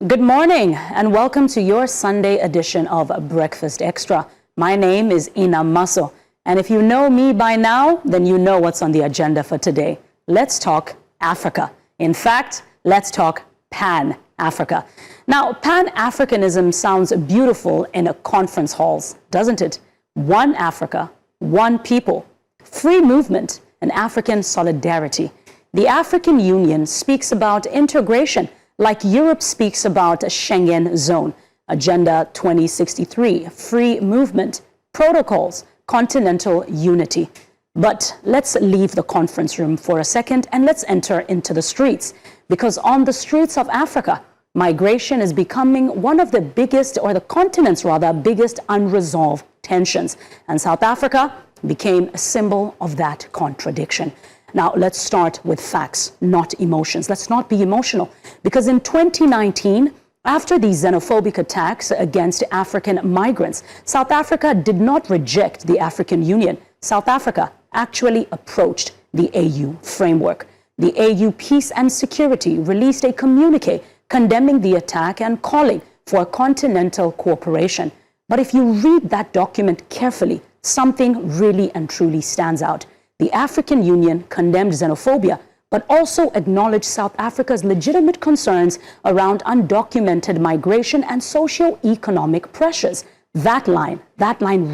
Good morning and welcome to your Sunday edition of Breakfast Extra. My name is Ina Maso, and if you know me by now, then you know what's on the agenda for today. Let's talk Africa. In fact, let's talk Pan-Africa. Now, Pan-Africanism sounds beautiful in conference halls, doesn't it? One Africa, one people, free movement, and African solidarity. The African Union speaks about integration, like Europe speaks about a Schengen zone, Agenda 2063, free movement, protocols, continental unity. But let's leave the conference room for a second and let's enter into the streets, because on the streets of Africa, migration is becoming one of the biggest, or the continent's rather, biggest unresolved tensions. And South Africa became a symbol of that contradiction. Now, let's start with facts, not emotions. Let's not be emotional, because in 2019, after the xenophobic attacks against African migrants, South Africa did not reject the African Union. South Africa actually approached the AU framework. The AU Peace and Security released a communique condemning the attack and calling for continental cooperation. But if you read that document carefully, something really and truly stands out. The African Union condemned xenophobia, but also acknowledged South Africa's legitimate concerns around undocumented migration and socio-economic pressures. That line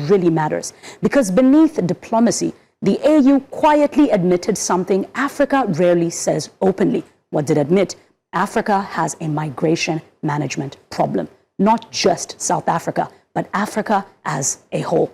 really matters, because beneath diplomacy, the AU quietly admitted something Africa rarely says openly. What did it admit? Africa has a migration management problem. Not just South Africa, but Africa as a whole.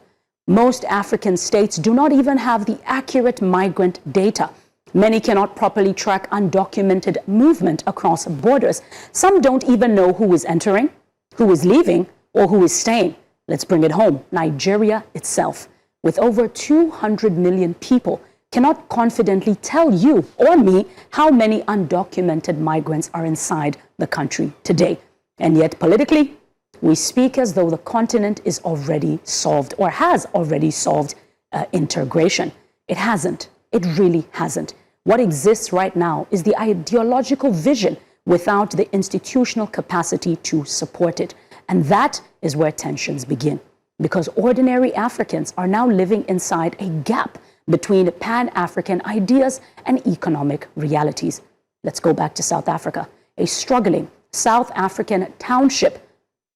Most African states do not even have the accurate migrant data. Many cannot properly track undocumented movement across borders. Some don't even know who is entering, who is leaving, or who is staying. Let's bring it home. Nigeria itself, with over 200 million people, cannot confidently tell you or me how many undocumented migrants are inside the country today. And yet politically, we speak as though the continent is already solved, or has already solved integration. It hasn't. It really hasn't. What exists right now is the ideological vision without the institutional capacity to support it. And that is where tensions begin, because ordinary Africans are now living inside a gap between Pan-African ideas and economic realities. Let's go back to South Africa. A struggling South African township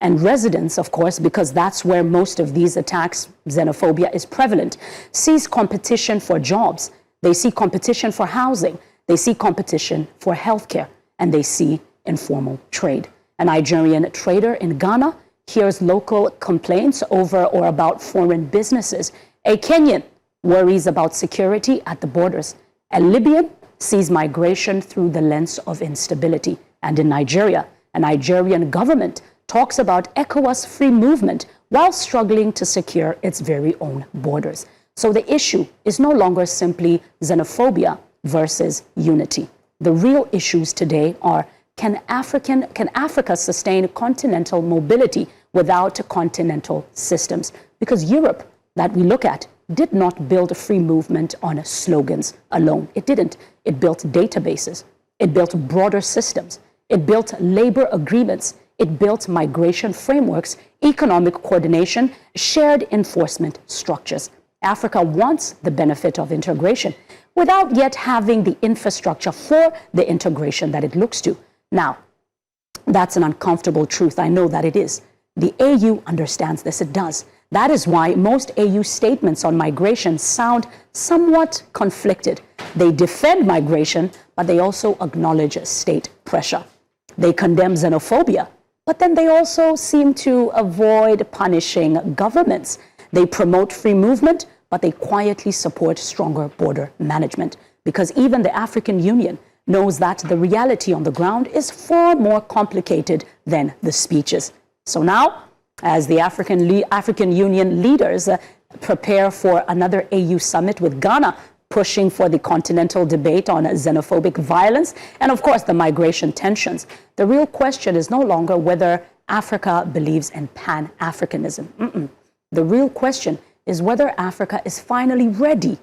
and residents, of course, because that's where most of these attacks, xenophobia is prevalent, sees competition for jobs. They see competition for housing. They see competition for healthcare, and they see informal trade. A Nigerian trader in Ghana hears local complaints over or about foreign businesses. A Kenyan worries about security at the borders. A Libyan sees migration through the lens of instability. And in Nigeria, a Nigerian government talks about ECOWAS free movement while struggling to secure its very own borders. So the issue is no longer simply xenophobia versus unity. The real issues today are, can Africa sustain continental mobility without continental systems? Because Europe, that we look at, did not build a free movement on slogans alone. It didn't. It built databases. It built broader systems. It built labor agreements. It built migration frameworks, economic coordination, shared enforcement structures. Africa wants the benefit of integration without yet having the infrastructure for the integration that it looks to. Now, that's an uncomfortable truth. I know that it is. The AU understands this. It does. That is why most AU statements on migration sound somewhat conflicted. They defend migration, but they also acknowledge state pressure. They condemn xenophobia, but then they also seem to avoid punishing governments. They promote free movement, but they quietly support stronger border management, because even the African Union knows that the reality on the ground is far more complicated than the speeches. So now, as the African Union leaders prepare for another AU summit with Ghana, pushing for the continental debate on xenophobic violence and, of course, the migration tensions, the real question is no longer whether Africa believes in Pan-Africanism. The real question is whether Africa is finally ready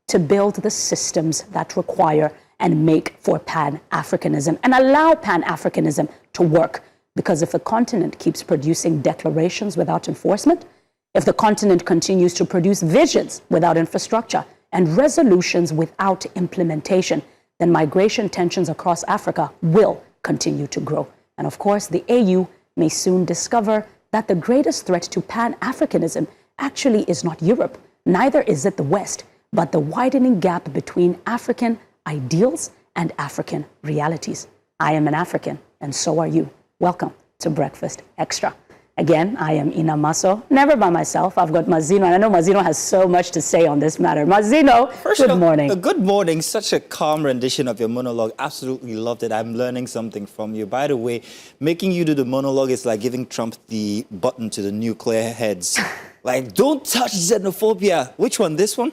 to build the systems that require and make for Pan-Africanism and allow Pan-Africanism to work. Because if the continent keeps producing declarations without enforcement, if the continent continues to produce visions without infrastructure and resolutions without implementation, then migration tensions across Africa will continue to grow. And of course, the AU may soon discover that the greatest threat to Pan-Africanism actually is not Europe, neither is it the West, but the widening gap between African ideals and African realities. I am an African, and so are you. Welcome to Breakfast Extra. Again, I am Ina Maso, never by myself. I've got Mazino, and I know Mazino has so much to say on this matter. Mazino, good morning. Good morning. Such a calm rendition of your monologue. Absolutely loved it. I'm learning something from you. By the way, making you do the monologue is like giving Trump the button to the nuclear heads. Like, don't touch xenophobia. Which one? This one?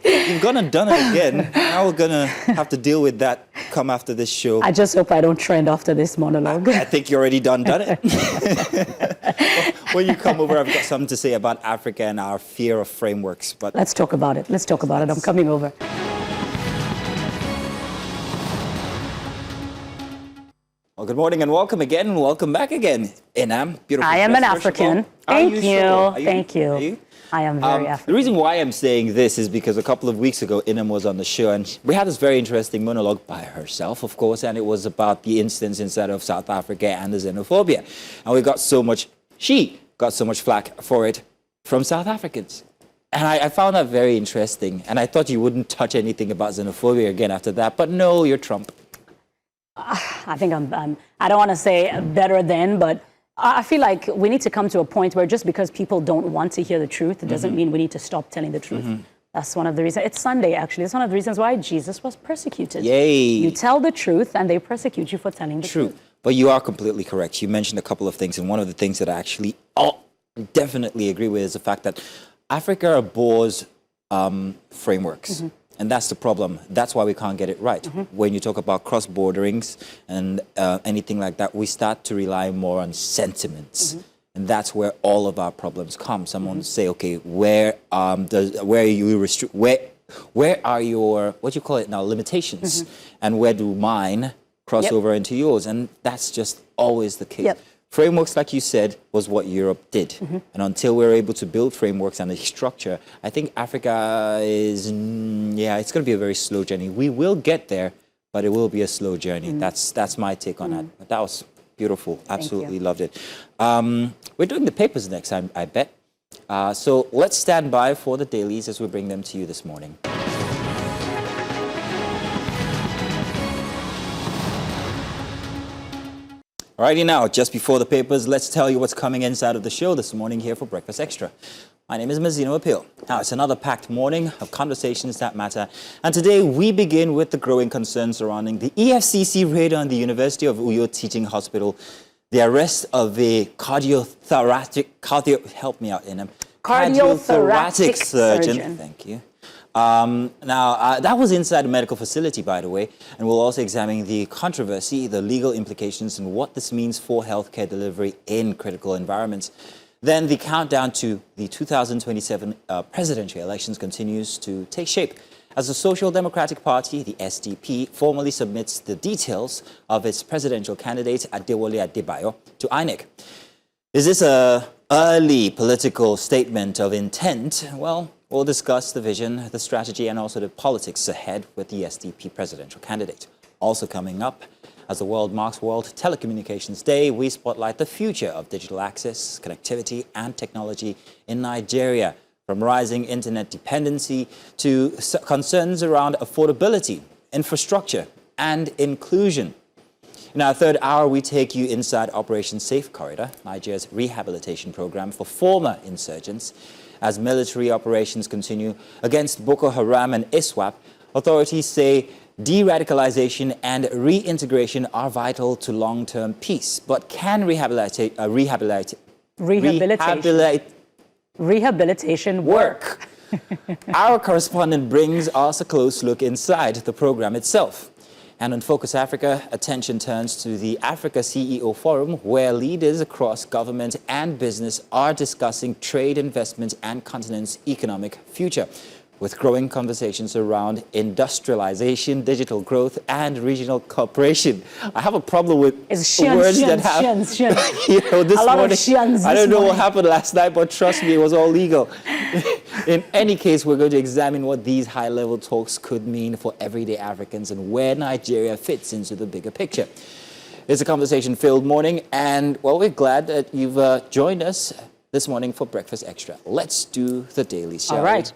You've gone and done it again. Now we're going to have to deal with that come after this show. I just hope I don't trend after this monologue. I think you already done it. When you come over, I've got something to say about Africa and our fear of frameworks. But let's talk about it. Let's talk about it. I'm coming over. Well, good morning and welcome again and welcome back again. Inam, beautiful. I am an African. Thank you. Thank you. Are you? I am very African. The reason why I'm saying this is because a couple of weeks ago, Inam was on the show and we had this very interesting monologue by herself, of course, and it was about the incidents inside of South Africa and the xenophobia. And she got so much flack for it from South Africans. And I found that very interesting. And I thought you wouldn't touch anything about xenophobia again after that. But no, you're Trump. I think I don't want to say better than, but I feel like we need to come to a point where just because people don't want to hear the truth, it doesn't mean we need to stop telling the truth. That's one of the reasons. It's Sunday, actually. It's one of the reasons why Jesus was persecuted. Yay. You tell the truth and they persecute you for telling the truth. But you are completely correct. You mentioned a couple of things. And one of the things that I actually definitely agree with is the fact that Africa abhors frameworks. And that's the problem. That's why we can't get it right. When you talk about cross-borderings and anything like that, we start to rely more on sentiments. And that's where all of our problems come. Someone will say, okay, where are your, what do you call it now, limitations? And where do mine cross over into yours? And that's just always the case. Frameworks, like you said, was what Europe did. And until we're able to build frameworks and a structure, I think Africa is, it's going to be a very slow journey. We will get there, but it will be a slow journey. That's my take on that. But that was beautiful. Absolutely loved it. We're doing the papers next time, I bet. So let's stand by for the dailies as we bring them to you this morning. Alrighty now, just before the papers, let's tell you what's coming inside of the show this morning here for Breakfast Extra. My name is Mazino Appeal. Now, it's another packed morning of conversations that matter. And today we begin with the growing concerns surrounding the EFCC raid on the University of Uyo Teaching Hospital, the arrest of a cardiothoracic surgeon. Thank you. That was inside a medical facility, by the way, and we'll also examine the controversy, the legal implications, and what this means for healthcare delivery in critical environments. Then the countdown to the 2027 presidential elections continues to take shape as the Social Democratic Party, the SDP, formally submits the details of its presidential candidate, Adewole Adebayo, to INEC. Is this an early political statement of intent? Well, we'll discuss the vision, the strategy, and also the politics ahead with the SDP presidential candidate. Also coming up, as the world marks World Telecommunications Day, we spotlight the future of digital access, connectivity, and technology in Nigeria, from rising internet dependency to concerns around affordability, infrastructure, and inclusion. In our third hour, we take you inside Operation Safe Corridor, Nigeria's rehabilitation program for former insurgents. As military operations continue against Boko Haram and ISWAP, authorities say deradicalisation and reintegration are vital to long-term peace. But can rehabilitation work? Our correspondent brings us a close look inside the program itself. And on Focus Africa, attention turns to the Africa CEO Forum, where leaders across government and business are discussing trade, investment, and continent's economic future. with growing conversations around industrialization, digital growth, and regional cooperation. I have a problem with words that have, this morning, I don't know what happened last night, but trust me, it was all legal. In any case, we're going to examine what these high-level talks could mean for everyday Africans and where Nigeria fits into the bigger picture. It's a conversation-filled morning, and, well, we're glad that you've joined us this morning for Breakfast Extra. Let's do the daily show. All right.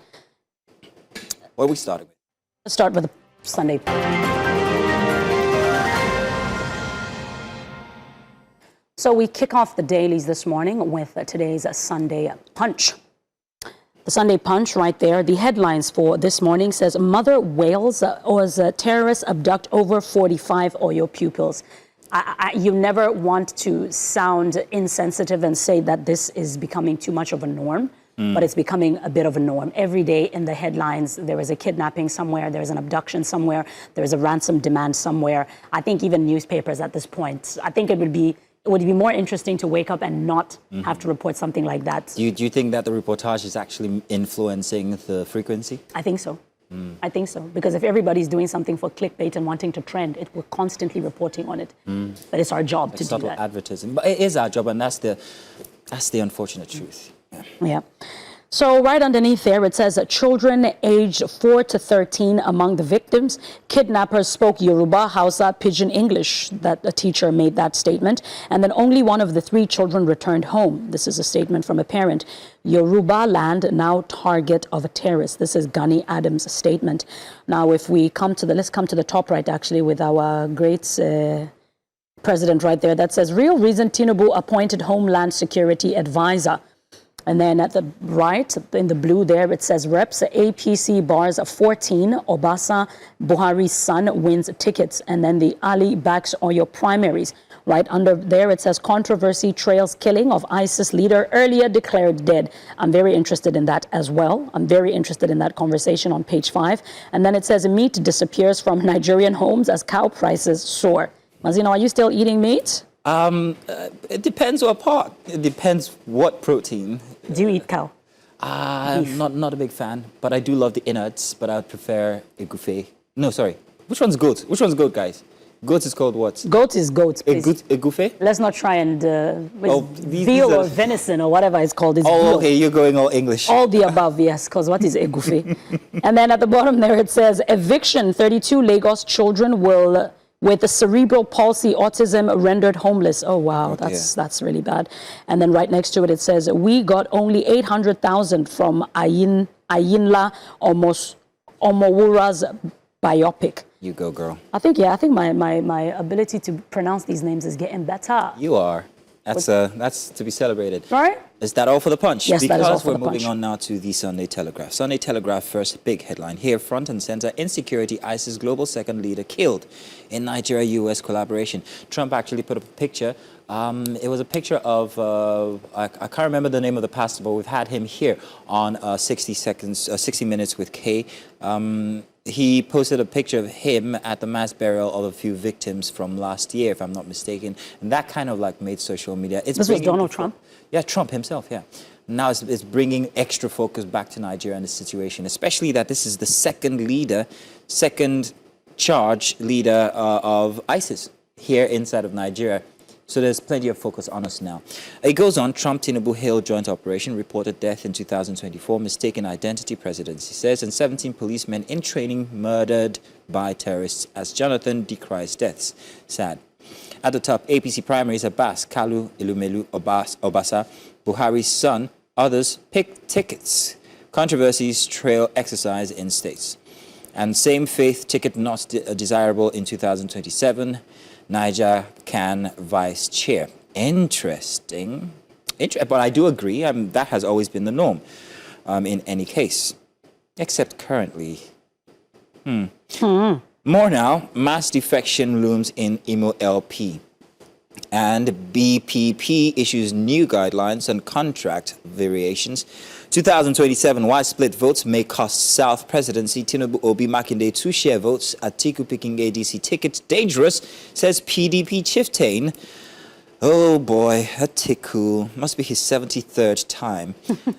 Where are we starting with? Let's start with the Sunday. So we kick off the dailies this morning with today's Sunday Punch. The Sunday Punch right there, the headlines for this morning says, Mother wails as terrorists abduct over 45 Oyo pupils. You never want to sound insensitive and say that this is becoming too much of a norm. But it's becoming a bit of a norm. Every day in the headlines, there is a kidnapping somewhere, there is an abduction somewhere, there is a ransom demand somewhere. I think even newspapers at this point, I think it would be more interesting to wake up and not have to report something like that. Do you think that the reportage is actually influencing the frequency? I think so. I think so. Because if everybody's doing something for clickbait and wanting to trend, we're constantly reporting on it. But it's our job to do that. Subtle advertising. But it is our job, and that's the unfortunate truth. Yeah. So right underneath there, it says that children aged 4 to 13 among the victims. Kidnappers spoke Yoruba, Hausa, Pidgin English. That a teacher made that statement. And then only one of the 3 children returned home. This is a statement from a parent. Yoruba land now target of a terrorist. This is Gani Adams' statement. Now, if we let's come to the top right, actually, with our great president right there. That says, real reason Tinubu appointed Homeland Security Advisor. And then at the right, in the blue there, it says reps, APC bars 14, Obasa, Buhari's son wins tickets. And then the Ali backs Oyo primaries. Right under there, it says controversy trails killing of ISIS leader earlier declared dead. I'm very interested in that as well. I'm very interested in that conversation on page 5. And then it says meat disappears from Nigerian homes as cow prices soar. Mazino, are you still eating meat? It depends what part. It depends what protein. Do you eat cow? I'm not a big fan, but I do love the innards, but I would prefer egufe. No, sorry. Which one's goat? Which one's goat, guys? Goat is called what? Goat is goat, please. Egufe? Let's not try and... veal or venison or whatever it's called. It's veal. Okay, you're going all English. All the above, yes, because what is egufe? And then at the bottom there it says, eviction, 32 Lagos children will... with the cerebral palsy, autism rendered homeless. Oh, wow, that's really bad. And then right next to it, it says, we got only 800,000 from Ayinla Omowura's biopic. You go, girl. I think my ability to pronounce these names is getting better. You are. That's to be celebrated. All right. Is that all for the punch? Yes, that is all for the punch. Because we're moving on now to the Sunday Telegraph. Sunday Telegraph first big headline here, front and center, insecurity, ISIS global second leader killed in Nigeria-US collaboration. Trump actually put up a picture. It was a picture of, I can't remember the name of the pastor, but we've had him here on 60 Minutes with Kay. He posted a picture of him at the mass burial of a few victims from last year, if I'm not mistaken. And that kind of like made social media. This was Donald Trump? Yeah, Trump himself, yeah. Now it's bringing extra focus back to Nigeria and the situation, especially that this is the second charge leader of ISIS here inside of Nigeria. So there's plenty of focus on us now. It goes on, Trump-Tinubu Hill joint operation reported death in 2024, mistaken identity, presidency says, and 17 policemen in training murdered by terrorists as Jonathan decries deaths. Sad. At the top, APC primaries, Abbas, Kalu, Ilumelu, Obasa, Buhari's son, others pick tickets. Controversies trail exercise in states. And same faith ticket not desirable in 2027. Niger can vice chair. Interesting. But I do agree, that has always been the norm in any case, except currently. More now, mass defection looms in Imo LP. And BPP issues new guidelines on contract variations. 2027 wide split votes may cost South presidency. Tinubu Obi Makinde 2-share votes. Atiku picking ADC ticket dangerous, says PDP chieftain. Oh boy, Atiku must be his 73rd time.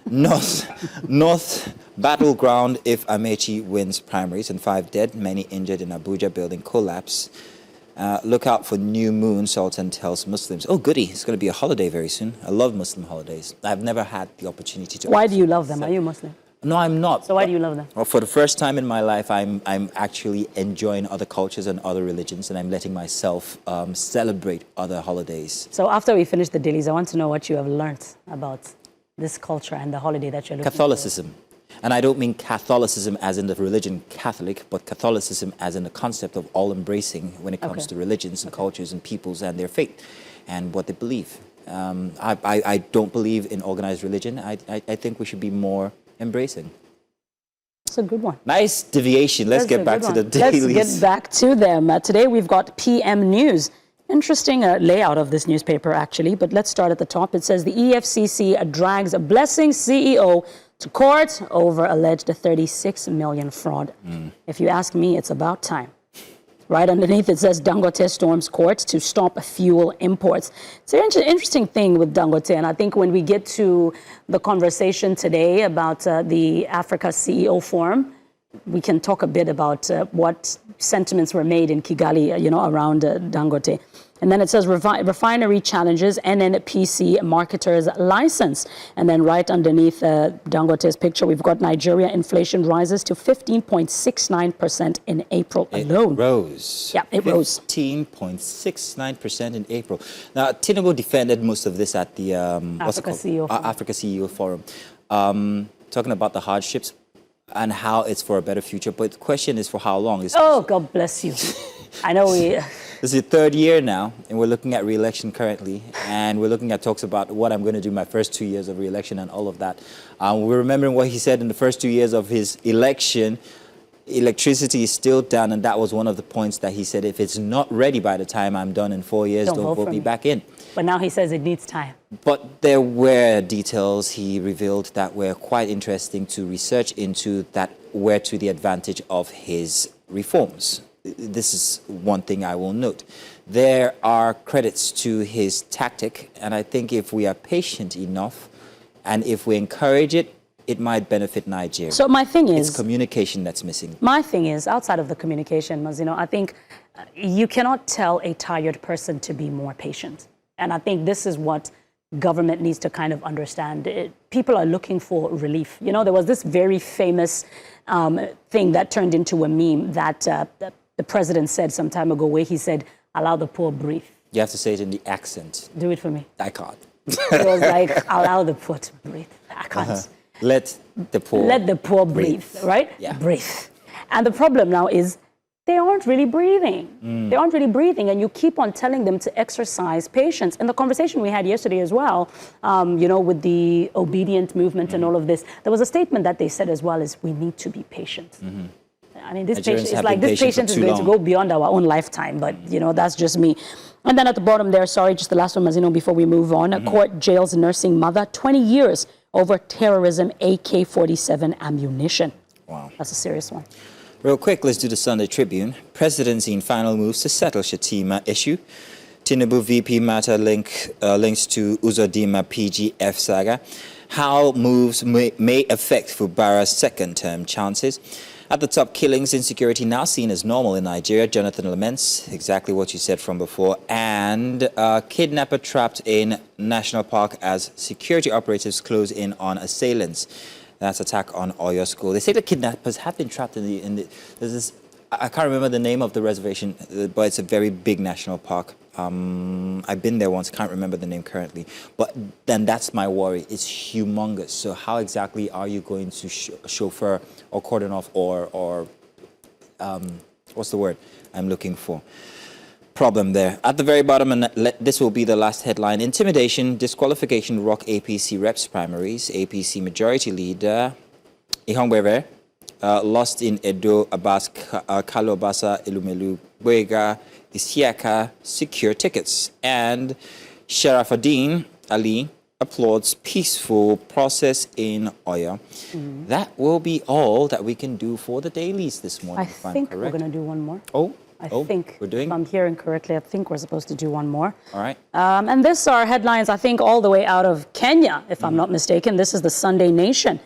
North battleground if Amechi wins primaries, and 5 dead, many injured in Abuja building collapse. Look out for new moon, Sultan tells Muslims. Oh goody, it's going to be a holiday very soon. I love Muslim holidays. I've never had the opportunity to. Why do you love them? Are you Muslim? No, I'm not. So why do you love them? Well, for the first time in my life, I'm actually enjoying other cultures and other religions, and I'm letting myself celebrate other holidays. So after we finish the dailies, I want to know what you have learned about this culture and the holiday that you're looking Catholicism. And I don't mean Catholicism as in the religion Catholic, but Catholicism as in the concept of all-embracing when it comes to religions and cultures and peoples and their faith and what they believe. I don't believe in organized religion. I think we should be more embracing. It's a good one. Nice deviation. Let's get back to the dailies. Let's get back to them. Today we've got PM News. Interesting layout of this newspaper, actually. But let's start at the top. It says the EFCC drags a Blessing CEO to court over alleged 36 million fraud. If you ask me, it's about time. Right underneath it says Dangote storms court to stop fuel imports. It's an interesting thing with Dangote, and I think when we get to the conversation today about the Africa CEO Forum, we can talk a bit about what sentiments were made in Kigali, around Dangote. And then it says refinery challenges NNPC marketer's license. And then right underneath Dangote's picture, we've got Nigeria inflation rises to 15.69% in April alone. It rose. Yeah, it rose. 15.69% in April. Now, Tinubu defended most of this at the Africa CEO Forum. Africa CEO Forum, talking about the hardships and how it's for a better future. But the question is for how long? Oh, God bless you. I know we... This is the 3rd year now, and we're looking at re-election currently, and we're looking at talks about what I'm going to do my first 2 years of re-election and all of that. We're remembering what he said in the first 2 years of his election. Electricity is still down, and that was one of the points that he said, if it's not ready by the time I'm done in 4 years, don't vote me back in. But now he says it needs time. But there were details he revealed that were quite interesting to research into that were to the advantage of his reforms. This is one thing I will note. There are credits to his tactic, and I think if we are patient enough and if we encourage it, it might benefit Nigeria. So my thing is... It's communication that's missing. My thing is, outside of the communication, Mazino, I think you cannot tell a tired person to be more patient. And I think this is what government needs to kind of understand. People are looking for relief. There was this very famous thing that turned into a meme that the president said some time ago, where he said, allow the poor breathe. You have to say it in the accent. Do it for me. I can't. It was like, allow the poor to breathe. I can't. Let the poor breathe, right? Yeah. Breathe. And the problem now is they aren't really breathing. They aren't really breathing, and you keep on telling them to exercise patience. And the conversation we had yesterday as well, with the obedient movement and all of this, there was a statement that they said as well is we need to be patient. I mean, this patience is like this patience is going to go beyond our own lifetime, but that's just me. And then at the bottom there, sorry, just the last one, Mazino, before we move on. A court jails nursing mother 20 years over terrorism AK-47 ammunition. Wow. That's a serious one. Real quick, let's do the Sunday Tribune. Presidency in final moves to settle Shatima issue. Tinubu VP matter links to Uzodinma PGF saga. How moves may affect Fubara's second-term chances. At the top, killings, insecurity now seen as normal in Nigeria. Jonathan laments exactly what you said from before. And kidnapper trapped in National Park as security operatives close in on assailants. That's attack on Oyo School. They say the kidnappers have been trapped in the there's this, I can't remember the name of the reservation, but it's a very big national park. I've been there once, can't remember the name currently. But then that's my worry. It's humongous. So how exactly are you going to chauffeur or cordon off or what's the word I'm looking for? Problem there. At the very bottom, and this will be the last headline, intimidation, disqualification rock APC reps primaries. APC majority leader Ihongwere lost in Edo, Abbas, Kalobasa, Elumelu, Boega, Isiaka secure tickets. And Sharafuddin Ali applauds peaceful process in Oyo. That will be all that we can do for the dailies this morning. I think we're going to do one more. Oh, I think. We're doing? If I'm hearing correctly, I think we're supposed to do one more. All right. And this are headlines, I think, all the way out of Kenya, if I'm not mistaken. This is the Sunday Nation.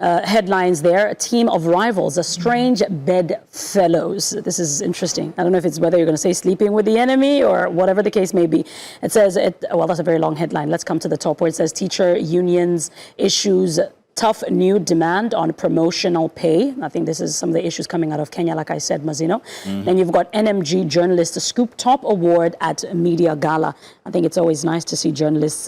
Headlines there, a team of rivals, a strange bedfellows. This is interesting. I don't know if it's whether you're going to say sleeping with the enemy or whatever the case may be. It says, well, that's a very long headline. Let's come to the top where it says teacher unions issues tough new demand on promotional pay. I think this is some of the issues coming out of Kenya, like I said, Mazino. Then you've got NMG Journalist Scoop Top Award at Media Gala. I think it's always nice to see journalists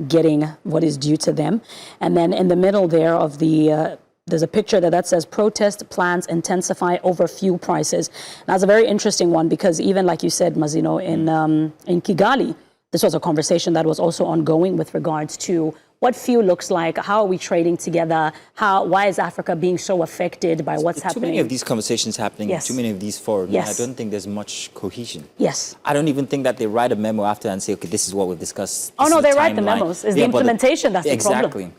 getting what is due to them. And then in the middle there of the there's a picture that says protest plans intensify over fuel prices. That's a very interesting one because even like you said, Mazino, in Kigali, this was a conversation that was also ongoing with regards to what fuel looks like, how are we trading together, why is Africa being so affected by what's happening? Too many of these conversations happening, yes. Too many of these forums. Yes. I don't think there's much cohesion. Yes. I don't even think that they write a memo after and say, okay, this is what we've discussed. Oh, no, they write the memos. It's the implementation that's the problem. Exactly.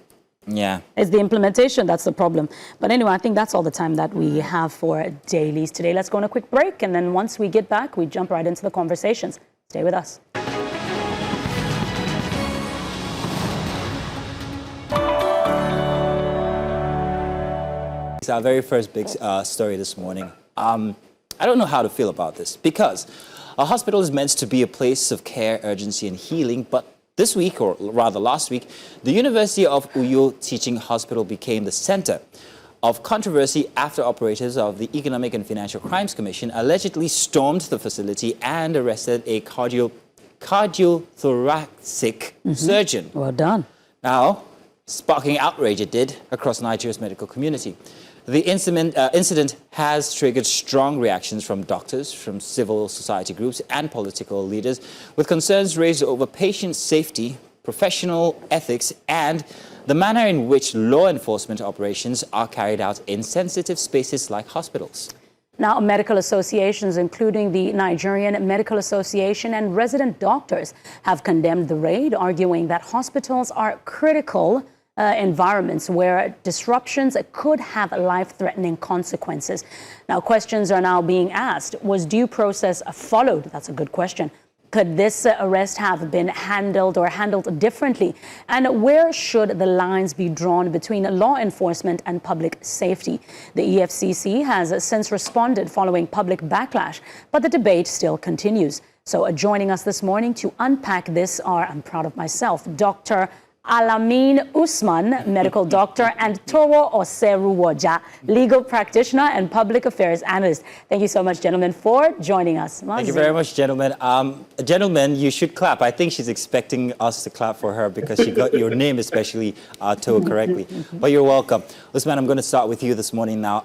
Yeah. It's the implementation that's the problem. But anyway, I think that's all the time that we have for dailies today. Let's go on a quick break. And then once we get back, we jump right into the conversations. Stay with us. It's our very first big story this morning. I don't know how to feel about this because a hospital is meant to be a place of care, urgency, and healing. But this week, or rather last week, the University of Uyo Teaching Hospital became the center of controversy after operators of the Economic and Financial Crimes Commission allegedly stormed the facility and arrested a cardiothoracic surgeon. Well done. Now, sparking outrage it did across Nigeria's medical community. The incident has triggered strong reactions from doctors, from civil society groups and political leaders, with concerns raised over patient safety, professional ethics, and the manner in which law enforcement operations are carried out in sensitive spaces like hospitals. Now, medical associations, including the Nigerian Medical Association and resident doctors, have condemned the raid, arguing that hospitals are critical environments where disruptions could have life-threatening consequences. Now, questions are now being asked. Was due process followed? That's a good question. Could this arrest have been handled differently? And where should the lines be drawn between law enforcement and public safety? The EFCC has since responded following public backlash, but the debate still continues. So joining us this morning to unpack this are, I'm proud of myself, Dr. Alamin Usman, medical doctor, and Towo Oseruwoja, legal practitioner and public affairs analyst. Thank you so much, gentlemen, for joining us. Thank you very much, gentlemen. Gentlemen, you should clap. I think she's expecting us to clap for her because she got your name, especially Towo, correctly. But you're welcome. Usman, I'm going to start with you this morning now.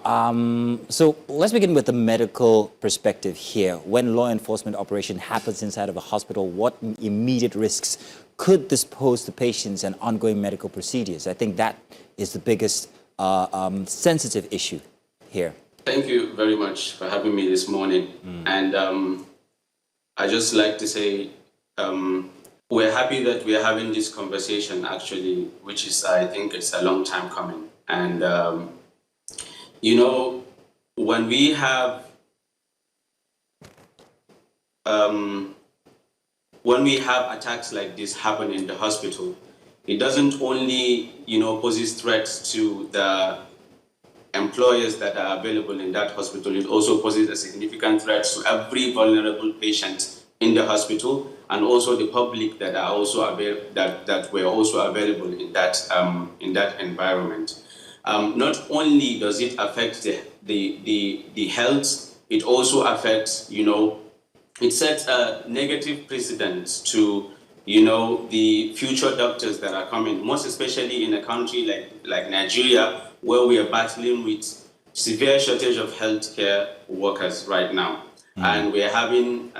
So let's begin with the medical perspective here. When law enforcement operation happens inside of a hospital, what immediate risks could this pose to patients and ongoing medical procedures? I think that is the biggest sensitive issue here. Thank you very much for having me this morning. And I just like to say we're happy that we are having this conversation, actually, which is, I think it's a long time coming. And, you know, when we have attacks like this happen in the hospital, it doesn't only, you know, poses threats to the employers that are available in that hospital. It also poses a significant threat to every vulnerable patient in the hospital and also the public that are also that were also available in that environment. Not only does it affect the health, it also affects, you know, it sets a negative precedent to, you know, the future doctors that are coming, most especially in a country like Nigeria, where we are battling with severe shortage of healthcare workers right now. And we are having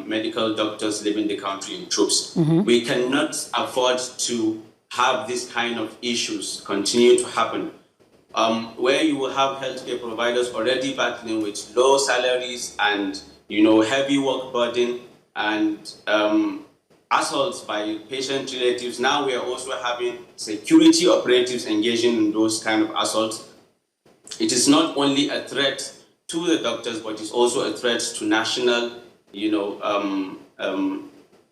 medical doctors leaving the country in troops. We cannot afford to have this kind of issues continue to happen, where you will have healthcare providers already battling with low salaries and, you know, heavy work burden and assaults by patient relatives. Now we are also having security operatives engaging in those kind of assaults. It is not only a threat to the doctors, but it's also a threat to national,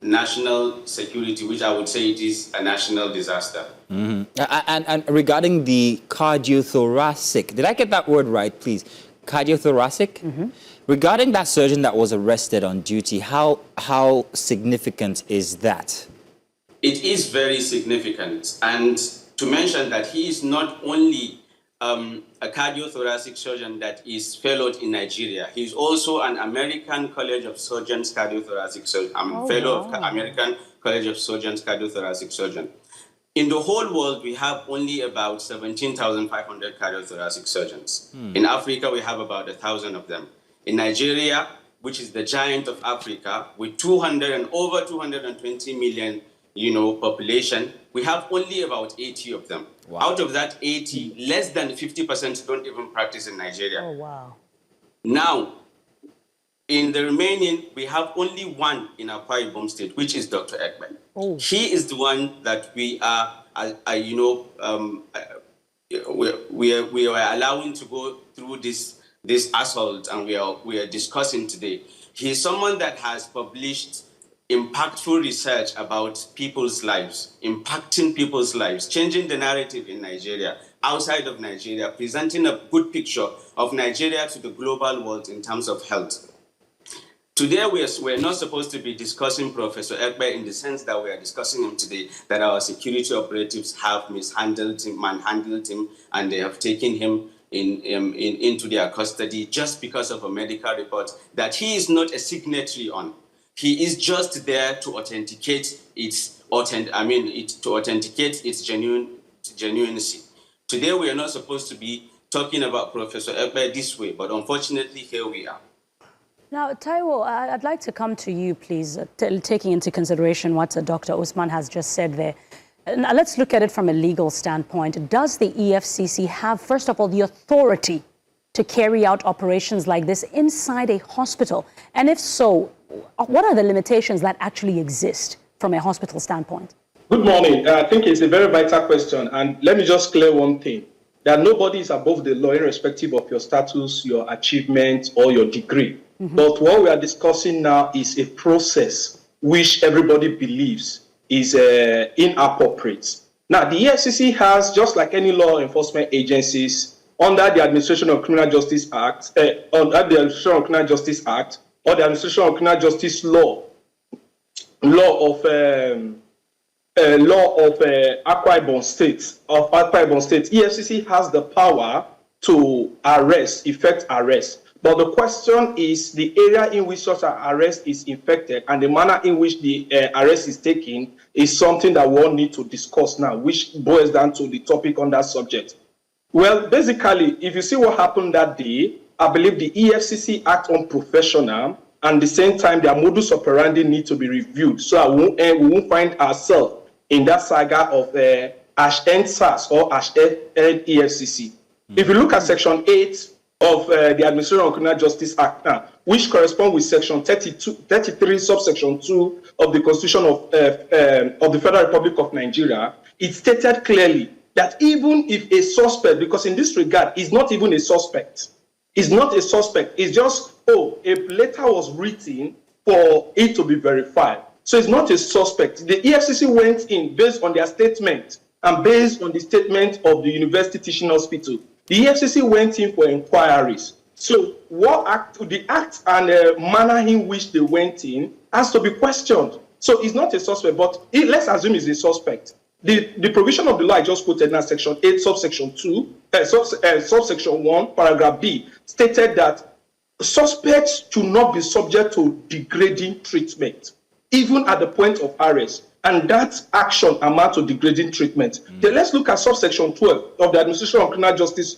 national security, which I would say it is a national disaster. Mm-hmm. And regarding the cardiothoracic, did I get that word right, please? Cardiothoracic? Mm-hmm. Regarding that surgeon that was arrested on duty, how significant is that? It is very significant. And to mention that he is not only a cardiothoracic surgeon that is fellowed in Nigeria, he's also an American College of Surgeons cardiothoracic surgeon. Fellow of American College of Surgeons cardiothoracic surgeon. In the whole world, we have only about 17,500 cardiothoracic surgeons. In Africa, we have about 1,000 of them. In Nigeria, which is the giant of Africa, with over 220 million, population, we have only about 80 of them. Wow. Out of that 80, less than 50% don't even practice in Nigeria. Oh, wow. Now, in the remaining, we have only one in Akwa Ibom State, which is Dr. Ekbe. Oh. He is the one that we are allowing to go through this assault, and we are discussing today. He is someone that has published impactful research about people's lives, impacting people's lives, changing the narrative in Nigeria, outside of Nigeria, presenting a good picture of Nigeria to the global world in terms of health. Today, we're not supposed to be discussing Professor Ekbe in the sense that we are discussing him today, that our security operatives have mishandled him, manhandled him, and they have taken him into their custody just because of a medical report that he is not a signatory on. He is just there to authenticate its genuineness. Today, we are not supposed to be talking about Professor Ekbe this way, but unfortunately, here we are. Now, Taiwo, I'd like to come to you, please, taking into consideration what Dr. Usman has just said there. Now, let's look at it from a legal standpoint. Does the EFCC have, first of all, the authority to carry out operations like this inside a hospital? And if so, what are the limitations that actually exist from a hospital standpoint? Good morning. I think it's a very vital question. And let me just clear one thing, that nobody is above the law irrespective of your status, your achievement, or your degree. Mm-hmm. But what we are discussing now is a process which everybody believes is inappropriate. Now, the EFCC has, just like any law enforcement agencies, under the Administration of Criminal Justice Act, or the Administration of Criminal Justice law of Akwa Ibom State, EFCC has the power to effect arrest. But the question is the area in which such an arrest is effected and the manner in which the arrest is taken is something that we all need to discuss now, which boils down to the topic on that subject. Well, basically, if you see what happened that day, I believe the EFCC act unprofessional, and at the same time, their modus operandi need to be reviewed so that we won't find ourselves in that saga of #end SARS or #end EFCC. If you look at Section 8 of the Administration of Criminal Justice Act now, which corresponds with Section 33, subsection 2 of the Constitution of the Federal Republic of Nigeria, it stated clearly that even if a suspect, because in this regard, is not even a suspect, it's not a suspect, it's just, a letter was written for it to be verified. So it's not a suspect. The EFCC went in based on their statement and based on the statement of the University Teaching Hospital. The EFCC went in for inquiries. So the act and manner in which they went in has to be questioned. So it's not a suspect, but let's assume it's a suspect. The provision of the law I just quoted now, Section 8, subsection 2, subsection 1, paragraph B, stated that suspects should not be subject to degrading treatment, even at the point of arrest. And that action amounts to degrading treatment. Then let's look at subsection 12 of the Administration of Criminal Justice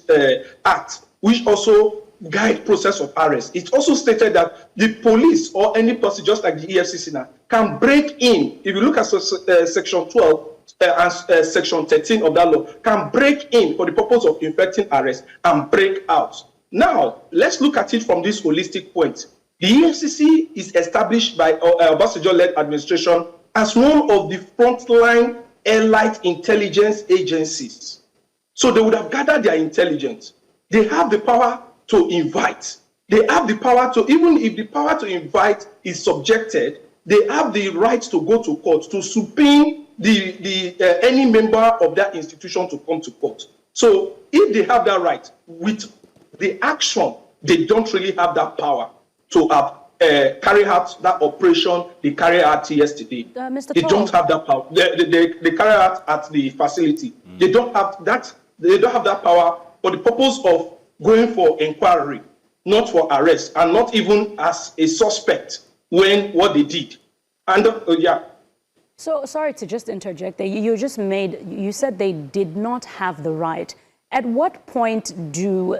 Act, which also guide process of arrest. It also stated that the police or any person, just like the EFCC now, can break in. If you look at section 12 and section 13 of that law, can break in for the purpose of effecting arrest and break out. Now, let's look at it from this holistic point. The EFCC is established by Obasanjo-led administration as one of the frontline allied intelligence agencies. So they would have gathered their intelligence. They have the power to invite. They have the power to, even if the power to invite is subjected, they have the right to go to court to subpoena any member of that institution to come to court. So if they have that right, with the action, they don't really have that power to carry out that operation they carry out yesterday. Mr. They Paul. don't have that power. They carry out at the facility. They don't have that. They don't have that power for the purpose of going for inquiry, not for arrest, and not even as a suspect when what they did. And yeah. So sorry to just interject there. You said they did not have the right. At what point do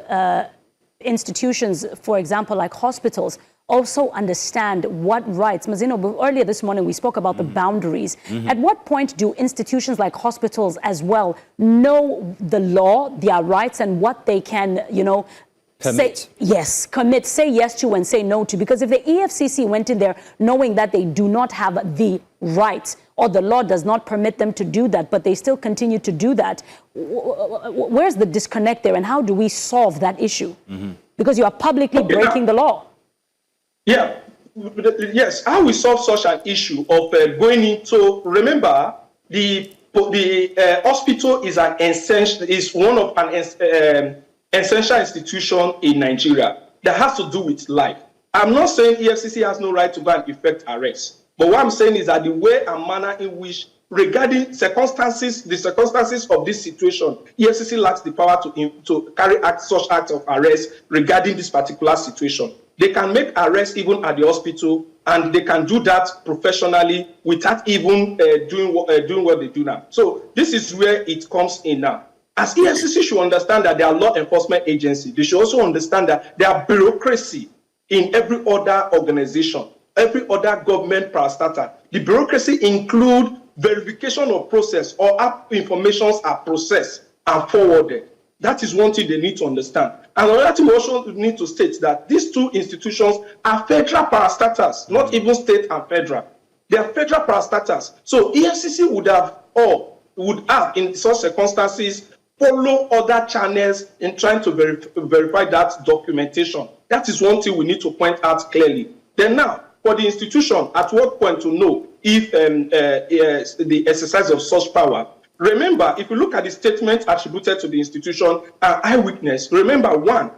institutions, for example, like hospitals, also understand what rights? Mazino, earlier this morning we spoke about the boundaries. At what point do institutions like hospitals as well know the law, their rights, and what they can, say yes to and say no to? Because if the EFCC went in there knowing that they do not have the rights, or the law does not permit them to do that, but they still continue to do that, where's the disconnect there, and how do we solve that issue? Because you are publicly breaking the law. Yeah, yes. How we solve such an issue of going into? Remember, the hospital is one of an essential institution in Nigeria that has to do with life. I'm not saying EFCC has no right to go and effect arrest, but what I'm saying is that the way and manner in which, regarding the circumstances of this situation, EFCC lacks the power to carry out such acts of arrest regarding this particular situation. They can make arrests even at the hospital, and they can do that professionally without even doing what they do now. So this is where it comes in now. As EFCC should understand that they are law enforcement agency, they should also understand that there are bureaucracy in every other organization, every other government parastatal. The bureaucracy include verification of process, or app informations are processed and forwarded. That is one thing they need to understand. And another thing we also need to state that these two institutions are federal parastatals, not even state and federal. They are federal parastatals. So EFCC would have in such circumstances follow other channels in trying to verify that documentation. That is one thing we need to point out clearly. Then now, for the institution, at what point to know if the exercise of such power? Remember, if you look at the statement attributed to the institution, eyewitness, remember, one,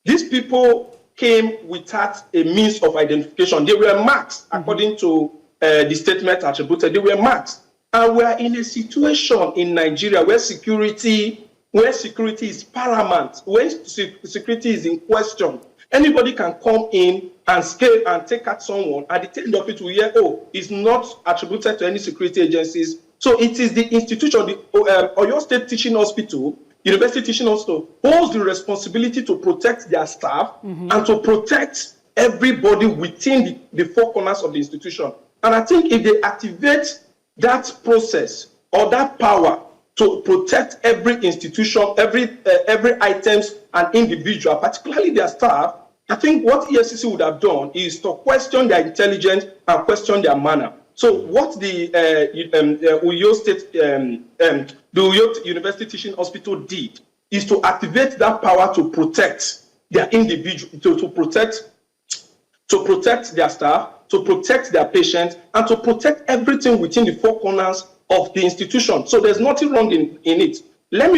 these people came without a means of identification. They were marked, according to the statement attributed, they were marked. And we are in a situation in Nigeria where security is paramount, where security is in question. Anybody can come in and scale and take out someone. At the end of it, we hear, it's not attributed to any security agencies. So it is the institution, the Oyo State Teaching Hospital, University Teaching Hospital, holds the responsibility to protect their staff and to protect everybody within the four corners of the institution. And I think if they activate that process or that power to protect every institution, every items and individual, particularly their staff, I think what EFCC would have done is to question their intelligence and question their manner. So what the Uyo State, the Uyo University Teaching Hospital did is to activate that power to protect their individual, to protect their staff, to protect their patients, and to protect everything within the four corners of the institution. So there's nothing wrong in it. Let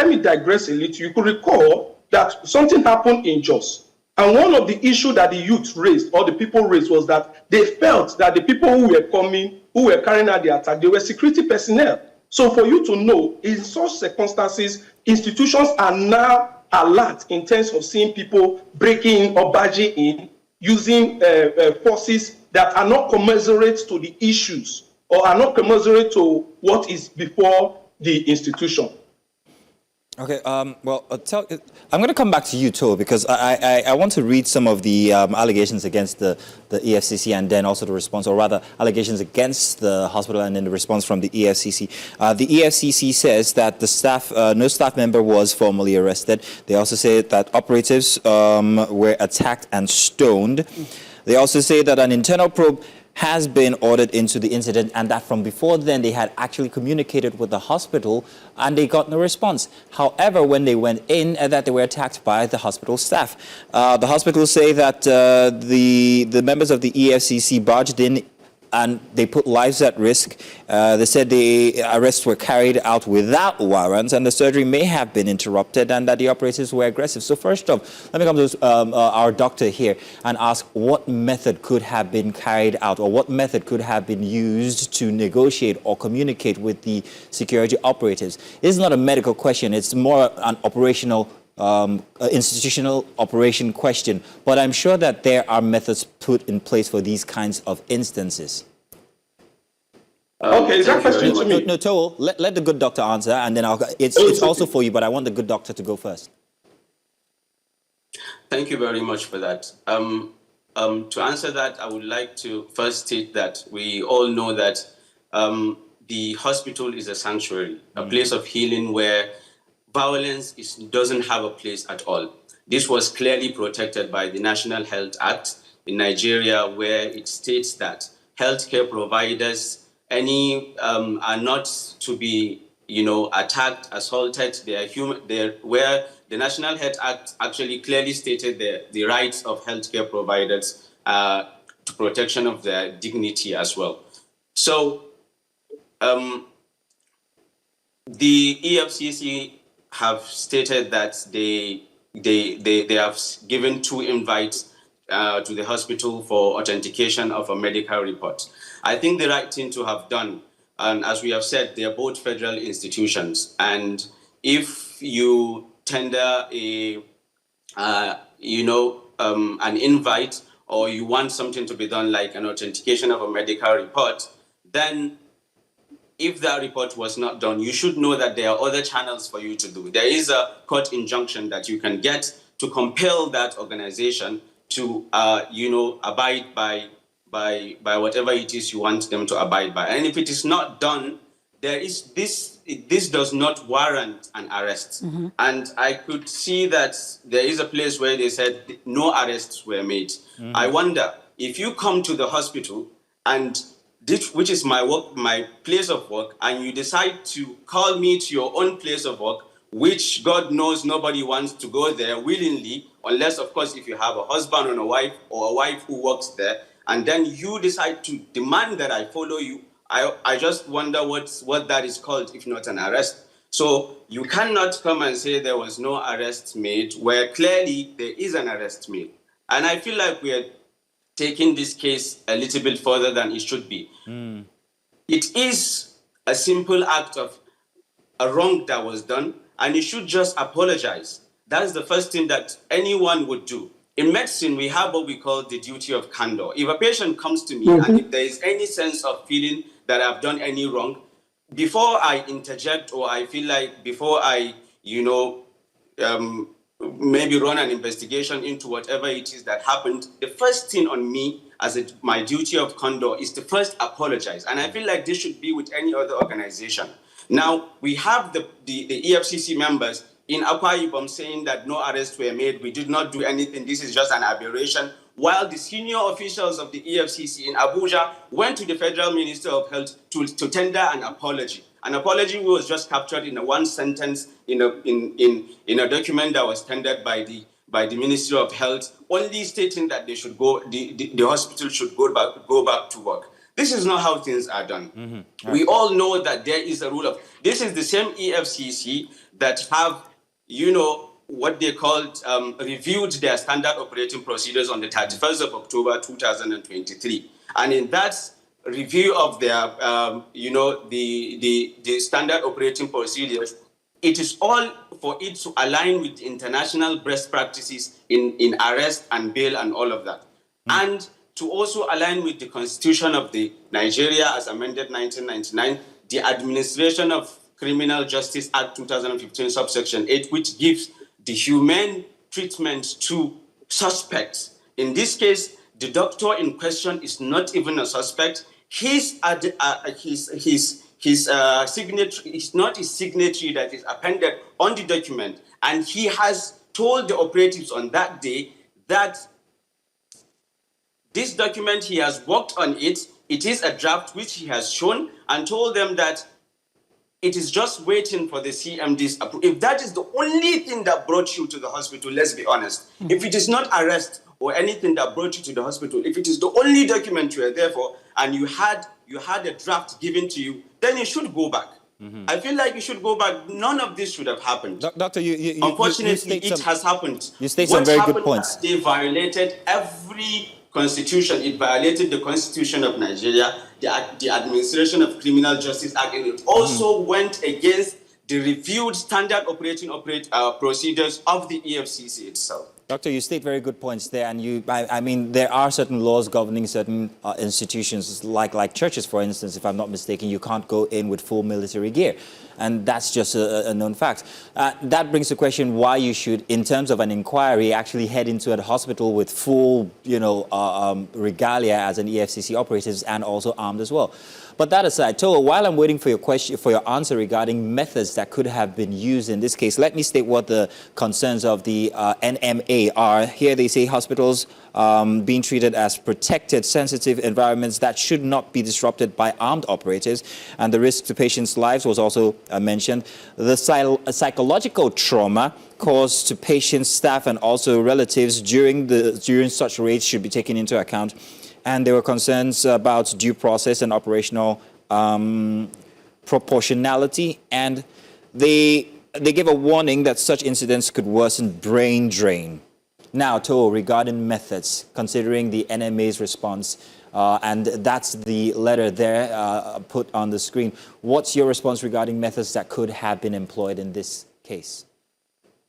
me digress a little. You could recall that something happened in Jos. And one of the issues that the youth raised, or the people raised, was that they felt that the people who were carrying out the attack, they were security personnel. So for you to know, in such circumstances, institutions are now alert in terms of seeing people breaking in or barging in, using forces that are not commensurate to the issues or are not commensurate to what is before the institution. Okay, well, I'm going to come back to you, too, because I want to read some of the allegations against the EFCC and then also the response, or rather allegations against the hospital and then the response from the EFCC. The EFCC says that the staff, no staff member was formally arrested. They also say that operatives were attacked and stoned. They also say that an internal probe has been ordered into the incident, and that from before then they had actually communicated with the hospital and they got no response. However, when they went in, that they were attacked by the hospital staff. The hospital say that the members of the EFCC barged in and they put lives at risk. They said the arrests were carried out without warrants and the surgery may have been interrupted and that the operatives were aggressive. So first off, let me come to our doctor here and ask what method could have been carried out or what method could have been used to negotiate or communicate with the security operatives. This is not a medical question, it's more an operational institutional operation question, but I'm sure that there are methods put in place for these kinds of instances. Okay, is that question to me? No, Towell, let the good doctor answer, and then it's also for you, but I want the good doctor to go first. Thank you very much for that. To answer that, I would like to first state that we all know that the hospital is a sanctuary, a place of healing where violence doesn't have a place at all. This was clearly protected by the National Health Act in Nigeria, where it states that healthcare providers are not to be, attacked, assaulted. They are human. Where the National Health Act actually clearly stated the rights of healthcare providers to protection of their dignity as well. So the EFCC have stated that they have given 2 invites to the hospital for authentication of a medical report. I think the right thing to have done, and as we have said, they are both federal institutions, and if you tender an invite or you want something to be done like an authentication of a medical report, then if that report was not done, you should know that there are other channels for you to do. There is a court injunction that you can get to compel that organization to, abide by whatever it is you want them to abide by. And if it is not done, this does not warrant an arrest. Mm-hmm. And I could see that there is a place where they said no arrests were made. Mm-hmm. I wonder if you come to the hospital and which is my place of work, and you decide to call me to your own place of work, which God knows nobody wants to go there willingly, unless, of course, if you have a husband and a wife or a wife who works there, and then you decide to demand that I follow you, I just wonder what that is called, if not an arrest. So you cannot come and say there was no arrest made, where clearly there is an arrest made. And I feel like we are taking this case a little bit further than it should be. Mm. It is a simple act of a wrong that was done, and you should just apologize. That's the first thing that anyone would do. In medicine, we have what we call the duty of candor. If a patient comes to me and if there is any sense of feeling that I've done any wrong, before I interject or I feel like before I, maybe run an investigation into whatever it is that happened, the first thing on me as my duty of candor is to first apologize. And I feel like this should be with any other organization. Now, we have the EFCC members in Akwa Ibom saying that no arrests were made, we did not do anything, this is just an aberration, while the senior officials of the EFCC in Abuja went to the Federal Minister of Health to tender an apology. An apology was just captured in a one sentence in a document that was tendered by the Ministry of Health, only stating that they should go, the hospital should go back to work. This is not how things are done. Mm-hmm. Right. We all know that there is a rule of, this is the same EFCC that have, what they called, reviewed their standard operating procedures on the 31st of October, 2023. And in that review of their, the standard operating procedures, it is all for it to align with international best practices in arrest and bail and all of that. Mm. And to also align with the Constitution of the Nigeria as amended 1999, the Administration of Criminal Justice Act 2015 subsection 8, which gives the humane treatment to suspects. In this case, the doctor in question is not even a suspect. His signature is not his signature that is appended on the document, and he has told the operatives on that day that This document, he has worked on it. It is a draft which he has shown and told them that it is just waiting for the CMD's approval. If that is the only thing that brought you to the hospital, let's be honest. If it is not arrest or anything that brought you to the hospital, if it is the only document you are there for, and you had a draft given to you, then you should go back. I feel like you should go back. None of this should have happened. Doctor, unfortunately, it has happened. You state some very good points. They violated every constitution. It violated the Constitution of Nigeria, the Administration of Criminal Justice Act, and it also went against the reviewed standard operating procedures of the EFCC itself. Doctor, you state very good points there, and I mean, there are certain laws governing certain institutions, like churches, for instance. If I'm not mistaken, you can't go in with full military gear, and that's just a known fact. That brings the question why you should, in terms of an inquiry, actually head into a hospital with full, regalia as an EFCC operatives and also armed as well. But that aside, Toa, while I'm waiting for your answer regarding methods that could have been used in this case, let me state what the concerns of the NMA are. Here they say hospitals being treated as protected, sensitive environments that should not be disrupted by armed operatives. And the risk to patients' lives was also mentioned. The psychological trauma caused to patients, staff, and also relatives during such raids should be taken into account. And there were concerns about due process and operational proportionality. And they gave a warning that such incidents could worsen brain drain. Now, Toa, regarding methods, considering the NMA's response, and that's the letter there put on the screen, what's your response regarding methods that could have been employed in this case?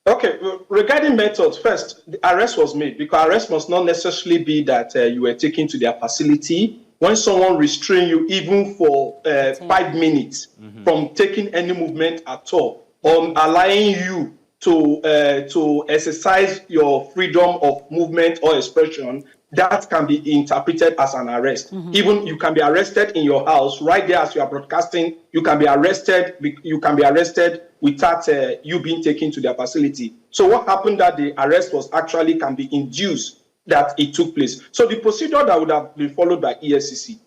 Okay, regarding methods, first, the arrest was made, because arrest must not necessarily be that you were taken to their facility. When someone restrains you even for 5 minutes from taking any movement at all, or allowing you to exercise your freedom of movement or expression, that can be interpreted as an arrest. Even you can be arrested in your house right there as you are broadcasting. You can be arrested. Without you being taken to their facility. So what happened that the arrest was actually can be induced that it took place. So the procedure that would have been followed by EFCC,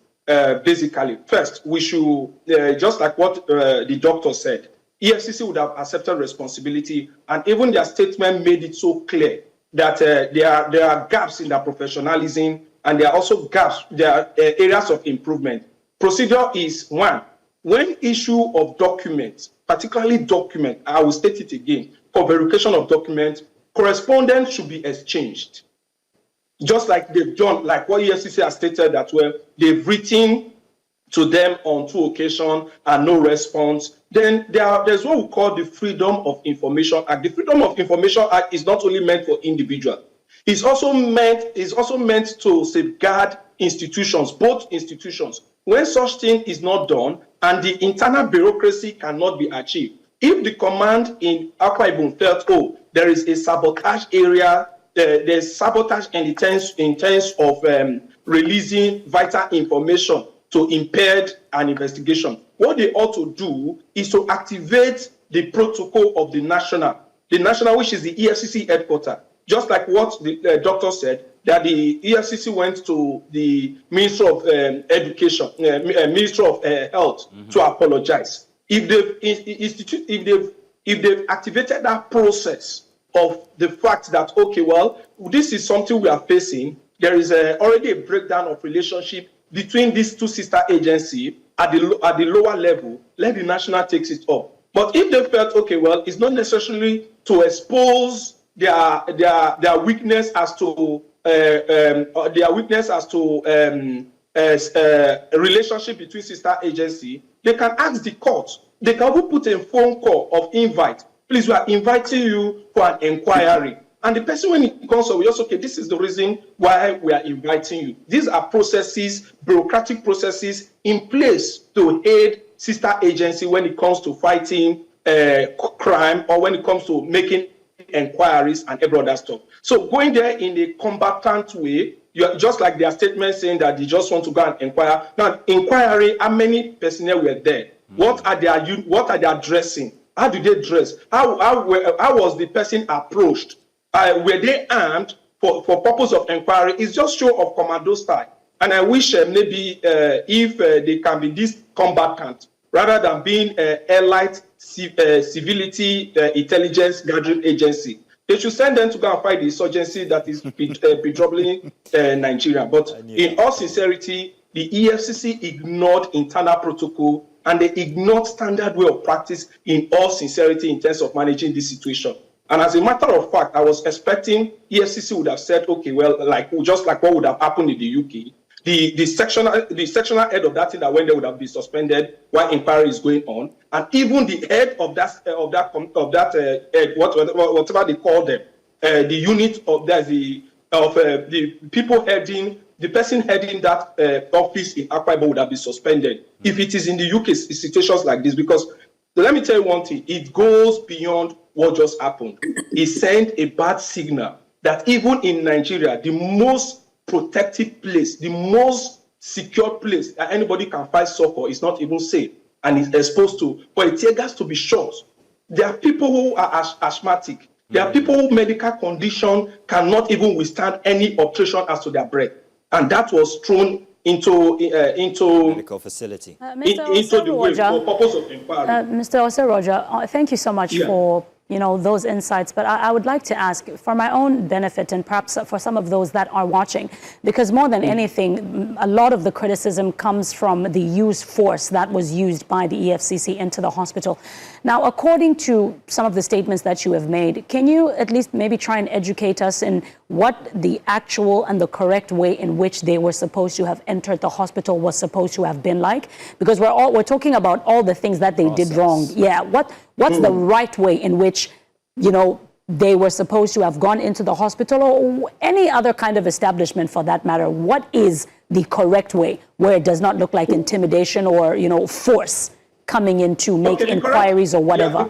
basically, first we should just like what the doctor said, EFCC would have accepted responsibility, and even their statement made it so clear that there are gaps in their professionalism, and there are also gaps, there are areas of improvement. Procedure is one, when issue of documents, particularly document, I will state it again, for verification of documents, correspondence should be exchanged. Just like they've done, like what EFCC has stated that they've written to them on 2 occasions and no response. Then there's what we call the Freedom of Information Act. The Freedom of Information Act is not only meant for individuals. It's also meant to safeguard institutions, both institutions. When such thing is not done and the internal bureaucracy cannot be achieved, if the command in Akwa Ibom felt, there is a sabotage area, there's sabotage in terms of releasing vital information to impede an investigation, what they ought to do is to activate the protocol of the national, which is the EFCC headquarters. Just like what the doctor said, that the EFCC went to the Minister of Education, Minister of Health to apologize. If they've activated that process of the fact that, okay, well, this is something we are facing, there is already a breakdown of relationship between these 2 sister agencies at the lower level, let the national takes it up. But if they felt, okay, well, it's not necessarily to expose their weakness as to a relationship between sister agency, they can ask the court. They can even put a phone call of invite. Please, we are inviting you for an inquiry. And the person, when it comes to us, okay, this is the reason why we are inviting you. These are processes, bureaucratic processes in place to aid sister agency when it comes to fighting crime or when it comes to making inquiries and every other stuff. So going there in a combatant way, you're just like their statement saying that they just want to go and inquire. Now, inquiry, how many personnel were there? What are their dressing? How do they dress? How was the person approached? Were they armed? for purpose of inquiry is just show of commando style. And I wish maybe if they can be this combatant rather than being elite civility intelligence gathering agency. They should send them to go and fight the insurgency that is betroubling Nigeria. But in all sincerity, the EFCC ignored internal protocol and they ignored standard way of practice in all sincerity in terms of managing this situation. And as a matter of fact, I was expecting EFCC would have said, okay, well, just like what would have happened in the UK, the sectional head of that thing that went there would have been suspended while inquiry is going on, and even the head of whatever they call them, the unit of the people heading, the person heading that office in Akwa Ibom would have been suspended if it is in the UK situations like this. Because let me tell you one thing, it goes beyond what just happened. It sent a bad signal that even in Nigeria, the most protected place, the most secure place that anybody can find succor is not even safe and is exposed to, for a tear gas to be shot. There are people who are asthmatic. There are people whose medical condition cannot even withstand any alteration as to their breath. And that was thrown into medical facility. Into the way for purpose of inquiry. Mr. Osei-Roger, thank you so much for those insights. But I would like to ask, for my own benefit and perhaps for some of those that are watching, because more than anything, a lot of the criticism comes from the used force that was used by the EFCC into the hospital. Now, according to some of the statements that you have made, can you at least maybe try and educate us in what the actual and the correct way in which they were supposed to have entered the hospital was supposed to have been like? Because we're talking about all the things that they did wrong. Yeah, what's the right way in which, they were supposed to have gone into the hospital, or any other kind of establishment for that matter? What is the correct way where it does not look like intimidation or, force coming in to make inquiries or whatever? Yeah,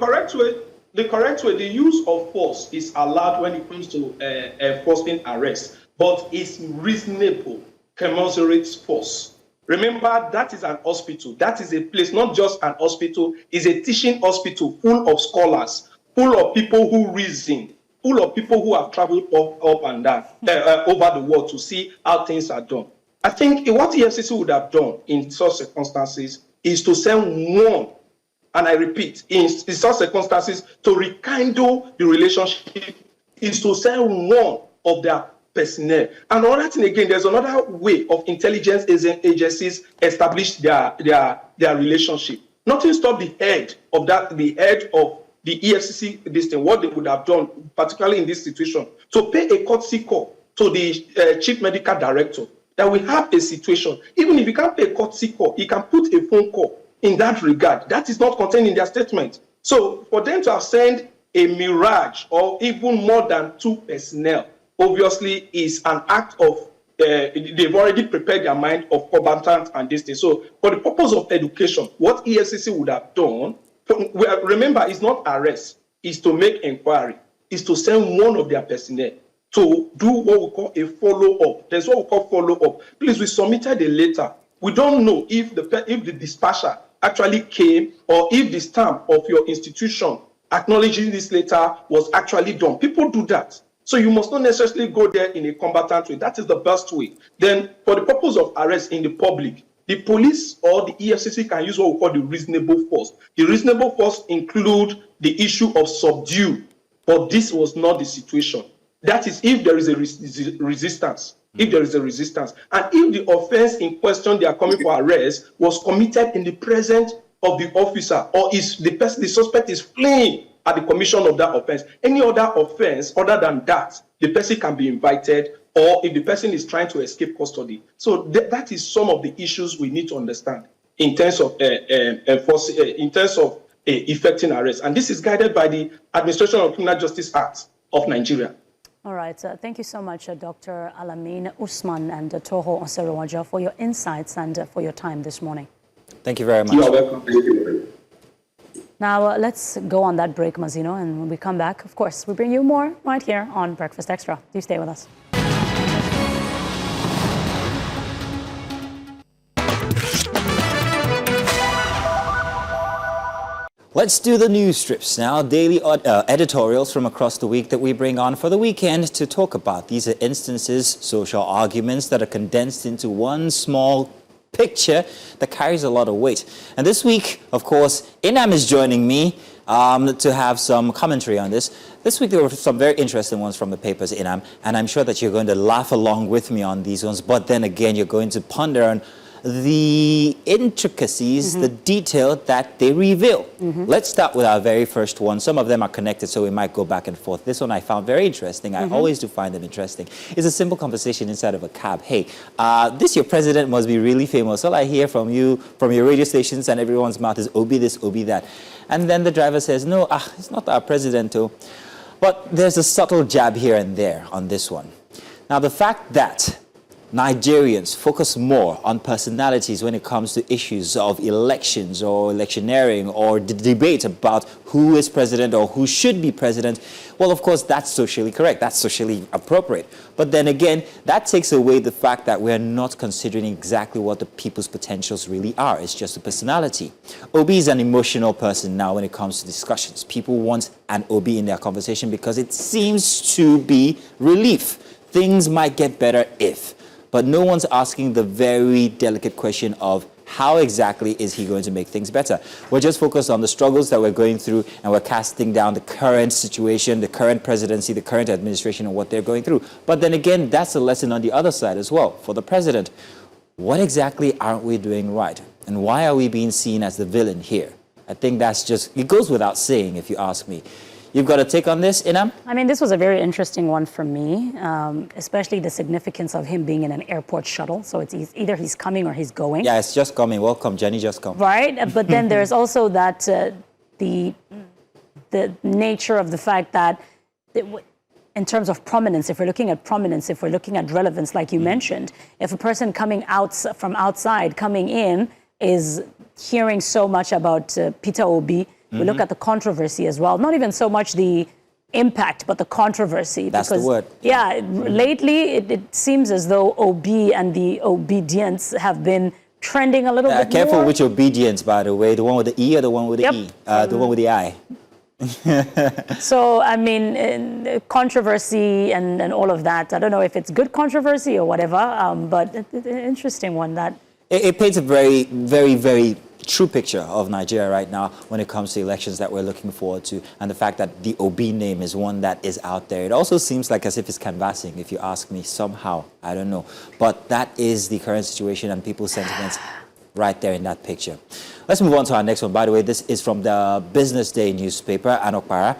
the correct way, the use of force is allowed when it comes to enforcing arrest, but it's reasonable, commensurate force. Remember, that is an hospital. That is a place, not just an hospital, it's a teaching hospital full of scholars, full of people who reason, full of people who have traveled up and down over the world to see how things are done. I think what EFCC would have done in such circumstances is to send one, and I repeat, in such circumstances, to rekindle the relationship, is to send one of their personnel. And another thing again, there's another way of intelligence agencies establish their relationship. Nothing stopped the head of the EFCC, this thing, what they would have done, particularly in this situation, to pay a courtesy call to the chief medical director that we have a situation. Even if you can't pay a courtesy call, you can put a phone call in that regard. That is not contained in their statement. So for them to have sent a mirage or even more than 2 personnel, obviously is an act of, they've already prepared their mind of combatant and this thing. So for the purpose of education, what EFCC would have done, remember, it's not arrest, it's to make inquiry, it's to send one of their personnel to do what we call a follow-up. There's what we call follow-up. Please, we submitted a letter. We don't know if the dispatcher actually came or if the stamp of your institution acknowledging this letter was actually done. People do that. So you must not necessarily go there in a combatant way. That is the best way. Then for the purpose of arrest in the public, the police or the EFCC can use what we call the reasonable force. The reasonable force include the issue of subdue, but this was not the situation. That is if there is a resistance. If there is a resistance. And if the offense in question they are coming for arrest was committed in the presence of the officer, or is the suspect is fleeing at the commission of that offense. Any other offense other than that, the person can be invited, or if the person is trying to escape custody. So that is some of the issues we need to understand in terms of effecting arrest. And this is guided by the Administration of Criminal Justice Act of Nigeria. All right. Thank you so much, Dr. Alamin Usman and Toho Osei-Roger, for your insights and for your time this morning. Thank you very much. You are welcome. Thank you. Now, let's go on that break, Mazino, and when we come back, of course, we bring you more right here on Breakfast Extra. Do stay with us. Let's do the news strips now. Daily editorials from across the week that we bring on for the weekend to talk about. These are instances, social arguments that are condensed into one small picture that carries a lot of weight. And this week, of course, Inam is joining me to have some commentary on this. This week there were some very interesting ones from the papers, Inam, and I'm sure that you're going to laugh along with me on these ones, but then again you're going to ponder on the intricacies, the detail that they reveal. Let's start with our very first one. Some of them are connected, so we might go back and forth. This one I found very interesting. I always do find them interesting. It's a simple conversation inside of a cab. Hey, this your president must be really famous. All I hear from you, from your radio stations and everyone's mouth is Obi this, Obi that. And then the driver says, no, it's not our president, though. But there's a subtle jab here and there on this one. Now, the fact that Nigerians focus more on personalities when it comes to issues of elections or electioneering or the debate about who is president or who should be president, well, of course, that's socially correct. That's socially appropriate. But then again, that takes away the fact that we're not considering exactly what the people's potentials really are. It's just a personality. Obi is an emotional person now when it comes to discussions. People want an Obi in their conversation because it seems to be relief. Things might get better if. But no one's asking the very delicate question of how exactly is he going to make things better. We're just focused on the struggles that we're going through, and we're casting down the current situation, the current presidency, the current administration, and what they're going through. But then again, that's a lesson on the other side as well. For the president, what exactly aren't we doing right? And why are we being seen as the villain here? I think that's just, it goes without saying, if you ask me. You've got a take on this, Inam? I mean, this was a very interesting one for me, especially the significance of him being in an airport shuttle. So it's either he's coming or he's going. Yeah, it's just coming. Welcome, Jenny, just come. Right, but then there's also that the nature of the fact that in terms of prominence, if we're looking at prominence, if we're looking at relevance, like you mentioned, if a person coming out from outside, coming in, is hearing so much about Peter Obi, we look at the controversy as well. Not even so much the impact, but the controversy. That's the word. Yeah, lately it seems as though Obi and the obedience have been trending a little bit careful more. Which obedience, by the way. The one with the E or the one with the E? The one with the I. So, I mean, controversy and all of that. I don't know if it's good controversy or whatever, but an interesting one. That it paints a very, very, very true picture of Nigeria right now when it comes to elections that we're looking forward to, and the fact that the Obi name is one that is out there. It also seems like as if it's canvassing, if you ask me, somehow. I don't know. But that is the current situation and people's sentiments right there in that picture. Let's move on to our next one. By the way, this is from the Business Day newspaper, Anokpara.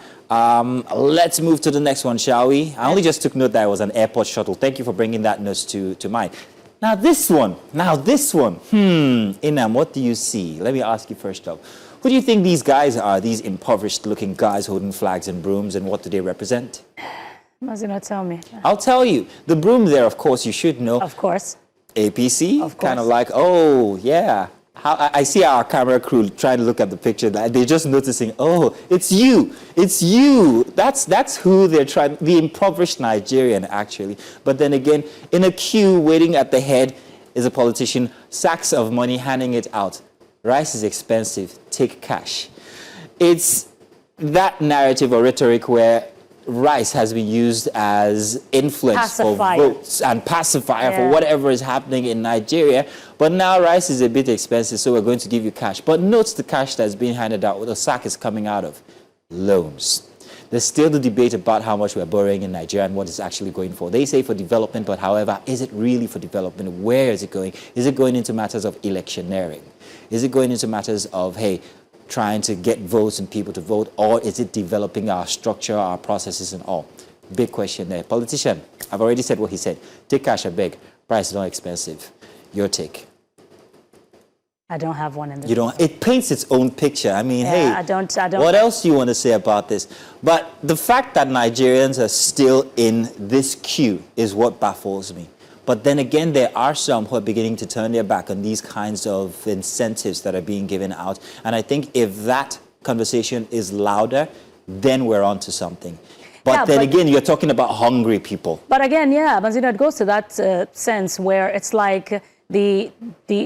Let's move to the next one, shall we? I only just took note that it was an airport shuttle. Thank you for bringing that news to mind. Now this one, Inam, what do you see? Let me ask you first up. Who do you think these guys are, these impoverished-looking guys holding flags and brooms, and what do they represent? must you not tell me? I'll tell you. The broom there, of course, you should know. Of course. APC, of course. Kind of like, oh, yeah. I see our camera crew trying to look at the picture. They're just noticing, oh, it's you. It's you. That's who they're trying, the impoverished Nigerian, actually. But then again, in a queue waiting at the head is a politician, sacks of money, handing it out. Rice is expensive. Take cash. It's that narrative or rhetoric where rice has been used as influence for votes and pacifier for whatever is happening in Nigeria. But now rice is a bit expensive, so we're going to give you cash. But note the cash that's being handed out, what the sack is coming out of. Loans. There's still the debate about how much we're borrowing in Nigeria and what it's actually going for. They say for development, but however, is it really for development? Where is it going? Is it going into matters of electioneering? Is it going into matters of, hey, trying to get votes and people to vote, or is it developing our structure, our processes and all? Big question there. Politician, I've already said what he said. Take cash, I beg. Price is not expensive. Your take. I don't have one in this. You don't. It paints its own picture. I mean, hey, I don't. What else do you want to say about this? But the fact that Nigerians are still in this queue is what baffles me. But then again, there are some who are beginning to turn their back on these kinds of incentives that are being given out. And I think if that conversation is louder, then we're on to something. But then again, you're talking about hungry people. But again, yeah, Mazina, it goes to that sense where it's like the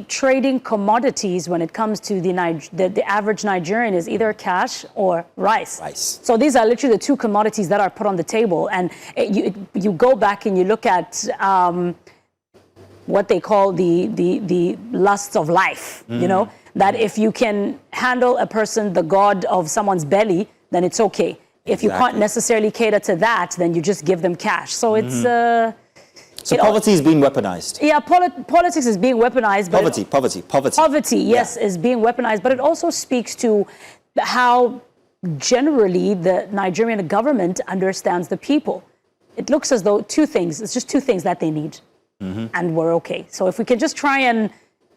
trading commodities when it comes to the average Nigerian is either cash or rice. So these are literally the two commodities that are put on the table. And you go back and you look at what they call the lusts of life, you know, that if you can handle a person, the god of someone's belly, then it's okay. If you can't necessarily cater to that, then you just give them cash. So it's... So poverty is being weaponized. Yeah, politics is being weaponized. But Poverty, yes, is being weaponized. But it also speaks to how generally the Nigerian government understands the people. It looks as though it's just two things that they need. And we're okay. So if we can just try and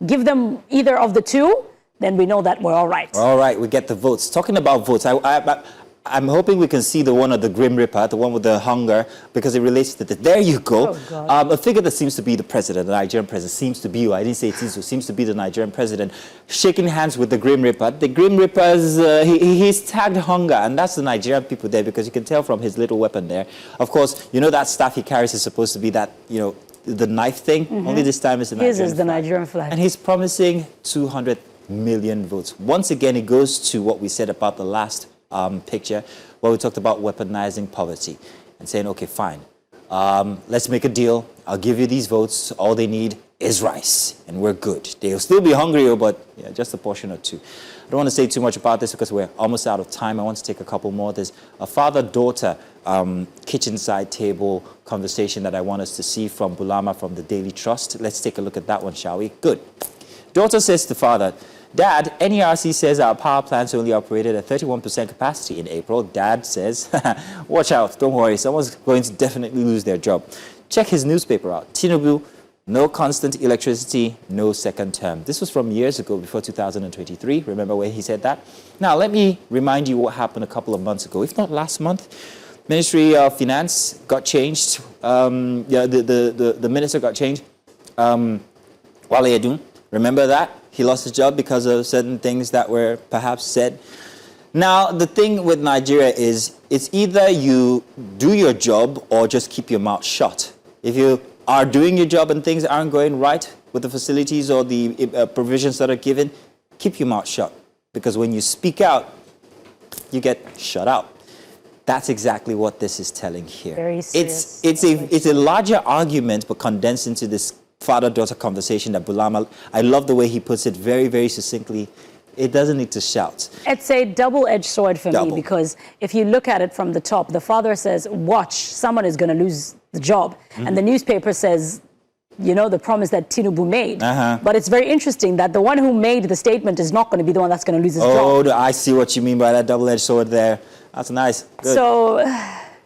give them either of the two, then we know that we're all right. All right, we get the votes. Talking about votes, I'm hoping we can see the one of the Grim Reaper, the one with the hunger, because it relates to this. There you go. A figure that seems to be the president, the Nigerian president, seems to be the Nigerian president, shaking hands with the Grim Reaper. The Grim Reaper's, he's tagged hunger, and that's the Nigerian people there, because you can tell from his little weapon there. Of course, you know that staff he carries is supposed to be that, you know, the knife thing. Only this time it's the Nigerian flag. His is the Nigerian flag. And he's promising 200 million votes. Once again, it goes to what we said about the last picture where we talked about weaponizing poverty and saying, okay, fine, let's make a deal. I'll give you these votes. All they need is rice and we're good. They'll still be hungry, but yeah, just a portion or two. I don't want to say too much about this because we're almost out of time. I want to take a couple more. There's a father-daughter kitchen side table conversation that I want us to see from Bulama from the Daily Trust. Let's take a look at that one, shall we? Good. Daughter says to father, Dad, NERC says our power plants only operated at 31% capacity in April. Dad says, watch out, don't worry, someone's going to definitely lose their job. Check his newspaper out. Tinubu, no constant electricity, no second term. This was from years ago, before 2023. Remember when he said that? Now, let me remind you what happened a couple of months ago, if not last month. Ministry of Finance got changed. The minister got changed. Wale Edun, remember that? He lost his job because of certain things that were perhaps said. Now, the thing with Nigeria is it's either you do your job or just keep your mouth shut. If you are doing your job and things aren't going right with the facilities or the provisions that are given, keep your mouth shut. Because when you speak out, you get shut out. That's exactly what this is telling here. Very serious. It's a larger argument, but condensed into this father-daughter conversation that Bulama, I love the way he puts it very, very succinctly. It doesn't need to shout. It's a double-edged sword for me, because if you look at it from the top, the father says, watch, someone is going to lose the job. And the newspaper says, you know, the promise that Tinubu made. But it's very interesting that the one who made the statement is not going to be the one that's going to lose his job. Oh, I see what you mean by that double-edged sword there. That's nice. Good. So...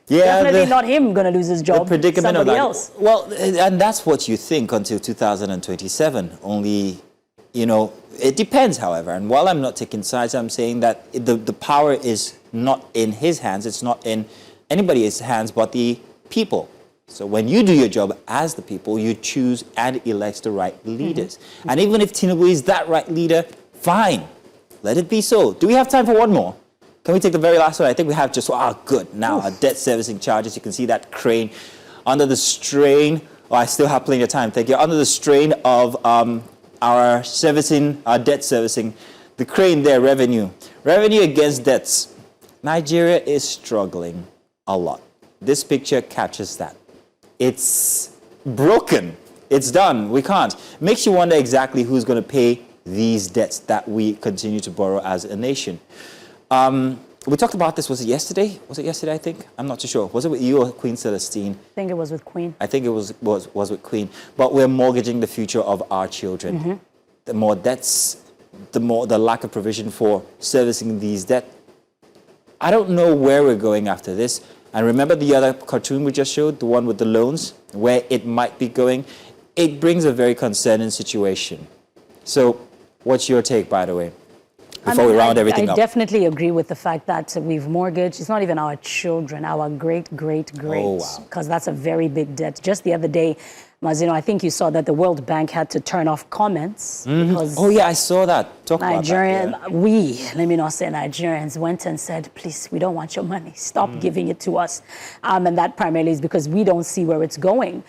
yeah, definitely not him going to lose his job. The predicament somebody else. Well, and that's what you think until 2027. Only, you know, it depends, however. And while I'm not taking sides, I'm saying that the power is not in his hands. It's not in anybody's hands but the people. So when you do your job as the people, you choose and elect the right leaders. And even if Tinubu is that right leader, fine. Let it be so. Do we have time for one more? Can we take the very last one? I think we have just, good. Now, our debt servicing charges, you can see that crane under the strain. Oh, I still have plenty of time, thank you. Under the strain of our debt servicing, the crane there, revenue. Revenue against debts. Nigeria is struggling a lot. This picture captures that. It's broken. It's done. We can't. Makes you wonder exactly who's going to pay these debts that we continue to borrow as a nation. We talked about this, was it yesterday? Was it yesterday, I think? I'm not too sure. Was it with you or Queen Celestine? I think it was with Queen. I think it was with Queen. But we're mortgaging the future of our children. The more debts, the lack of provision for servicing these debts. I don't know where we're going after this. And remember the other cartoon we just showed, the one with the loans, where it might be going? It brings a very concerning situation. So what's your take, by the way? Before we round everything up. I definitely agree with the fact that we've mortgaged. It's not even our children, our great. Because that's a very big debt. Just the other day, Mazino, I think you saw that the World Bank had to turn off comments. Because oh, yeah, I saw that. Talk about that. Yeah. Let me not say Nigerians, went and said, please, we don't want your money. Stop giving it to us. And that primarily is because we don't see where it's going.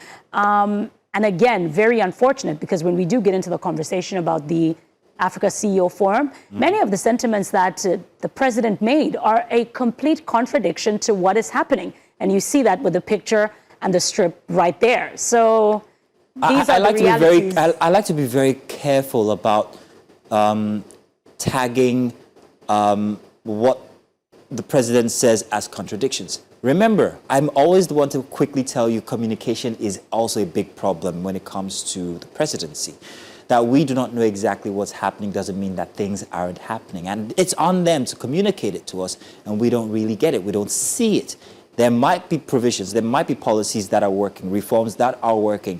And again, very unfortunate, because when we do get into the conversation about the Africa CEO Forum, many of the sentiments that the president made are a complete contradiction to what is happening. And you see that with the picture and the strip right there. So these are the realities. I like to be very careful about tagging what the president says as contradictions. Remember, I'm always the one to quickly tell you communication is also a big problem when it comes to the presidency. That we do not know exactly what's happening doesn't mean that things aren't happening. And it's on them to communicate it to us, and we don't really get it. We don't see it. There might be provisions, there might be policies that are working, reforms that are working,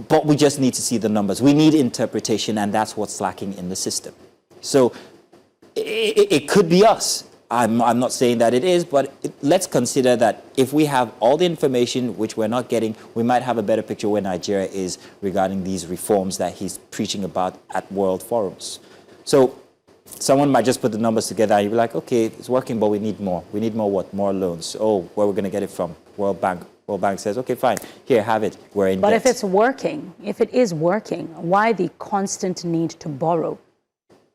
but we just need to see the numbers. We need interpretation, and that's what's lacking in the system. So it could be us. I'm not saying that it is, but let's consider that if we have all the information, which we're not getting, we might have a better picture where Nigeria is regarding these reforms that he's preaching about at world forums. So someone might just put the numbers together and you'll be like, okay, it's working, but we need more. We need more what? More loans. Oh, where are we going to get it from? World Bank. World Bank says, okay, fine, here, have it. We're in debt. But if it's working, if it is working, why the constant need to borrow?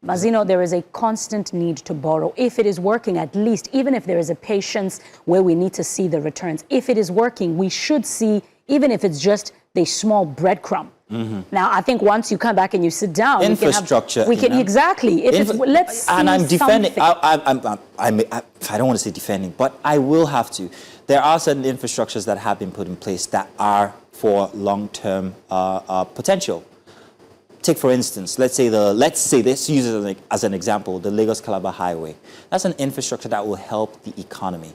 Mazino, there is a constant need to borrow. If it is working, at least, even if there is a patience where we need to see the returns, if it is working, we should see, even if it's just the small breadcrumb. Now, I think once you come back and you sit down, infrastructure. We can exactly. Let's see. And I'm defending. Something. I don't want to say defending, but I will have to. There are certain infrastructures that have been put in place that are for long-term potential. Take, for instance, let's use it as an example, the Lagos-Calabar Highway. That's an infrastructure that will help the economy.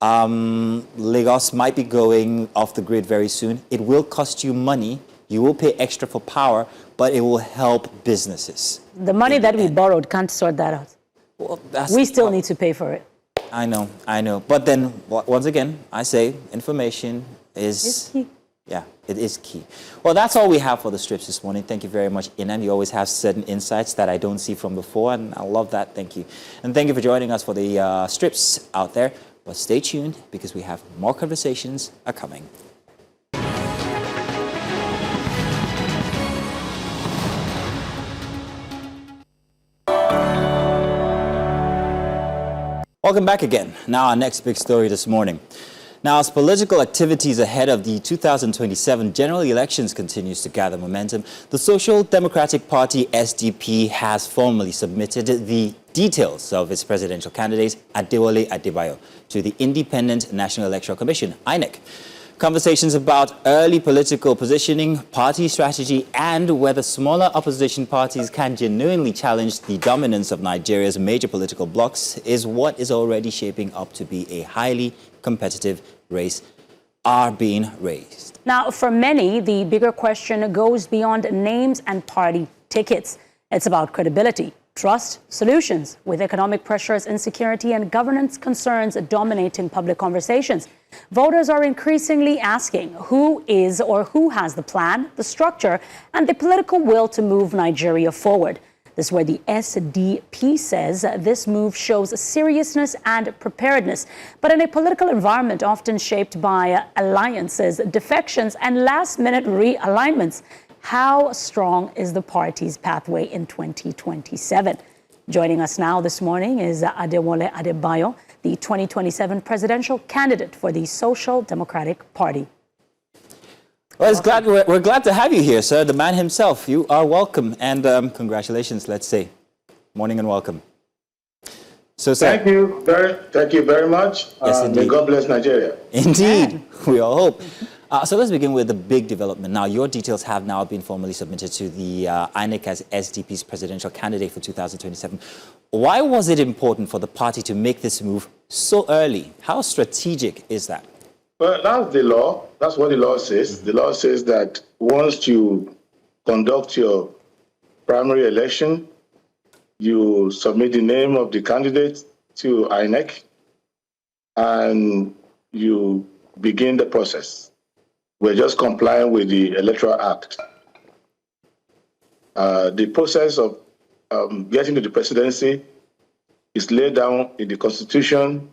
Lagos might be going off the grid very soon. It will cost you money. You will pay extra for power, but it will help businesses. The money that we borrowed can't sort that out. Well, we still need to pay for it. I know. But then, once again, I say information is key. Yeah, it is key. Well, that's all we have for the strips this morning. Thank you very much, Inan. You always have certain insights that I don't see from before, and I love that. Thank you. And thank you for joining us for the strips out there. But stay tuned, because we have more conversations are coming. Welcome back again. Now, our next big story this morning. Now, as political activities ahead of the 2027 general elections continues to gather momentum, the Social Democratic Party, SDP, has formally submitted the details of its presidential candidate, Adewole Adebayo, to the Independent National Electoral Commission, INEC. Conversations about early political positioning, party strategy, and whether smaller opposition parties can genuinely challenge the dominance of Nigeria's major political blocs is what is already shaping up to be a highly competitive race are being raised. Now, for many, the bigger question goes beyond names and party tickets. It's about credibility, trust, solutions, with economic pressures, insecurity, and governance concerns dominating public conversations. Voters are increasingly asking who is or who has the plan, the structure, and the political will to move Nigeria forward. This is where the SDP says this move shows seriousness and preparedness. But in a political environment often shaped by alliances, defections, and last-minute realignments, how strong is the party's pathway in 2027? Joining us now this morning is Adewole Adebayo, the 2027 presidential candidate for the Social Democratic Party. Well, we're glad to have you here, sir. The man himself. You are welcome, and congratulations, let's say. Morning and welcome. So, sir. Thank you very much. Yes, may God bless Nigeria. Indeed, we all hope. So let's begin with the big development. Now, your details have now been formally submitted to the INEC as SDP's presidential candidate for 2027. Why was it important for the party to make this move so early? How strategic is that? Well, that's the law. That's what the law says. The law says that once you conduct your primary election, you submit the name of the candidate to INEC, and you begin the process. We're just complying with the Electoral Act. The process of getting to the presidency is laid down in the Constitution,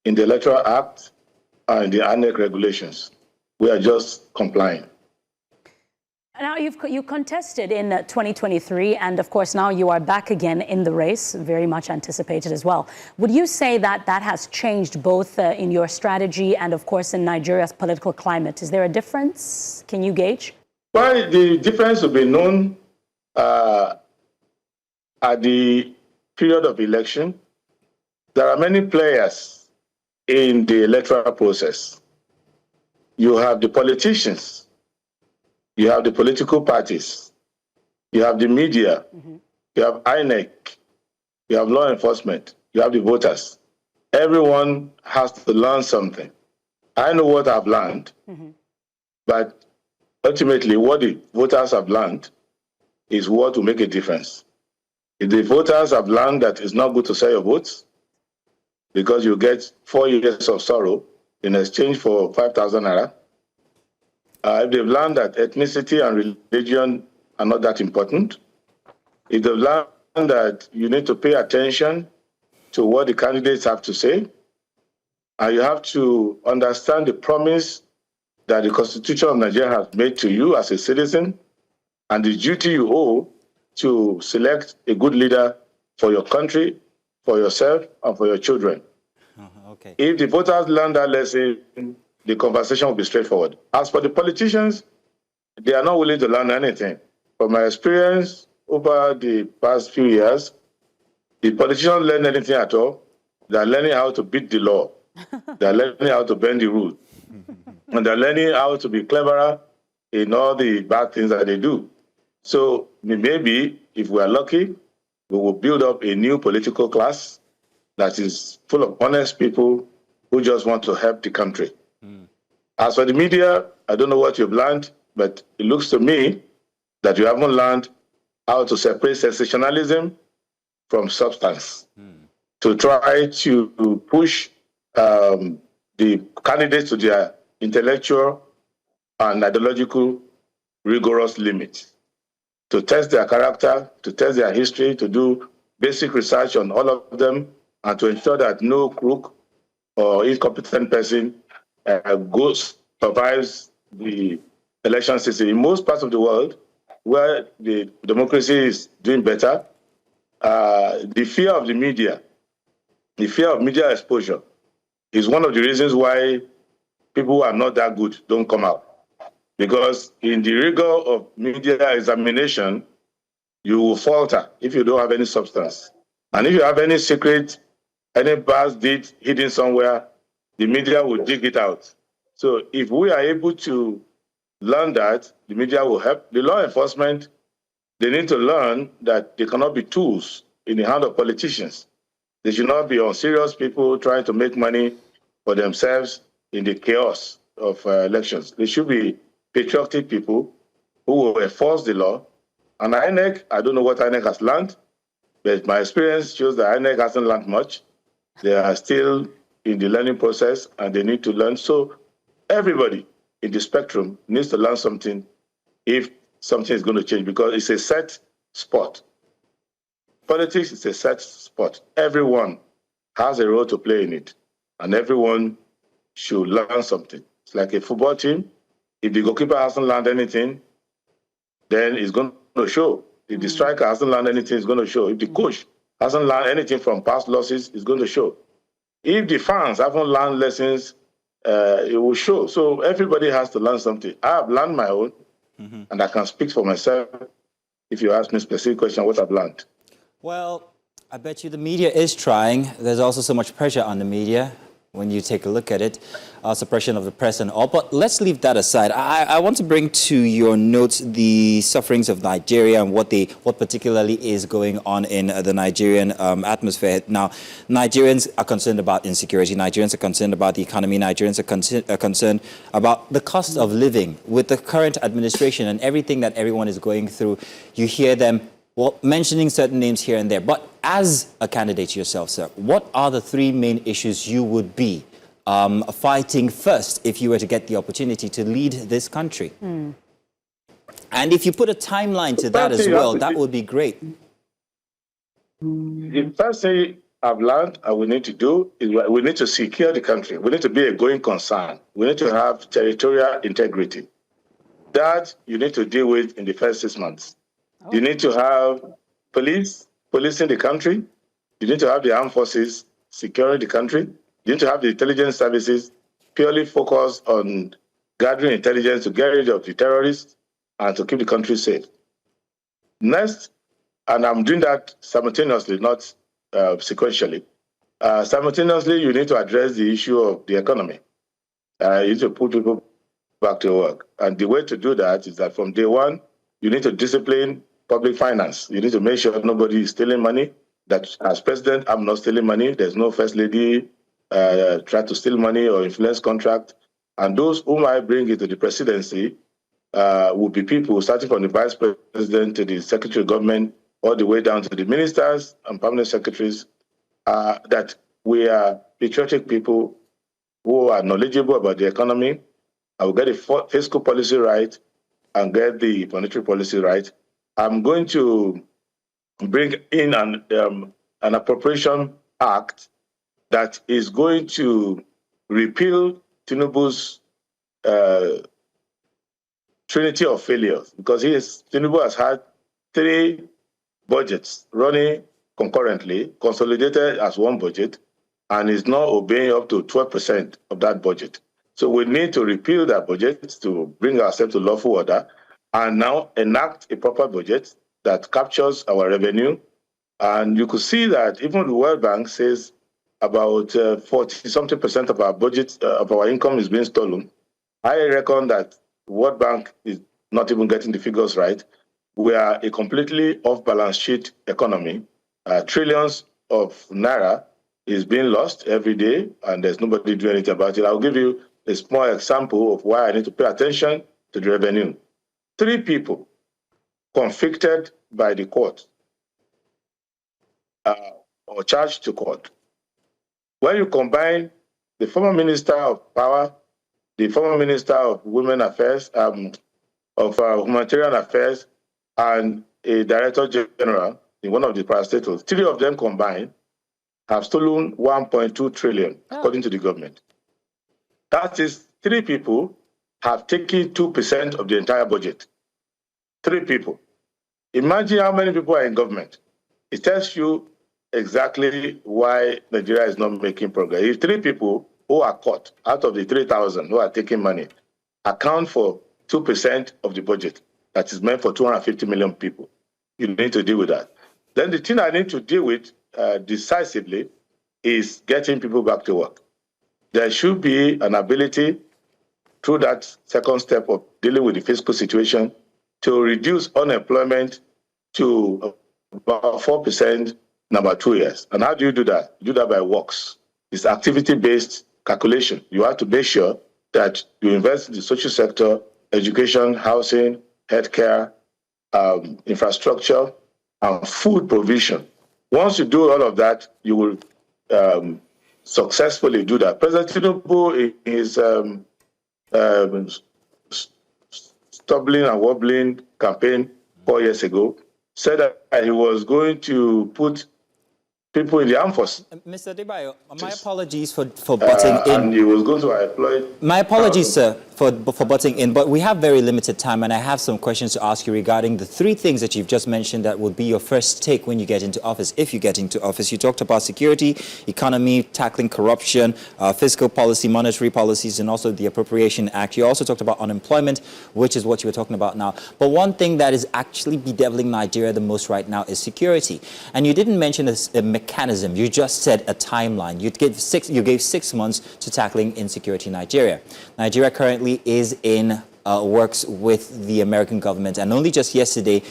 in the Electoral Act, and the INEC regulations. We are just complying. Now, you contested in 2023, and of course now you are back again in the race, very much anticipated as well. Would you say that that has changed both in your strategy and of course in Nigeria's political climate? Is there a difference? Can you gauge? Well, the difference will be known at the period of election. There are many players in the electoral process. You have the politicians, you have the political parties, you have the media, you have INEC, you have law enforcement, you have the voters. Everyone has to learn something. I know what I've learned, but ultimately what the voters have learned is what will make a difference. If the voters have learned that it's not good to sell your votes because you get 4 years of sorrow in exchange for 5,000 naira, if they've learned that ethnicity and religion are not that important, if they've learned that you need to pay attention to what the candidates have to say, and you have to understand the promise that the Constitution of Nigeria has made to you as a citizen, and the duty you owe to select a good leader for your country, for yourself, and for your children. Okay. If the voters learn that lesson, the conversation will be straightforward. As for the politicians, they are not willing to learn anything. From my experience over the past few years, the politicians learn anything at all. They're learning how to beat the law. They're learning how to bend the rules. And they're learning how to be cleverer in all the bad things that they do. So maybe, if we are lucky, we will build up a new political class that is full of honest people who just want to help the country. As for the media, I don't know what you've learned, but it looks to me that you haven't learned how to separate sensationalism from substance, to try to push the candidates to their intellectual and ideological rigorous limits, to test their character, to test their history, to do basic research on all of them, and to ensure that no crook or incompetent person survives the election system. In most parts of the world where the democracy is doing better, the fear of the media, the fear of media exposure is one of the reasons why people who are not that good don't come out. Because in the rigor of media examination, you will falter if you don't have any substance. And if you have any secret, any bad deed hidden somewhere, the media will dig it out. So if we are able to learn that, the media will help. The law enforcement, they need to learn that they cannot be tools in the hand of politicians. They should not be unserious people trying to make money for themselves in the chaos of elections. They should be patriotic people who will enforce the law. And INEC, I don't know what INEC has learned, but my experience shows that INEC hasn't learned much. They are still in the learning process, and they need to learn. So everybody in the spectrum needs to learn something if something is going to change, because it's a set sport. Politics is a set sport. Everyone has a role to play in it, and everyone should learn something. It's like a football team. If the goalkeeper hasn't learned anything, then it's going to show. If the striker hasn't learned anything, it's going to show. If the coach hasn't learned anything from past losses, it's going to show. If the fans haven't learned lessons, it will show. So everybody has to learn something. I have learned my own, and I can speak for myself. If you ask me a specific question, what I've learned. Well, I bet you the media is trying. There's also so much pressure on the media when you take a look at it, suppression of the press and all. But let's leave that aside. I want to bring to your notes the sufferings of Nigeria and what particularly is going on in the Nigerian atmosphere. Now, Nigerians are concerned about insecurity. Nigerians are concerned about the economy. Nigerians are concerned about the cost of living. With the current administration and everything that everyone is going through, you hear them mentioning certain names here and there. But as a candidate yourself, sir, what are the three main issues you would be fighting first if you were to get the opportunity to lead this country? And if you put a timeline to that as well, that would be great. The first thing I've learned and we need to do is we need to secure the country. We need to be a going concern. We need to have territorial integrity. That you need to deal with in the first 6 months. Oh. You need to have policing the country. You need to have the armed forces securing the country. You need to have the intelligence services purely focused on gathering intelligence to get rid of the terrorists and to keep the country safe. Next, and I'm doing that simultaneously, not sequentially. Simultaneously, you need to address the issue of the economy. You need to put people back to work. And the way to do that is that from day one, you need to discipline public finance. You need to make sure nobody is stealing money. That as president, I'm not stealing money. There's no first lady try to steal money or influence contract. And those whom I bring into the presidency will be people starting from the vice president to the secretary of government, all the way down to the ministers and permanent secretaries, that we are patriotic people who are knowledgeable about the economy. I will get the fiscal policy right and get the monetary policy right. I'm going to bring in an appropriation act that is going to repeal Tinubu's trinity of failures, because Tinubu has had 3 budgets running concurrently, consolidated as one budget, and is now obeying up to 12% of that budget. So we need to repeal that budget to bring ourselves to lawful order and now enact a proper budget that captures our revenue. And you could see that even the World Bank says about 40-something% of our budget, of our income is being stolen. I reckon that the World Bank is not even getting the figures right. We are a completely off-balance sheet economy. Trillions of naira is being lost every day, and there's nobody doing anything about it. I'll give you a small example of why I need to pay attention to the revenue. 3 people convicted by the court or charged to court. When you combine the former Minister of Power, the former Minister of Women Affairs, of Humanitarian Affairs, and a Director General in one of the parastatals, 3 of them combined have stolen 1.2 trillion, according to the government. That is, 3 people have taken 2% of the entire budget. 3 people. Imagine how many people are in government. It tells you exactly why Nigeria is not making progress. If 3 people who are caught out of the 3,000 who are taking money account for 2% of the budget that is meant for 250 million people, you need to deal with that. Then the thing I need to deal with decisively is getting people back to work. There should be an ability through that second step of dealing with the fiscal situation to reduce unemployment to about 4% in about 2 years. And how do you do that? You do that by works. It's activity-based calculation. You have to make sure that you invest in the social sector, education, housing, healthcare, infrastructure, and food provision. Once you do all of that, you will successfully do that. President Tinubu is stumbling and wobbling campaign 4 years ago, said that he was going to put people in the armed forces. Mr. Adebayo, my apologies for butting in. And he was going to employ... My apologies, sir, for butting in, but we have very limited time, and I have some questions to ask you regarding the 3 things that you've just mentioned that would be your first take when you get into office, if you get into office. You talked about security, economy, tackling corruption, fiscal policy, monetary policies, and also the Appropriation Act. You also talked about unemployment, which is what you were talking about now. But one thing that is actually bedeviling Nigeria the most right now is security. And you didn't mention a mechanism. You just said a timeline. You gave 6 months to tackling insecurity in Nigeria. Nigeria currently is in works with the American government, and only just yesterday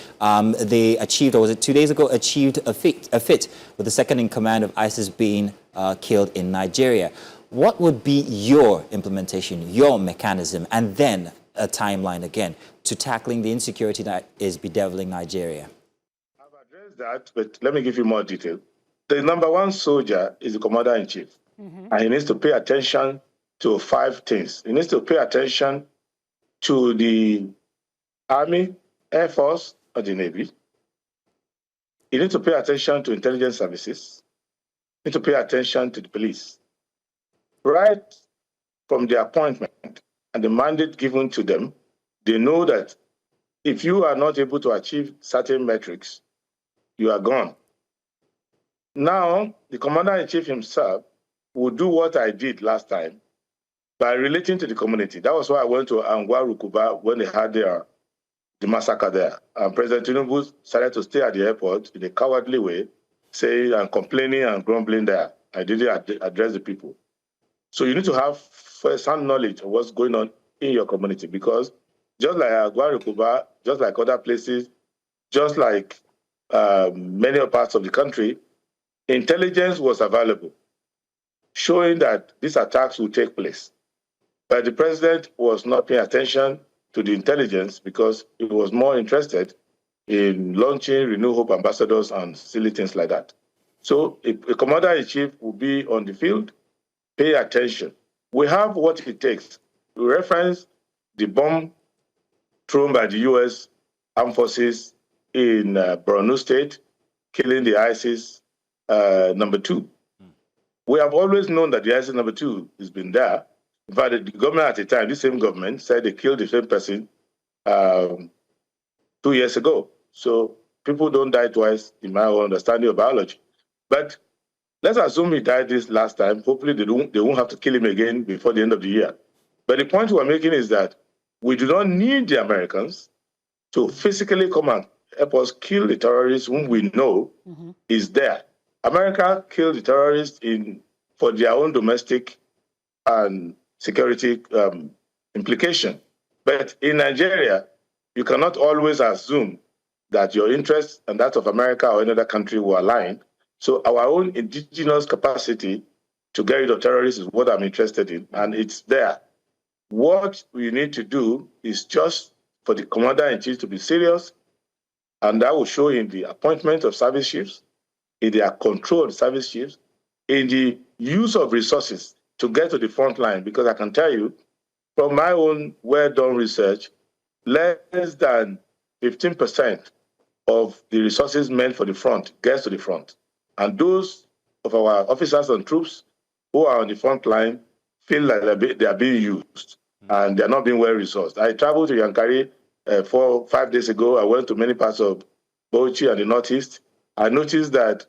they achieved, or was it 2 days ago, achieved a fit with the second in command of ISIS being killed in Nigeria. What would be your implementation, your mechanism, and then a timeline again to tackling the insecurity that is bedeviling Nigeria? I've addressed that, but let me give you more detail. The number 1 soldier is the commander-in-chief, and he needs to pay attention to 5 things. He needs to pay attention to the Army, Air Force, or the Navy. He needs to pay attention to intelligence services. He needs to pay attention to the police. Right from the appointment and the mandate given to them, They know that if you are not able to achieve certain metrics, you are gone. Now, the commander-in-chief himself will do what I did last time by relating to the community. That was why I went to Rukuba when they had the massacre there. And President Tinubu started to stay at the airport in a cowardly way, saying and complaining and grumbling there. I didn't address the people. So you need to have first-hand knowledge of what's going on in your community, because just like Rukuba, just like other places, just like many parts of the country, intelligence was available, showing that these attacks will take place. But the president was not paying attention to the intelligence because he was more interested in launching Renew Hope ambassadors and silly things like that. So a commander-in-chief will be on the field, pay attention. We have what it takes. We reference the bomb thrown by the U.S. Armed Forces in Borno State, killing the ISIS number 2. We have always known that the ISIS number 2 has been there. In fact, the government at the time, the same government, said they killed the same person 2 years ago. So people don't die twice, in my own understanding of biology. But let's assume he died this last time. Hopefully they won't have to kill him again before the end of the year. But the point we're making is that we do not need the Americans to physically come and help us kill the terrorists whom we know is there. America killed the terrorists for their own domestic and security implication. But in Nigeria, you cannot always assume that your interests and that of America or any other country will align. So our own indigenous capacity to get rid of terrorists is what I'm interested in, and it's there. What we need to do is just for the commander-in-chief to be serious, and that will show in the appointment of service chiefs, in their control of service chiefs, in the use of resources to get to the front line. Because I can tell you, from my own well-done research, less than 15% of the resources meant for the front gets to the front. And those of our officers and troops who are on the front line feel like they are being used and they're not being well resourced. I traveled to Yankari 4 or 5 days ago. I went to many parts of Bauchi and the Northeast. I noticed that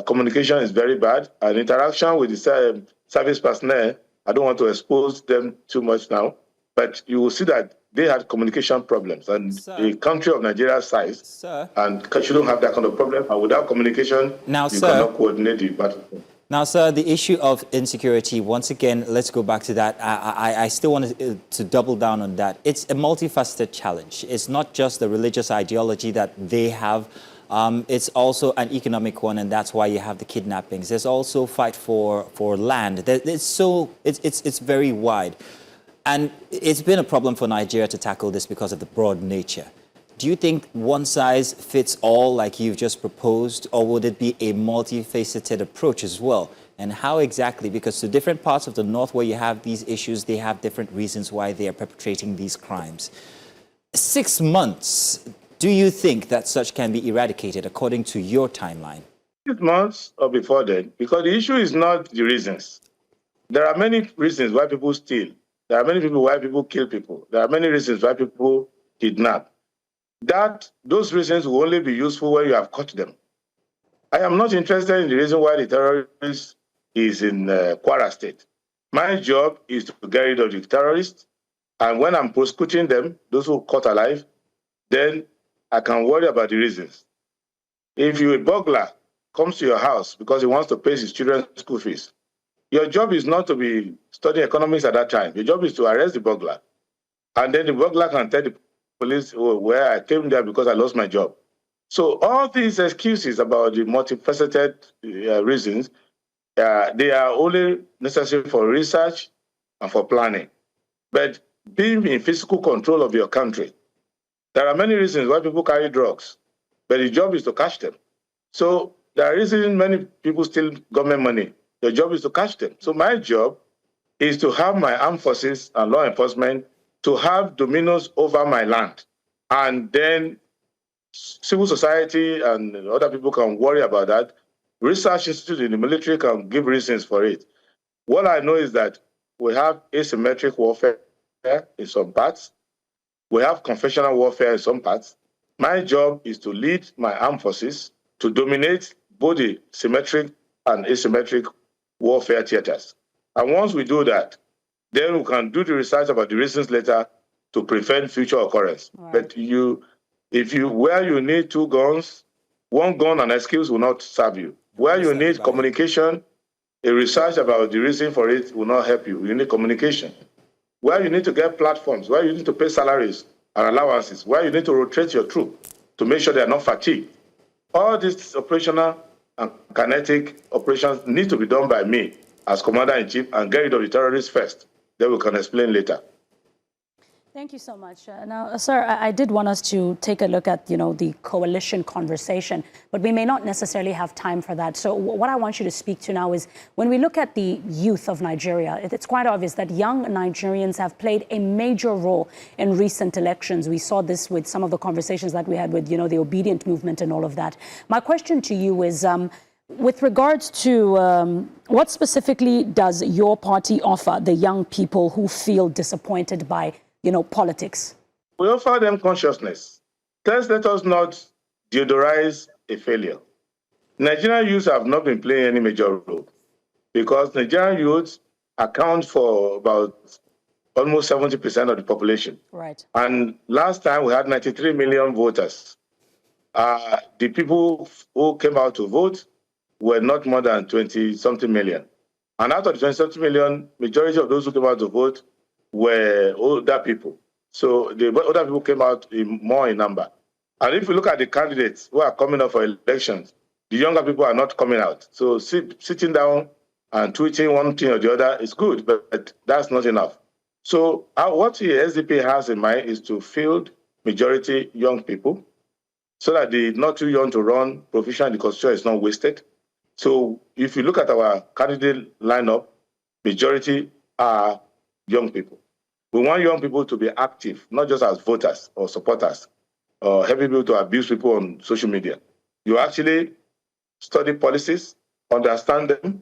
communication is very bad, and interaction with the service personnel, I don't want to expose them too much now, but you will see that they had communication problems. And a country of Nigeria's size and shouldn't have that kind of problem. And without communication, you cannot coordinate the battle. Now, sir, the issue of insecurity, once again, let's go back to that. I still want to double down on that. It's a multifaceted challenge. It's not just the religious ideology that they have. It's also an economic one, and that's why you have the kidnappings. There's also fight for land. It's very wide. And it's been a problem for Nigeria to tackle this because of the broad nature. Do you think one size fits all like you've just proposed, or would it be a multifaceted approach as well? And how exactly? Because to different parts of the North where you have these issues, they have different reasons why they are perpetrating these crimes. 6 months, do you think that such can be eradicated according to your timeline? 6 months or before then, because the issue is not the reasons. There are many reasons why people steal. There are many reasons why people kill people. There are many reasons why people kidnap. Those reasons will only be useful when you have caught them. I am not interested in the reason why the terrorist is in Kwara State. My job is to get rid of the terrorists, and when I'm prosecuting them, those who are caught alive, then I can worry about the reasons. If a burglar comes to your house because he wants to pay his children's school fees, your job is not to be studying economics at that time. Your job is to arrest the burglar. And then the burglar can tell the police, oh, where I came there because I lost my job. So all these excuses about the multifaceted reasons, they are only necessary for research and for planning. But being in physical control of your country, there are many reasons why people carry drugs, but the job is to catch them. So there are reasons many people steal government money. Your job is to catch them. So my job is to have my armed forces and law enforcement to have dominions over my land. And then civil society and other people can worry about that. Research institute in the military can give reasons for it. What I know is that we have asymmetric warfare in some parts. We have conventional warfare in some parts. My job is to lead my armed forces to dominate both the symmetric and asymmetric warfare theaters. And once we do that, then we can do the research about the reasons later to prevent future occurrence. Right. But where you need 2 guns, 1 gun and excuse will not serve you. Where you need communication, a research about the reason for it will not help you. You need communication. Where you need to get platforms, where you need to pay salaries and allowances, where you need to rotate your troop to make sure they are not fatigued. All these operational and kinetic operations need to be done by me as Commander-in-Chief and get rid of the terrorists first. Then we can explain later. Thank you so much. Now, sir, I did want us to take a look at, the coalition conversation, but we may not necessarily have time for that. So what I want you to speak to now is when we look at the youth of Nigeria, it's quite obvious that young Nigerians have played a major role in recent elections. We saw this with some of the conversations that we had with, the obedient movement and all of that. My question to you is, with regards to what specifically does your party offer the young people who feel disappointed by politics? We offer them consciousness. First, let us not deodorize a failure. Nigerian youths have not been playing any major role because Nigerian youths account for about almost 70% of the population. Right. And last time we had 93 million voters. The people who came out to vote were not more than 20-something million. And out of the 20-something million, majority of those who came out to vote were older people. So the older people came out more in number. And if you look at the candidates who are coming up for elections, the younger people are not coming out. So sitting down and tweeting one thing or the other is good, but that's not enough. So what the SDP has in mind is to field majority young people so that they're not too young to run provision, the constitution is not wasted. So if you look at our candidate lineup, majority are young people. We want young people to be active, not just as voters or supporters, or helping people to abuse people on social media. You actually study policies, understand them,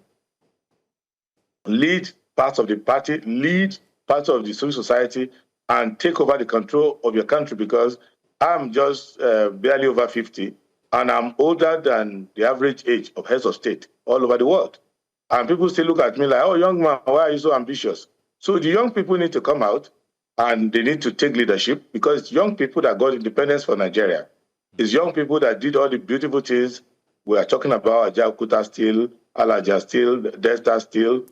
lead parts of the party, lead parts of the civil society, and take over the control of your country, because I'm just barely over 50, and I'm older than the average age of heads of state all over the world. And people still look at me like, oh, young man, why are you so ambitious? So the young people need to come out and they need to take leadership, because it's young people that got independence for Nigeria. It's young people that did all the beautiful things we are talking about, Ajaokuta Steel, Alaja Steel, Delta Steel,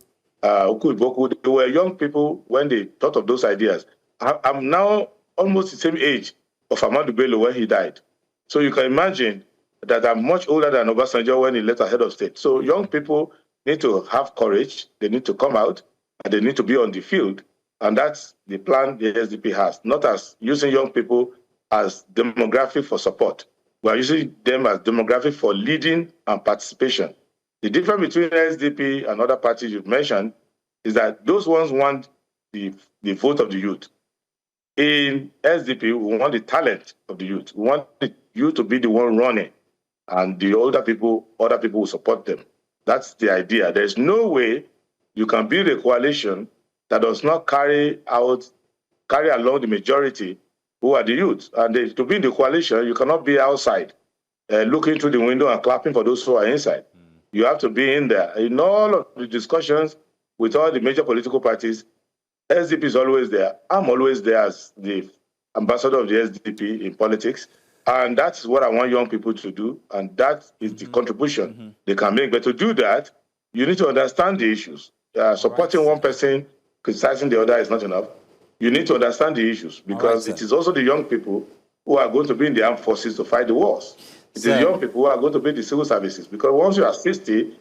Ukuiboku. They were young people when they thought of those ideas. I'm now almost the same age of Ahmadu Bello when he died. So you can imagine that I'm much older than Obasanjo when he left as head of state. So young people need to have courage. They need to come out. And they need to be on the field. And that's the plan the SDP has, not as using young people as demographic for support. We are using them as demographic for leading and participation. The difference between SDP and other parties you've mentioned is that those ones want the vote of the youth. In SDP, we want the talent of the youth. We want the youth to be the one running, and the other people will support them. That's the idea. There's no way you can build a coalition that does not carry along the majority who are the youth. And to be in the coalition, you cannot be outside looking through the window and clapping for those who are inside. You have to be in there. In all of the discussions with all the major political parties, SDP is always there. I'm always there as the ambassador of the SDP in politics. And that's what I want young people to do. And that is the contribution they can make. But to do that, you need to understand the issues. Supporting one person, criticizing the other is not enough. You need to understand the issues, because it is also the young people who are going to be in the armed forces to fight the wars. It is young people who are going to be in the civil services, because once you are 60,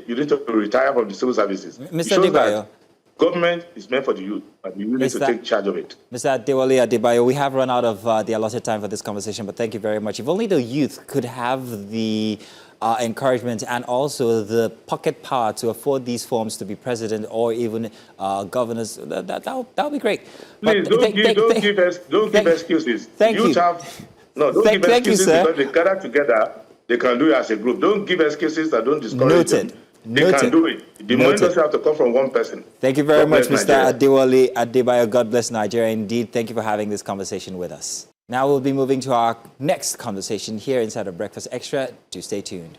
you need to retire from the civil services. Mr. Adebayo, government is meant for the youth, and you need to take charge of it. Mr. Adewole Adebayo, we have run out of the allotted time for this conversation, but thank you very much. If only the youth could have the encouragement and also the pocket power to afford these forms to be president or even governors, that would be great. Please, don't give excuses. Thank you. Don't give excuses, because they gather together, they can do it as a group. Don't give excuses that don't discourage them. They can do it. The money doesn't have to come from one person. Thank you very much, Mr. Adewole Adebayo. God bless Nigeria. Indeed, thank you for having this conversation with us. Now we'll be moving to our next conversation here inside of Breakfast Extra. Do stay tuned.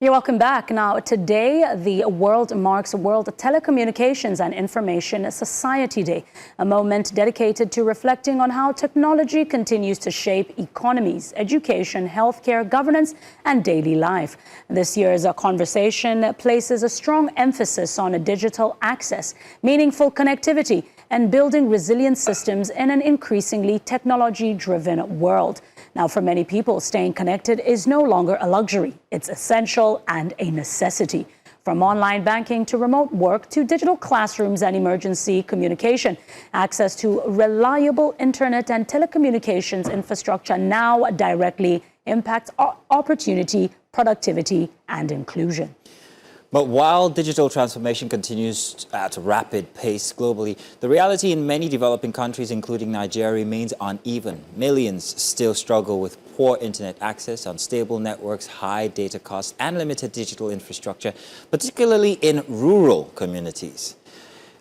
You're welcome back. Now, today, the world marks World Telecommunications and Information Society Day, a moment dedicated to reflecting on how technology continues to shape economies, education, healthcare, governance, and daily life. This year's conversation places a strong emphasis on digital access, meaningful connectivity, and building resilient systems in an increasingly technology-driven world. Now, for many people, staying connected is no longer a luxury. It's essential and a necessity. From online banking to remote work to digital classrooms and emergency communication, access to reliable internet and telecommunications infrastructure now directly impacts opportunity, productivity, and inclusion. But while digital transformation continues at a rapid pace globally, the reality in many developing countries, including Nigeria, remains uneven. Millions still struggle with poor internet access, unstable networks, high data costs, and limited digital infrastructure, particularly in rural communities.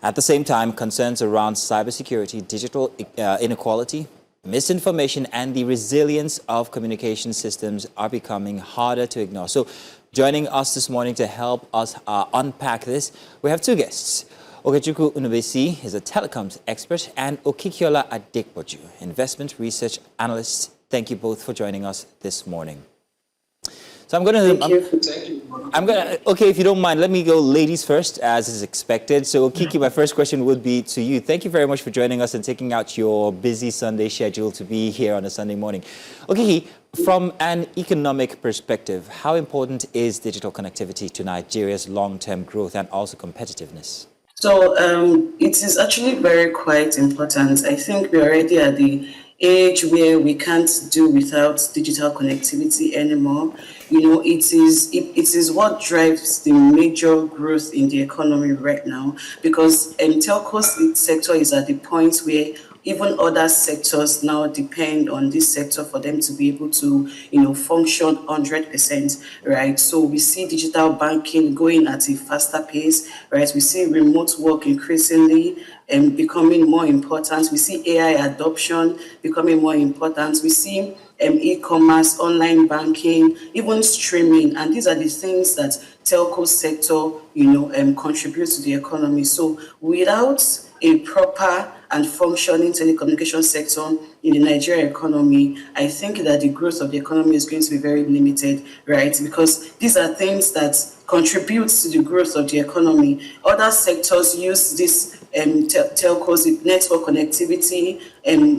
At the same time, concerns around cybersecurity, digital inequality, misinformation, and the resilience of communication systems are becoming harder to ignore. So, joining us this morning to help us unpack this, we have two guests. Okechukwu Unubesi is a telecoms expert, and Okikiola Adebayo, investment research analyst. Thank you both for joining us this morning. So I'm going to, okay, if you don't mind, let me go ladies first, as is expected. So Okiki, my first question would be to you. Thank you very much for joining us and taking out your busy Sunday schedule to be here on a Sunday morning. Okiki, from an economic perspective, how important is digital connectivity to Nigeria's long-term growth and also competitiveness? So it is actually quite important. I think we're already at the age where we can't do without digital connectivity anymore. You know, it is what drives the major growth in the economy right now, because telco sector is at the point where even other sectors now depend on this sector for them to be able to, function 100%, right? So we see digital banking going at a faster pace, right? We see remote work increasingly becoming more important. We see AI adoption becoming more important. We see e-commerce, online banking, even streaming, and these are the things that telco sector, contributes to the economy. So without a proper and functioning telecommunication sector in the Nigerian economy, I think that the growth of the economy is going to be very limited, right? Because these are things that contribute to the growth of the economy. Other sectors use this telcos, network connectivity,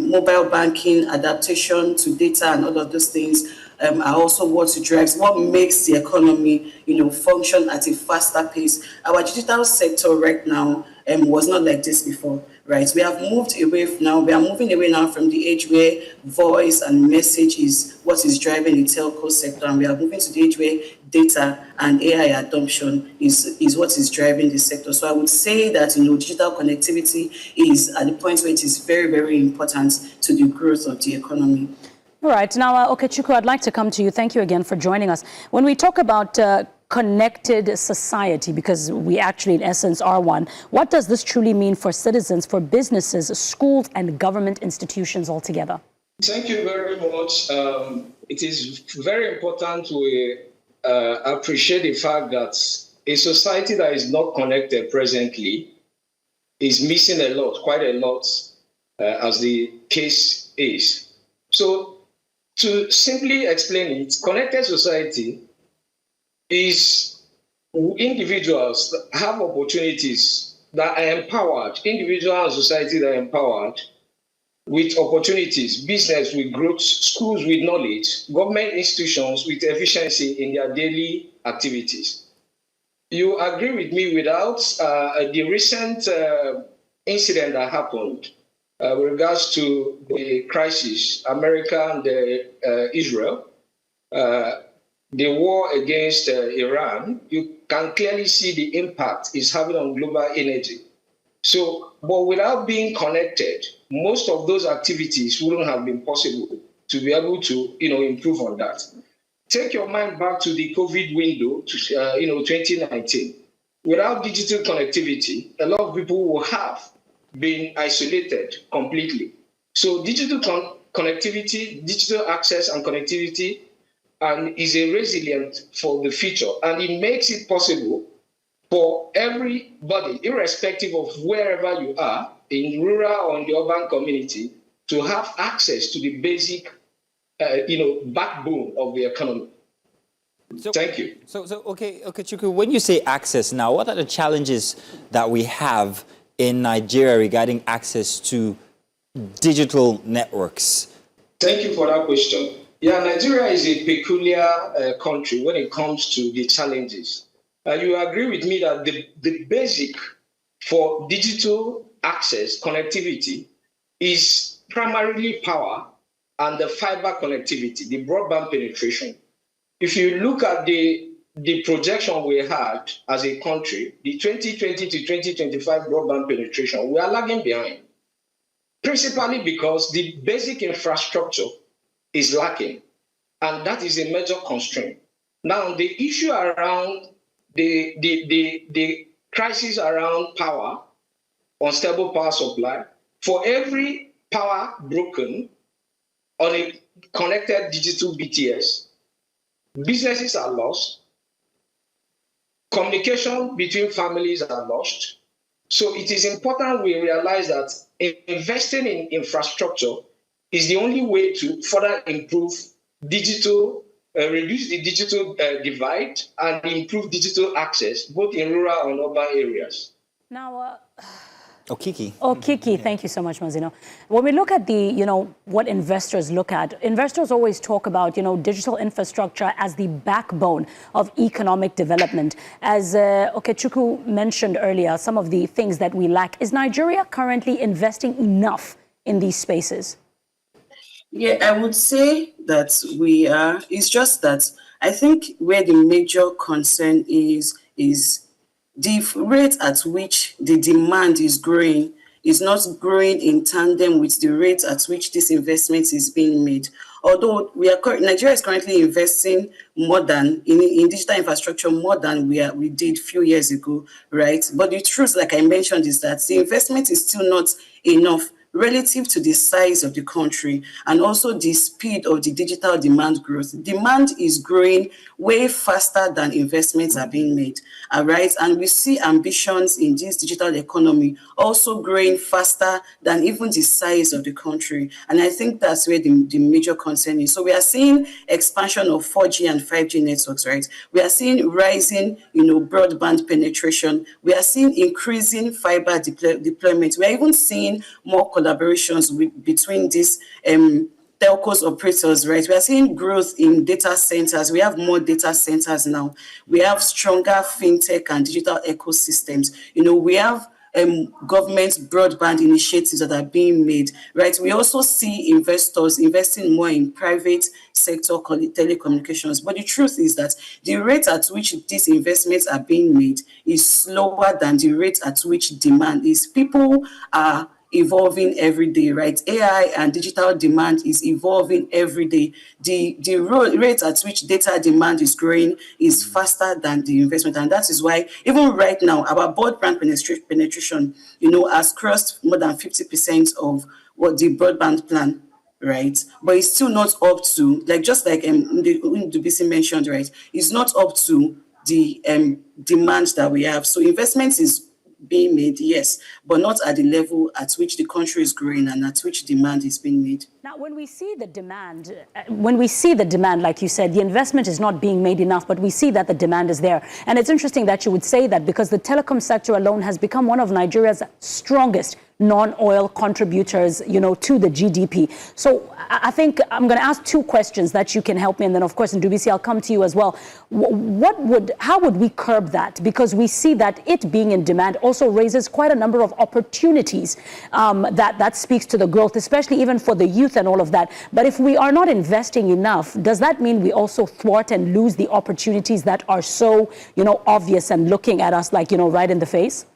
mobile banking, adaptation to data, and all of those things are also what makes the economy, function at a faster pace. Our digital sector right now was not like this before, right? We are moving away now from the age where voice and message is what is driving the telco sector, and we are moving to the age where data and AI adoption is what is driving the sector. So I would say that digital connectivity is at the point where it is very, very important to the growth of the economy. All right. Now, Okechukwu, I'd like to come to you. Thank you again for joining us. When we talk about connected society, because we actually, in essence, are one, what does this truly mean for citizens, for businesses, schools, and government institutions altogether? Thank you very much. It is very important to appreciate the fact that a society that is not connected presently is missing a lot, quite a lot, as the case is. So, to simply explain it, connected society is individuals that have opportunities that are empowered, individual and society that are empowered with opportunities, business with growth, schools with knowledge, government institutions with efficiency in their daily activities. You agree with me, without the recent incident that happened with regards to the crisis, America and Israel, the war against Iran, you can clearly see the impact it's having on global energy. So, but without being connected, most of those activities wouldn't have been possible to be able to, improve on that. Take your mind back to the COVID window, 2019. Without digital connectivity, a lot of people will have been isolated completely. So digital connectivity, digital access and connectivity is a resilient for the future. And it makes it possible for everybody, irrespective of wherever you are, in rural or in the urban community, to have access to the basic, backbone of the economy. So, thank you. Okay, Chukwu, when you say access now, what are the challenges that we have in Nigeria regarding access to digital networks? Thank you for that question. Yeah, Nigeria is a peculiar country when it comes to the challenges. You agree with me that the basic for digital access, connectivity, is primarily power and the fiber connectivity, the broadband penetration. If you look at the projection we had as a country, the 2020 to 2025 broadband penetration, we are lagging behind, principally because the basic infrastructure is lacking, and that is a major constraint. Now, the issue around the crisis around power, unstable power supply, for every power broken on a connected digital BTS, businesses are lost, communication between families are lost. So it is important we realize that investing in infrastructure is the only way to further improve digital, reduce the digital divide and improve digital access, both in rural and urban areas. Now, Kiki, thank you so much, Mazino. When we look at what investors look at, investors always talk about, digital infrastructure as the backbone of economic development. As Okechukwu mentioned earlier, some of the things that we lack. Is Nigeria currently investing enough in these spaces? Yeah, I would say that we are. It's just that I think where the major concern is the rate at which the demand is growing is not growing in tandem with the rate at which this investment is being made. Although Nigeria is currently investing more than in digital infrastructure more than we did a few years ago, right? But the truth, like I mentioned, is that the investment is still not enough relative to the size of the country and also the speed of the digital demand growth. Demand is growing way faster than investments are being made, all right? And we see ambitions in this digital economy also growing faster than even the size of the country. And I think that's where the major concern is. So we are seeing expansion of 4G and 5G networks, right? We are seeing rising, broadband penetration. We are seeing increasing fiber deployment. We are even seeing more collaborations between these telcos operators, right? We are seeing growth in data centers. We have more data centers now. We have stronger fintech and digital ecosystems. We have government broadband initiatives that are being made, right? We also see investors investing more in private sector telecommunications. But the truth is that the rate at which these investments are being made is slower than the rate at which demand is. People are evolving every day, right? AI and digital demand is evolving every day. The rate at which data demand is growing is faster than the investment. And that is why even right now, our broadband penetration, has crossed more than 50% of what the broadband plan, right? But it's still not up to, just like Ndubisi mentioned, right? It's not up to the demand that we have. So investment is being made, yes, but not at the level at which the country is growing and at which demand is being made. Now, when we see the demand, like you said, the investment is not being made enough, but we see that the demand is there. And it's interesting that you would say that because the telecom sector alone has become one of Nigeria's strongest non-oil contributors, to the GDP. So I think I'm going to ask two questions that you can help me. And then, of course, in Ndubisi, I'll come to you as well. How would we curb that? Because we see that it being in demand also raises quite a number of opportunities that speaks to the growth, especially even for the youth and all of that. But if we are not investing enough, does that mean we also thwart and lose the opportunities that are so, obvious and looking at us like, right in the face?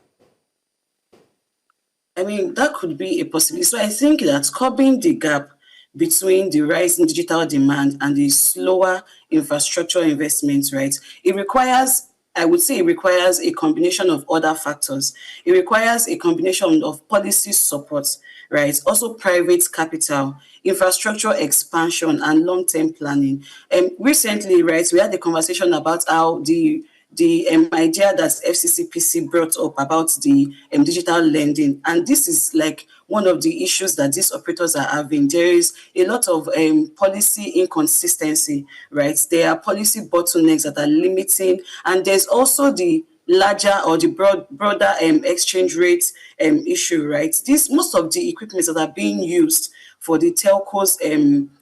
I mean, that could be a possibility. So I think that curbing the gap between the rise in digital demand and the slower infrastructure investments, right? It requires, I would say it requires a combination of other factors. It requires a combination of policy support, right? Also private capital, infrastructure expansion, and long-term planning. Recently, right, we had a conversation about how the idea that FCCPC brought up about the digital lending. And this is like one of the issues that these operators are having. There is a lot of policy inconsistency, right? There are policy bottlenecks that are limiting, and there's also the larger or the broader exchange rate issue, right? Most of the equipment that are being used for the telcos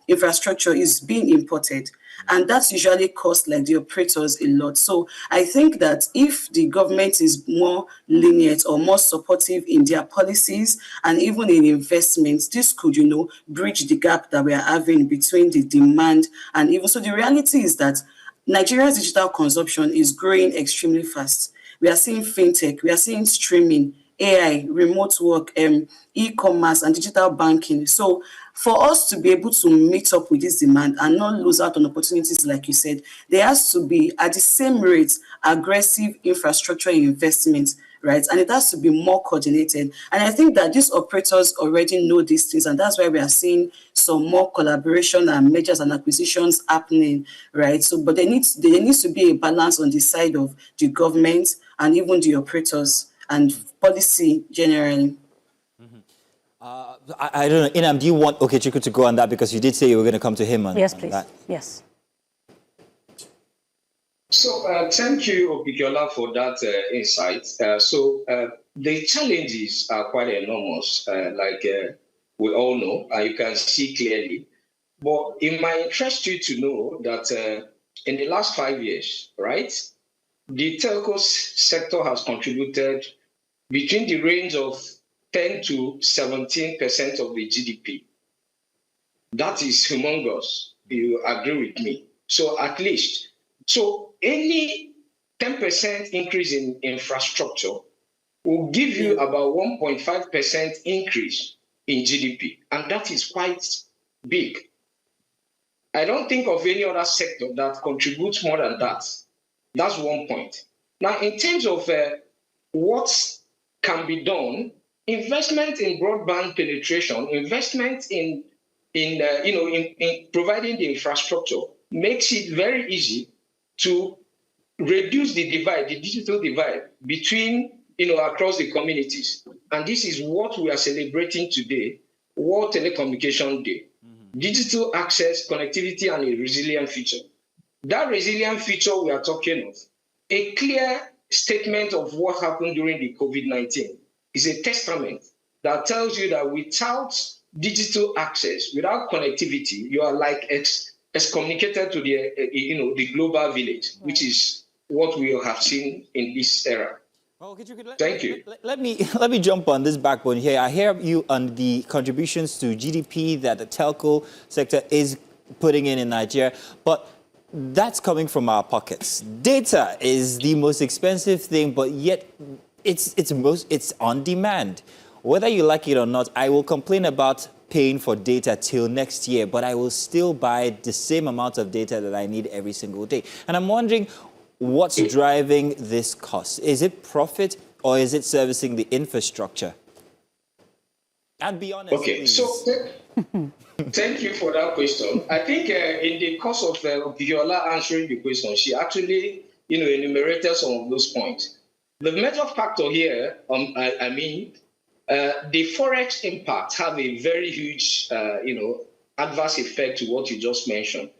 infrastructure is being imported. And that's usually cost like the operators a lot. So I think that if the government is more lenient or more supportive in their policies and even in investments, this could, bridge the gap that we are having between the demand and even. So the reality is that Nigeria's digital consumption is growing extremely fast. We are seeing fintech, we are seeing streaming, AI, remote work, e-commerce, and digital banking. So for us to be able to meet up with this demand and not lose out on opportunities, like you said, there has to be, at the same rate, aggressive infrastructure investment, right? And it has to be more coordinated. And I think that these operators already know these things, and that's why we are seeing some more collaboration and mergers and acquisitions happening, right? So, but there needs to be a balance on the side of the government and even the operators and policy generally. I don't know. Inam, do you want Okechukwu to go on that? Because you did say you were going to come to him on, yes, on please. that. Yes. So thank you, Opikiola, for that insight. The challenges are quite enormous, like we all know, and you can see clearly. But it might interest you to know that in the last 5 years, right, the telco sector has contributed between the range of 10 to 17% of the GDP. That is humongous. You agree with me? So at least. So any 10% increase in infrastructure will give you about 1.5% increase in GDP. And that is quite big. I don't think of any other sector that contributes more than that. That's one point. Now, in terms of what can be done, investment in broadband penetration, investment in providing the infrastructure makes it very easy to reduce the divide, the digital divide between, across the communities. And this is what we are celebrating today, World Telecommunication Day. Digital access, connectivity, and a resilient future. That resilient future we are talking of, a clear statement of what happened during the COVID-19 is a testament that tells you that without digital access, without connectivity, you are like excommunicated to the global village, which is what we have seen in this era. Well, Thank you. Let me jump on this backbone here. I hear you on the contributions to GDP that the telco sector is putting in Nigeria, but that's coming from our pockets. Data is the most expensive thing, but yet it's on demand. Whether you like it or not, I will complain about paying for data till next year, but I will still buy the same amount of data that I need every single day. And I'm wondering, what's driving this cost? Is it profit or is it servicing the infrastructure? And be honest, okay, please. So thank you for that question. I think in the course of Viola answering the question, she actually enumerated some of those points. The major factor here, the forex impact have a very huge, adverse effect to what you just mentioned.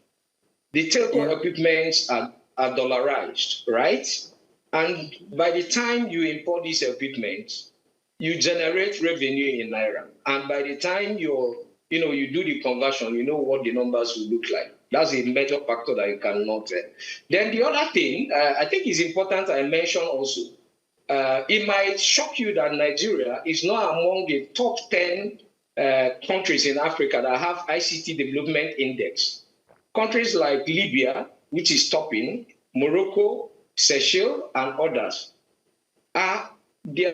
The telco equipments are dollarized, right? And by the time you import these equipment, you generate revenue in Naira. And by the time you do the conversion, you know what the numbers will look like. That's a major factor that you cannot. Then the other thing, I think is important I mention also, it might shock you that Nigeria is not among the top 10 countries in Africa that have ICT development index. Countries like Libya, which is topping, Morocco, Seychelles, and others are their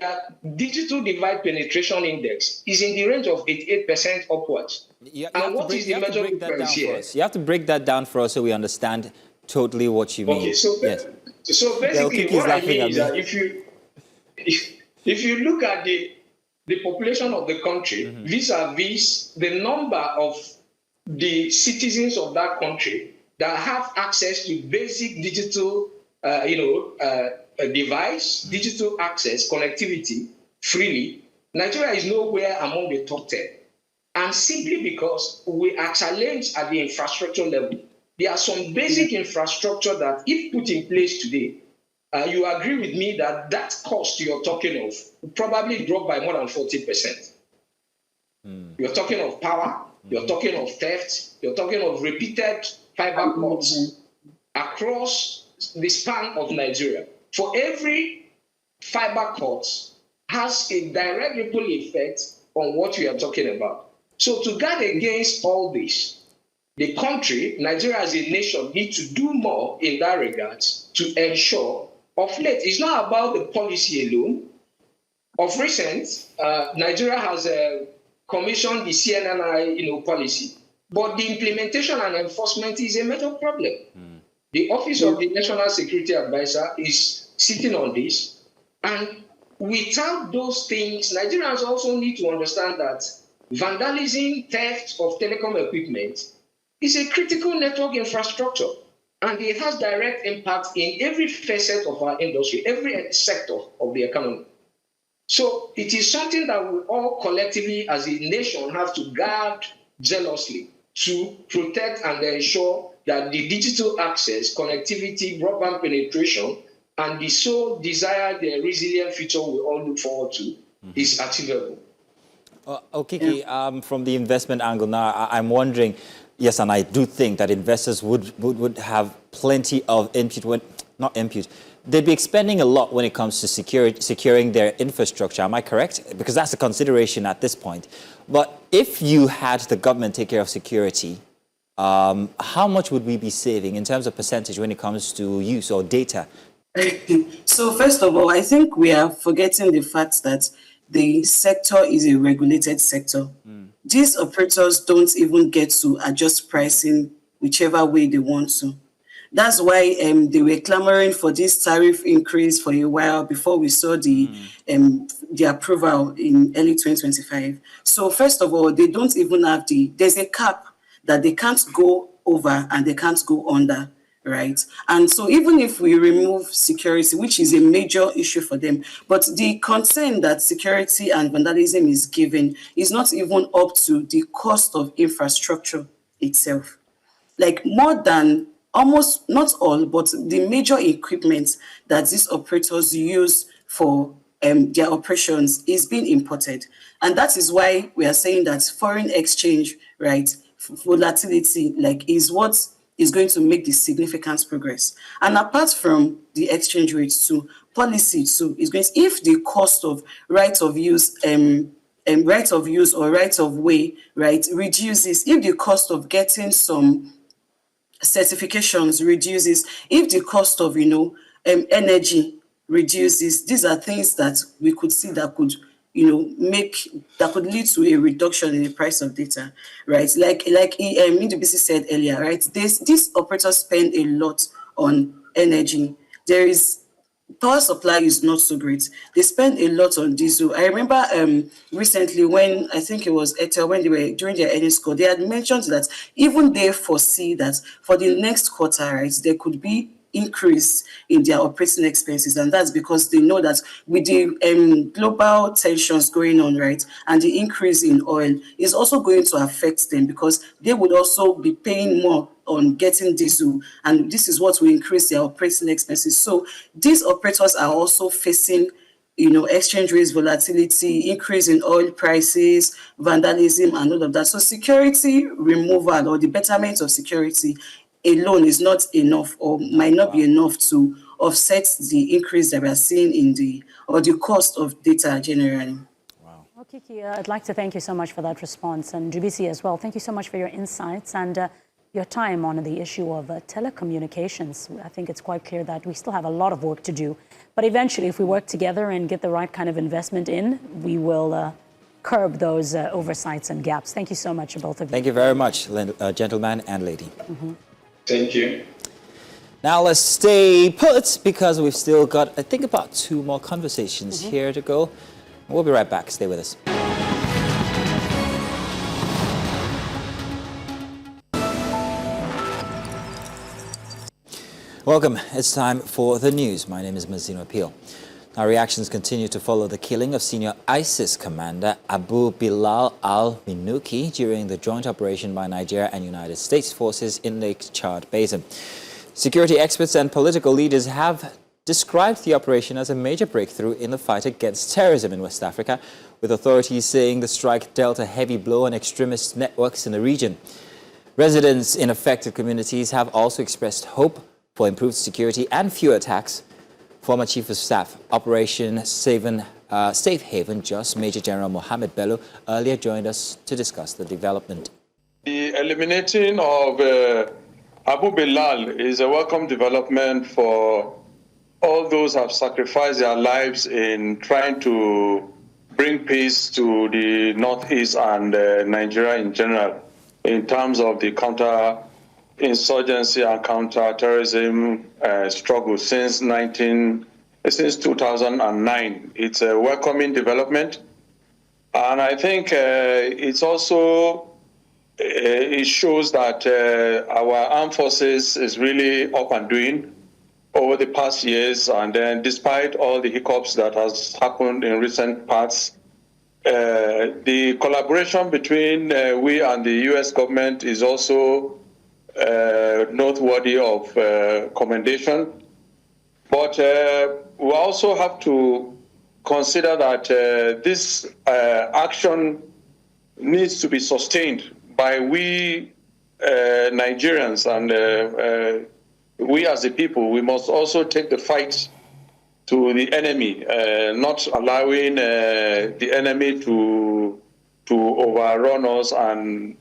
digital divide penetration index is in the range of 88% upwards. And what is the major difference here? You have to break that down for us so we understand totally what you mean. Okay, so, so basically what I mean is that if you look at the population of the country vis-a-vis the number of the citizens of that country that have access to basic digital device, digital access, connectivity freely, Nigeria is nowhere among the top 10. And simply because we are challenged at the infrastructure level. There are some basic infrastructure that, if put in place today, you agree with me that that cost you're talking of will probably drop by more than 40%. You're talking of power, you're talking of theft, you're talking of repeated fiber cuts across the span of Nigeria. For every fiber cut has a direct ripple effect on what we are talking about. So to guard against all this, the country, Nigeria as a nation, needs to do more in that regard to ensure, of late, it's not about the policy alone. Of recent, Nigeria has commissioned the CNNI policy, but the implementation and enforcement is a major problem. The Office of the National Security Advisor is sitting on this, and without those things, Nigerians also need to understand that vandalism, theft of telecom equipment is a critical network infrastructure, and it has direct impact in every facet of our industry, every sector of the economy. So it is something that we all collectively as a nation have to guard jealously to protect and ensure that the digital access, connectivity, broadband penetration, and the so desired resilient future we all look forward to is achievable. Okiki, from the investment angle now, I'm wondering, yes, and I do think that investors would have plenty of input, they'd be expending a lot when it comes to securing their infrastructure. Am I correct? Because that's a consideration at this point. But if you had the government take care of security, how much would we be saving in terms of percentage when it comes to use or data? So first of all, I think we are forgetting the fact that the sector is a regulated sector. These operators don't even get to adjust pricing whichever way they want to. That's why they were clamoring for this tariff increase for a while before we saw the approval in early 2025. So first of all, they don't even have there's a cap that they can't go over and they can't go under, right? And so even if we remove security, which is a major issue for them, but the concern that security and vandalism is given is not even up to the cost of infrastructure itself. Like more than almost, not all, but the major equipment that these operators use for their operations is being imported. And that is why we are saying that foreign exchange, right, volatility, is what is going to make this significant progress. And apart from the exchange rates too, policy too is going to, if the cost of right of use or right of way, right, reduces, if the cost of getting some certifications reduces, if the cost of energy reduces, these are things that we could see that could that could lead to a reduction in the price of data, right? Like EWBC said earlier, right? These operators spend a lot on energy. Power supply is not so great. They spend a lot on diesel. I remember recently when I think it was Airtel, when they were during their earnings call, they had mentioned that even they foresee that for the next quarter, right, there could be increase in their operating expenses, and that's because they know that with the global tensions going on, right, and the increase in oil is also going to affect them because they would also be paying more on getting diesel, and this is what will increase their operating expenses. So these operators are also facing exchange rates volatility, increase in oil prices, vandalism, and all of that. So security removal or the betterment of security alone is not enough, or might not be enough to offset the increase that we are seeing in the cost of data generally. Wow. Well, Kiki, I'd like to thank you so much for that response, and Jubisi as well. Thank you so much for your insights. And your time on the issue of telecommunications. I think it's quite clear that we still have a lot of work to do. But eventually, if we work together and get the right kind of investment in, we will curb those oversights and gaps. Thank you so much, both of you. Thank you very much, gentleman and lady. Thank you. Now let's stay put because we've still got, I think, about 2 more conversations here to go. We'll be right back. Stay with us. Welcome. It's time for the news. My name is Mazino Appeal. Our reactions continue to follow the killing of senior ISIS commander Abu Bilal al-Minuki during the joint operation by Nigeria and United States forces in Lake Chad Basin. Security experts and political leaders have described the operation as a major breakthrough in the fight against terrorism in West Africa, with authorities saying the strike dealt a heavy blow on extremist networks in the region. Residents in affected communities have also expressed hope for improved security and fewer attacks. Former Chief of Staff, Operation Safe Haven, just Major General Mohammed Bello, earlier joined us to discuss the development. The eliminating of Abu Bilal is a welcome development for all those who have sacrificed their lives in trying to bring peace to the Northeast and Nigeria in general, in terms of the counter-insurgency and counter-terrorism struggle since 2009. It's a welcoming development, and I think it's also it shows that our armed forces is really up and doing over the past years, and then despite all the hiccups that has happened in recent past, the collaboration between we and the U.S. government is also noteworthy of commendation. But we also have to consider that this action needs to be sustained by we Nigerians, and we as a people. We must also take the fight to the enemy, not allowing the enemy to overrun us and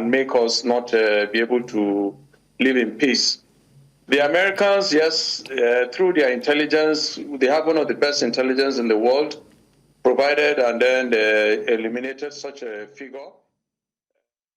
make us not be able to live in peace. The Americans, yes, through their intelligence, they have one of the best intelligence in the world, provided and then they eliminated such a figure.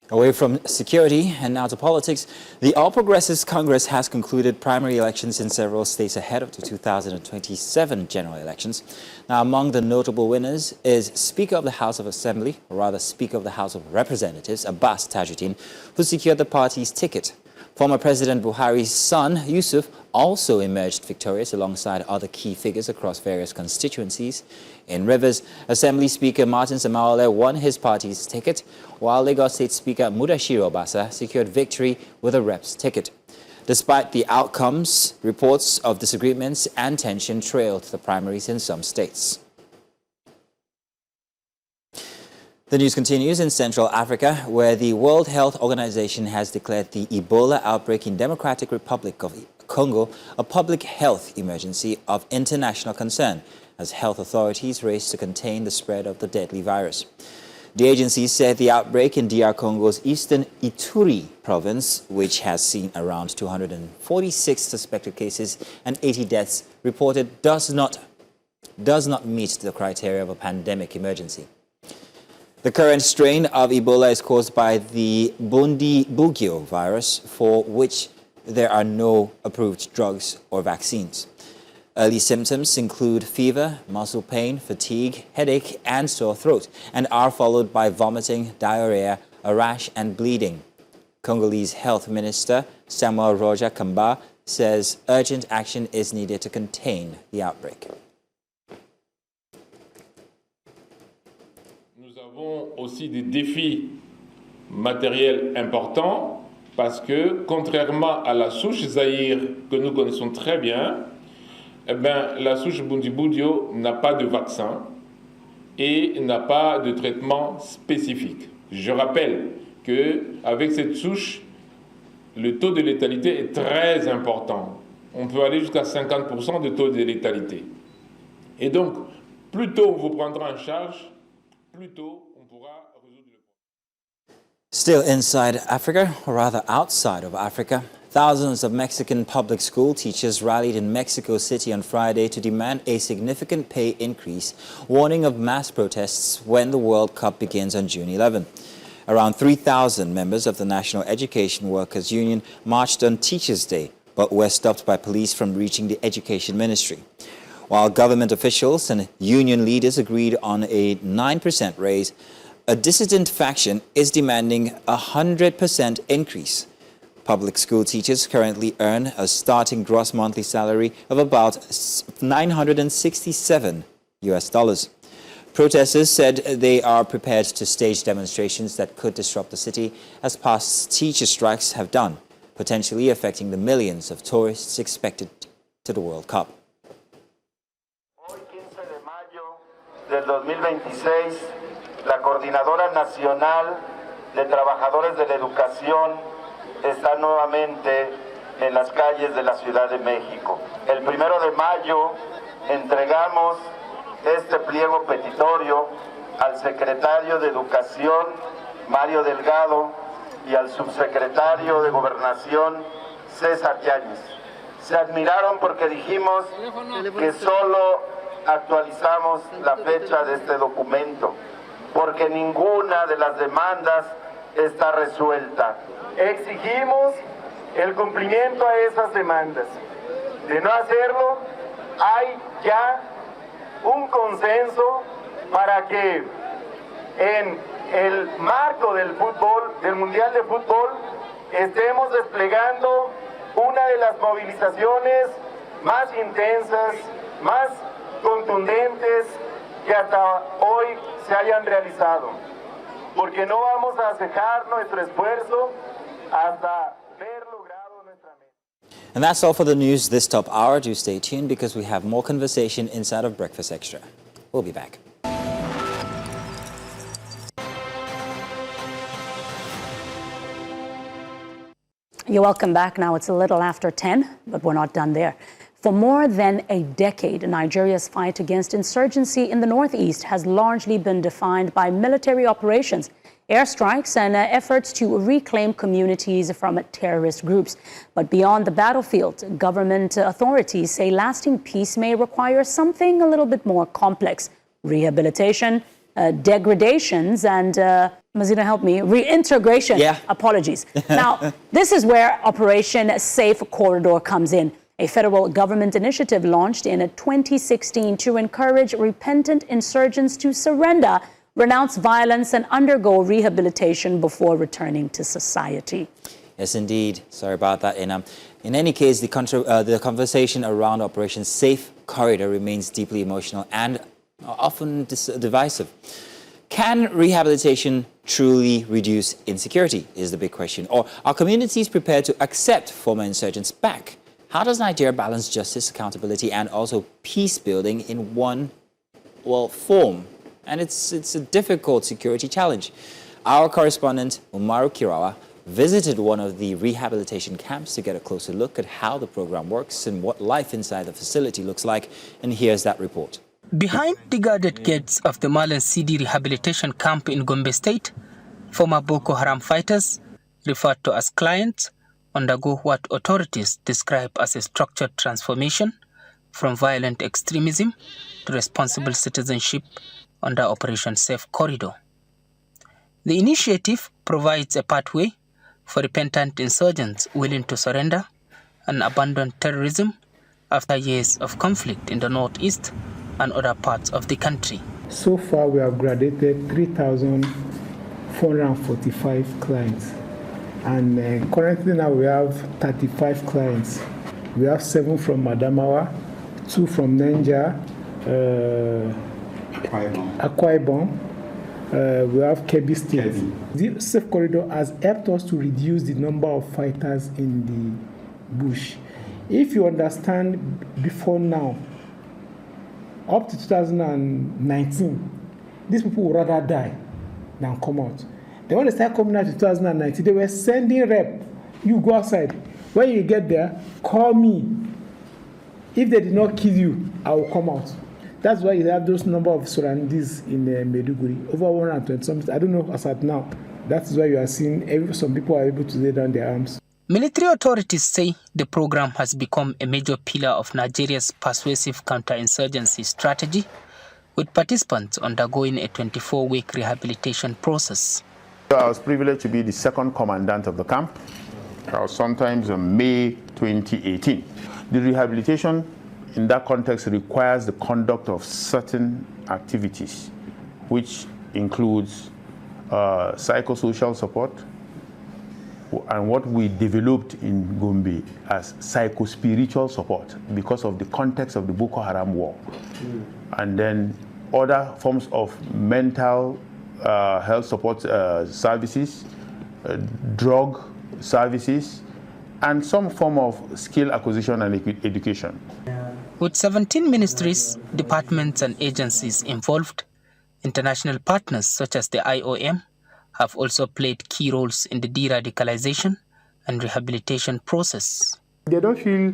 Away from security and now to politics, the All Progressives Congress has concluded primary elections in several states ahead of the 2027 general elections. Now, among the notable winners is Speaker of the House of Assembly, or rather Speaker of the House of Representatives, Abbas Tajuddin, who secured the party's ticket. Former President Buhari's son, Yusuf, also emerged victorious alongside other key figures across various constituencies. In Rivers, Assembly Speaker Martin Samaole won his party's ticket, while Lagos State Speaker Mudashiru Obasa secured victory with a rep's ticket. Despite the outcomes, reports of disagreements and tension trailed the primaries in some states. The news continues in Central Africa, where the World Health Organization has declared the Ebola outbreak in Democratic Republic of Congo a public health emergency of international concern, as health authorities race to contain the spread of the deadly virus. The agency said the outbreak in DR Congo's eastern Ituri province, which has seen around 246 suspected cases and 80 deaths reported, does not meet the criteria of a pandemic emergency. The current strain of Ebola is caused by the Bundibugyo virus, for which there are no approved drugs or vaccines. Early symptoms include fever, muscle pain, fatigue, headache, and sore throat, and are followed by vomiting, diarrhea, a rash, and bleeding. Congolese Health Minister Samuel Roger Kamba says urgent action is needed to contain the outbreak. Nous avons aussi des défis matériels importants parce que, contrairement à la souche Zaïre que nous connaissons très bien, la souche Bundibugyo n'a pas de vaccin et n'a pas de traitement spécifique. Je rappelle qu'avec cette souche, le taux de létalité est très important. On peut aller jusqu'à 50% de taux de létalité. Et donc, plus tôt on vous prendra en charge, plus tôt on pourra résoudre le problème. Still inside Africa, or rather outside of Africa, thousands of Mexican public school teachers rallied in Mexico City on Friday to demand a significant pay increase, warning of mass protests when the World Cup begins on June 11. Around 3,000 members of the National Education Workers Union marched on Teachers' Day, but were stopped by police from reaching the Education Ministry. While government officials and union leaders agreed on a 9% raise, a dissident faction is demanding a 100% increase. Public school teachers currently earn a starting gross monthly salary of about $967 US. Protesters said they are prepared to stage demonstrations that could disrupt the city, as past teacher strikes have done, potentially affecting the millions of tourists expected to the World Cup. Hoy, 15 de mayo del 2026, la Coordinadora Nacional de Trabajadores de la Educación está nuevamente en las calles de la Ciudad de México. El 1 de mayo entregamos este pliego petitorio al secretario de Educación, Mario Delgado, y al subsecretario de Gobernación, César Yáñez. Se admiraron porque dijimos que solo actualizamos la fecha de este documento, porque ninguna de las demandas está resuelta. Exigimos el cumplimiento a esas demandas. De no hacerlo, hay ya un consenso para que en el marco del fútbol, del Mundial de Fútbol, estemos desplegando una de las movilizaciones más intensas, más contundentes que hasta hoy se hayan realizado, porque no vamos a cejar nuestro esfuerzo hasta ver logrado nuestra meta. And that's all for the news this top hour. Do stay tuned because we have more conversation inside of Breakfast Extra. We'll be back. You're welcome back. Now it's a little after 10, but we're not done there. For more than a decade, Nigeria's fight against insurgency in the northeast has largely been defined by military operations, airstrikes, and efforts to reclaim communities from terrorist groups. But beyond the battlefield, government authorities say lasting peace may require something a little bit more complex: rehabilitation, degradations, and Mazina, help me, reintegration. Yeah. Apologies. Now, this is where Operation Safe Corridor comes in, a federal government initiative launched in 2016 to encourage repentant insurgents to surrender, renounce violence, and undergo rehabilitation before returning to society. Yes, indeed. Sorry about that, Inam. In any case, the conversation around Operation Safe Corridor remains deeply emotional and often divisive. Can rehabilitation truly reduce insecurity, is the big question. Or are communities prepared to accept former insurgents back? How does Nigeria balance justice, accountability, and also peace building in one, form? And it's a difficult security challenge. Our correspondent, Umaru Kirawa, visited one of the rehabilitation camps to get a closer look at how the program works and what life inside the facility looks like. And here's that report. Behind the guarded gates of the Malan CD rehabilitation camp in Gombe State, former Boko Haram fighters, referred to as clients, undergo what authorities describe as a structured transformation from violent extremism to responsible citizenship under Operation Safe Corridor. The initiative provides a pathway for repentant insurgents willing to surrender and abandon terrorism after years of conflict in the northeast and other parts of the country. So far, we have graduated 3,445 clients. And currently now we have 35 clients. We have 7 from Adamawa, 2 from Niger, Akwa Ibom. We have Kebbi State. The Safe Corridor has helped us to reduce the number of fighters in the bush. If you understand, before now, up to 2019, these people would rather die than come out. Then when they started coming out in 2019, they were sending rep. You go outside. When you get there, call me. If they did not kill you, I will come out. That's why you have those number of surroundees in Maiduguri, over 120 something. I don't know as at now, That is why you are seeing some people are able to lay down their arms. Military authorities say the program has become a major pillar of Nigeria's persuasive counterinsurgency strategy, with participants undergoing a 24-week rehabilitation process. I was privileged to be the second commandant of the camp, sometimes in May 2018. The rehabilitation in that context requires the conduct of certain activities, which includes psychosocial support, and what we developed in Gombe as psycho-spiritual support because of the context of the Boko Haram war. And then other forms of mental health support services, drug services, and some form of skill acquisition and education. With 17 ministries, departments and agencies involved, international partners such as the IOM have also played key roles in the de-radicalization and rehabilitation process. They don't feel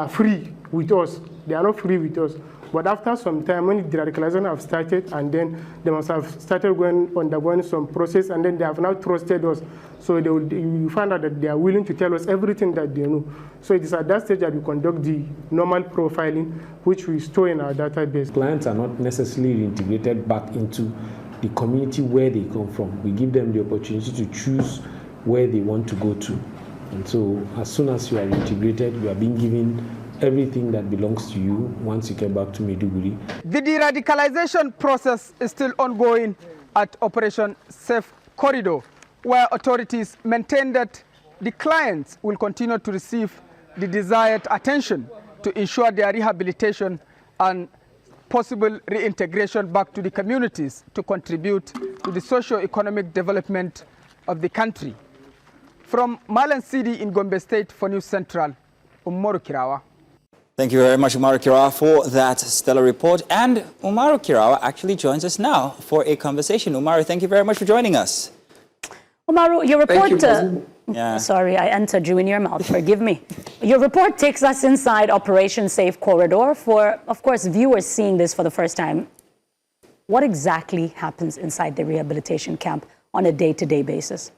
free with us. They are not free with us. But after some time, when the radicalization have started, and then they must have started undergoing some process, and then they have now trusted us. So you find out that they are willing to tell us everything that they know. So it is at that stage that we conduct the normal profiling, which we store in our database. Clients are not necessarily reintegrated back into the community where they come from. We give them the opportunity to choose where they want to go to. And so as soon as you are integrated, you are being given everything that belongs to you once you get back to Maiduguri. The de-radicalization process is still ongoing at Operation Safe Corridor, where authorities maintain that the clients will continue to receive the desired attention to ensure their rehabilitation and possible reintegration back to the communities to contribute to the socio-economic development of the country. From Malan City in Gombe State for News Central, Umaru Kirawa. Thank you very much, Umaru Kirawa, for that stellar report. And Umaru Kirawa actually joins us now for a conversation. Umaru, thank you very much for joining us. Umaru, your report... Yeah. Sorry, I entered you in your mouth. Forgive me. Your report takes us inside Operation Safe Corridor. For, of course, viewers seeing this for the first time, what exactly happens inside the rehabilitation camp on a day-to-day basis?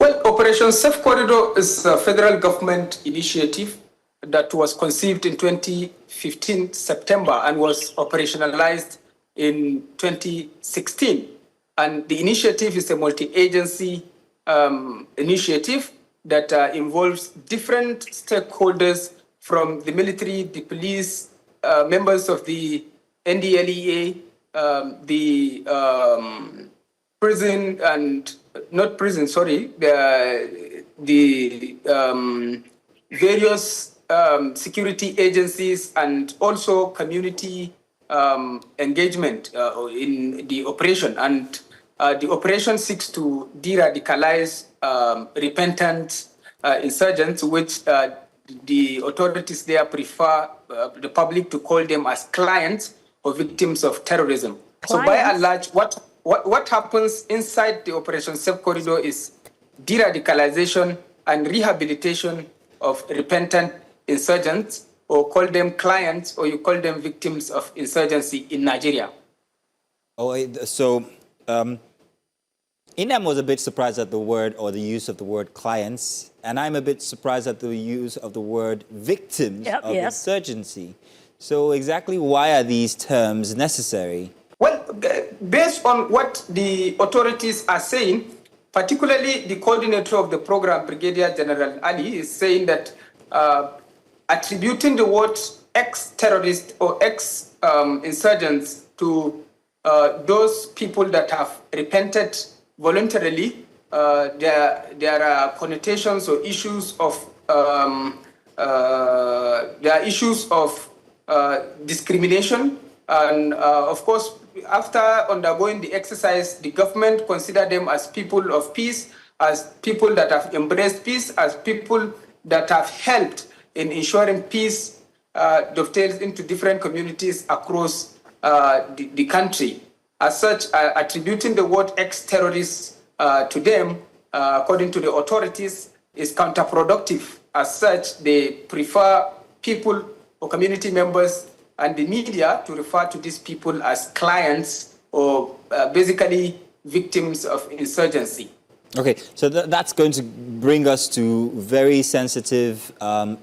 Well, Operation Safe Corridor is a federal government initiative that was conceived in 2015 September and was operationalized in 2016. And the initiative is a multi-agency initiative that involves different stakeholders from the military, the police, members of the NDLEA, the prison and not prison, sorry, the various security agencies and also community engagement in the operation. And the operation seeks to de-radicalize repentant insurgents, which the authorities there prefer the public to call them as clients or victims of terrorism. Clients. So by and large, what happens inside the Operation Safe Corridor is de-radicalization and rehabilitation of repentant insurgents, or call them clients, or you call them victims of insurgency in Nigeria. Oh, so Inam was a bit surprised at the word or the use of the word clients, and I'm a bit surprised at the use of the word victims of insurgency. So exactly why are these terms necessary? Well, based on what the authorities are saying, particularly the coordinator of the program, Brigadier General Ali, is saying that attributing the word ex-terrorist or ex-insurgents to those people that have repented voluntarily, there are connotations or issues of discrimination, and of course, after undergoing the exercise, the government consider them as people of peace, as people that have embraced peace, as people that have helped in ensuring peace dovetails into different communities across the country. As such, attributing the word ex-terrorists to them, according to the authorities, is counterproductive. As such, they prefer people or community members and the media to refer to these people as clients, or basically victims of insurgency. Okay, so that's going to bring us to very sensitive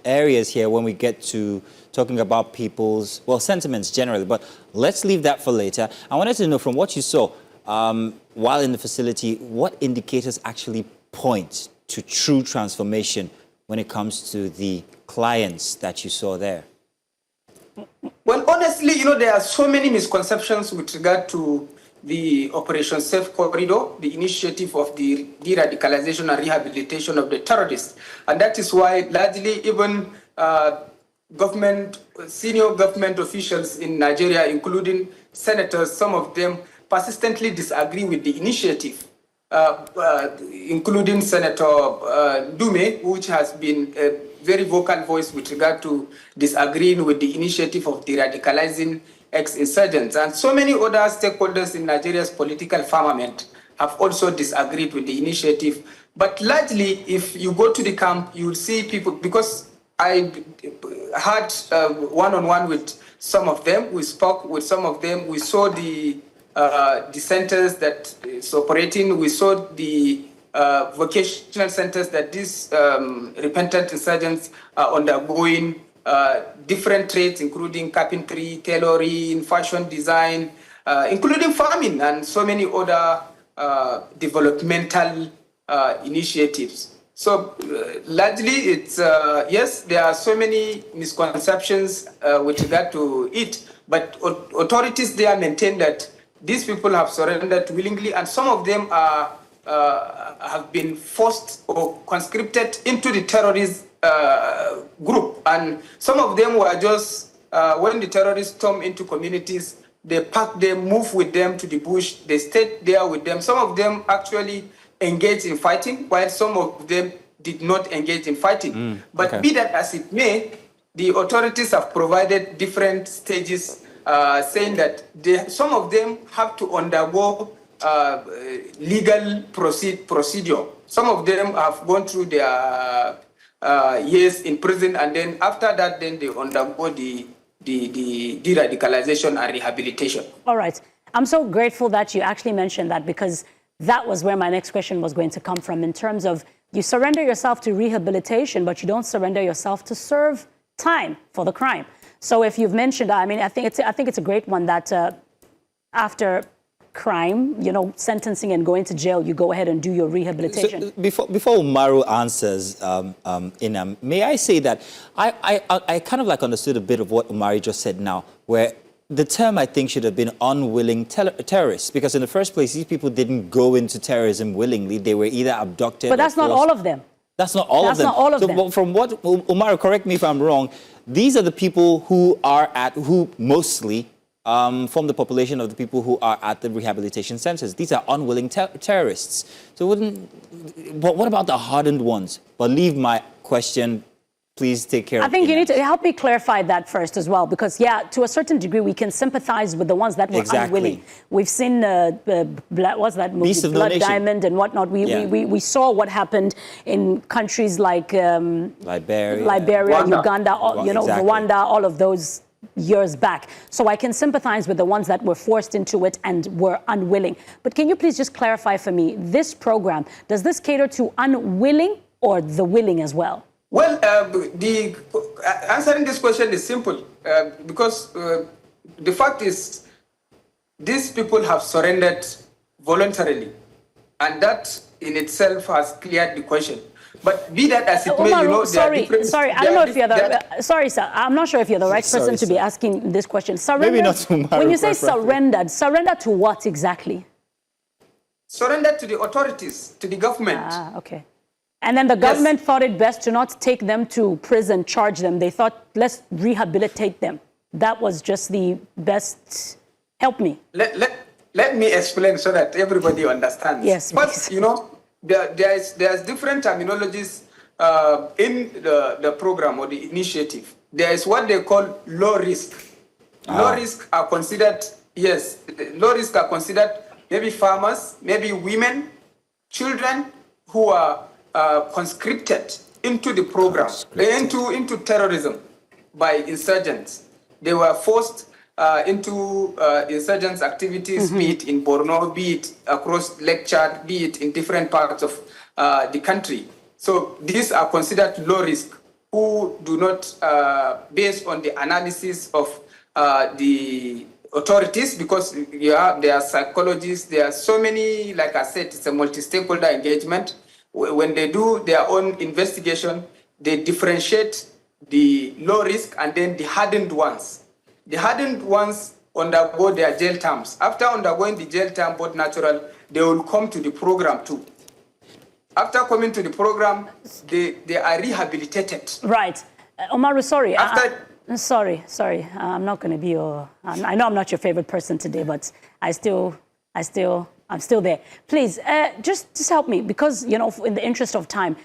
areas here when we get to talking about people's, well, sentiments generally, but let's leave that for later. I wanted to know, from what you saw while in the facility, what indicators actually point to true transformation when it comes to the clients that you saw there? Well, honestly, there are so many misconceptions with regard to the Operation Safe Corridor, the initiative of the deradicalisation and rehabilitation of the terrorists. And that is why largely even senior government officials in Nigeria, including senators, some of them persistently disagree with the initiative, including Senator Dume, which has been a very vocal voice with regard to disagreeing with the initiative of deradicalizing ex-insurgents. And so many other stakeholders in Nigeria's political firmament have also disagreed with the initiative. But largely, if you go to the camp, you will see people, because I had one-on-one with some of them, we spoke with some of them, we saw the centers that is operating, we saw the vocational centers that these repentant insurgents are undergoing, different trades, including carpentry, tailoring, fashion design, including farming and so many other developmental initiatives. So largely it's, yes, there are so many misconceptions with regard to it, but authorities there maintain that these people have surrendered willingly, and some of them are, have been forced or conscripted into the terrorist group. And some of them were just, when the terrorists storm into communities, they pack them, move with them to the bush, they stayed there with them. Some of them actually engaged in fighting, while some of them did not engage in fighting. But be that as it may, the authorities have provided different stages, saying that some of them have to undergo legal procedure. Some of them have gone through their years in prison, and then after that, then they undergo the deradicalization and rehabilitation. All right. I'm so grateful that you actually mentioned that, because that was where my next question was going to come from, in terms of you surrender yourself to rehabilitation, but you don't surrender yourself to serve time for the crime. So if you've mentioned, I mean, I think it's a great one that after crime, sentencing and going to jail, you go ahead and do your rehabilitation. So before Umaru answers, may I say that I kind of like understood a bit of what Umari just said now, where the term, I think, should have been unwilling terrorists, because in the first place, these people didn't go into terrorism willingly. They were either abducted. But that's not all of them. That's not all of them. That's not all of them. So from what, Umar, correct me if I'm wrong, these are the people who mostly form the population of the people who are at the rehabilitation centers. These are unwilling terrorists. So but what about the hardened ones? But leave my question. Please take care of it. I think you need to help me clarify that first as well, because, yeah, to a certain degree, we can sympathize with the ones that were unwilling. We've seen, what's that movie, Blood Diamond and whatnot. We saw what happened in countries like Liberia, Uganda, Rwanda, all of those years back. So I can sympathize with the ones that were forced into it and were unwilling. But can you please just clarify for me, this program, does this cater to unwilling or the willing as well? Well, answering this question is simple, because the fact is these people have surrendered voluntarily, and that in itself has cleared the question. But be that as it may, sorry, I don't know if you're sorry, sir, I'm not sure if you're the right person to be asking this question. Surrender, maybe not tomorrow. When you say surrendered, surrender to what exactly? Surrender to the authorities, to the government. Okay. And then the government thought it best to not take them to prison, charge them. They thought, let's rehabilitate them. That was just the best. Help me. Let me explain so that everybody understands. Yes, but there's different terminologies in the program or the initiative. There is what they call low risk. Low risk are considered, low risk are considered maybe farmers, maybe women, children who are conscripted into the program, into terrorism by insurgents. They were forced, into insurgents activities, be it in Borno, be it across Lake Chad, be it in different parts of the country. So these are considered low risk, who do not, based on the analysis of the authorities, because there are psychologists, there are so many, like I said, it's a multi-stakeholder engagement. When they do their own investigation, they differentiate the low risk and then the hardened ones. The hardened ones undergo their jail terms. After undergoing the jail term, both natural, they will come to the program too. After coming to the program, they are rehabilitated. Right. Omaru, sorry. Sorry. I'm not going to be your... I know I'm not your favorite person today, but I'm still there. Please, just help me, because, you know, in the interest of time,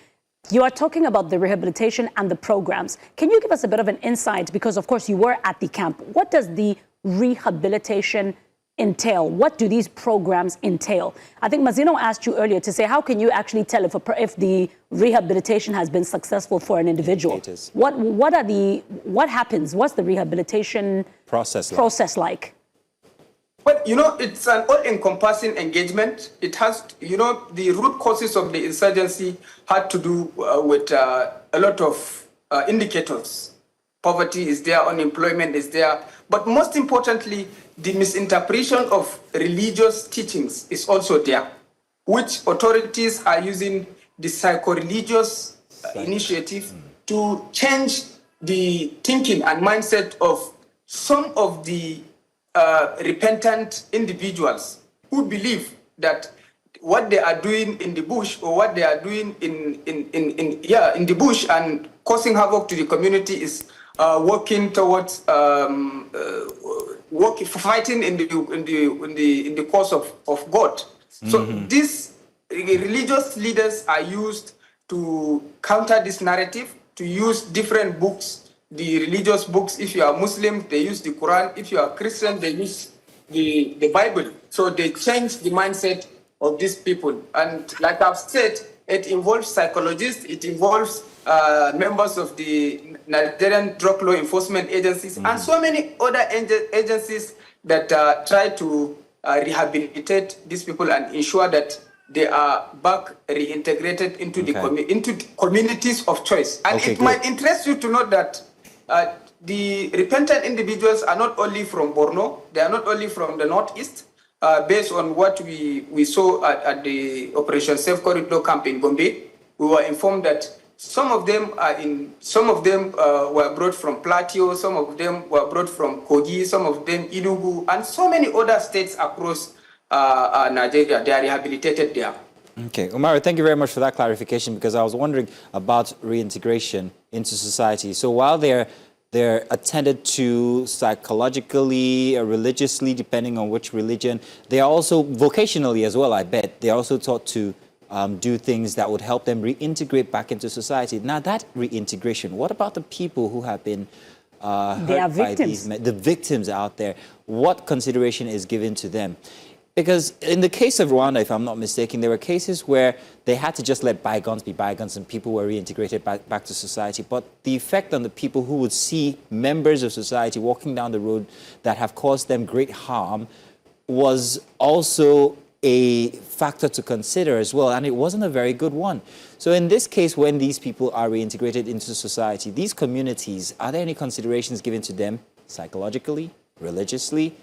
you are talking about the rehabilitation and the programs. Can you give us a bit of an insight? Because, of course, you were at the camp. What does the rehabilitation entail? What do these programs entail? I think Mazino asked you earlier to say, how can you actually tell if the rehabilitation has been successful for an individual? What happens? What's the rehabilitation process like? Well, you know, it's an all-encompassing engagement. It has, you know, the root causes of the insurgency had to do with a lot of indicators. Poverty is there, unemployment is there, but most importantly, the misinterpretation of religious teachings is also there, which authorities are using the psycho-religious initiative to change the thinking and mindset of some of the repentant individuals who believe that what they are doing in the bush, or what they are doing in the bush and causing havoc to the community, is working towards fighting in the cause of God. So these religious leaders are used to counter this narrative, to use different books. The religious books, if you are Muslim, they use the Quran. If you are Christian, they use the Bible. So they change the mindset of these people. And like I've said, it involves psychologists, it involves members of the Nigerian drug law enforcement agencies, and so many other agencies that try to rehabilitate these people and ensure that they are back reintegrated into into the communities of choice. And it might interest you to know that the repentant individuals are not only from Borno, they are not only from the Northeast. Based on what we saw at the Operation Safe Corridor camp in Gombe, we were informed that some of them were brought from Plateau, some of them were brought from Kogi, some of them Enugu, and so many other states across Nigeria. They are rehabilitated there. Okay, Umaru, thank you very much for that clarification, because I was wondering about reintegration into society. So while they're attended to psychologically or religiously, depending on which religion, they are also vocationally as well, I bet. They're also taught to do things that would help them reintegrate back into society. Now, that reintegration, what about the people who have been hurt by the victims out there? What consideration is given to them? Because in the case of Rwanda, if I'm not mistaken, there were cases where they had to just let bygones be bygones and people were reintegrated back to society. But the effect on the people who would see members of society walking down the road that have caused them great harm was also a factor to consider as well, and it wasn't a very good one. So in this case, when these people are reintegrated into society, these communities, are there any considerations given to them psychologically, religiously,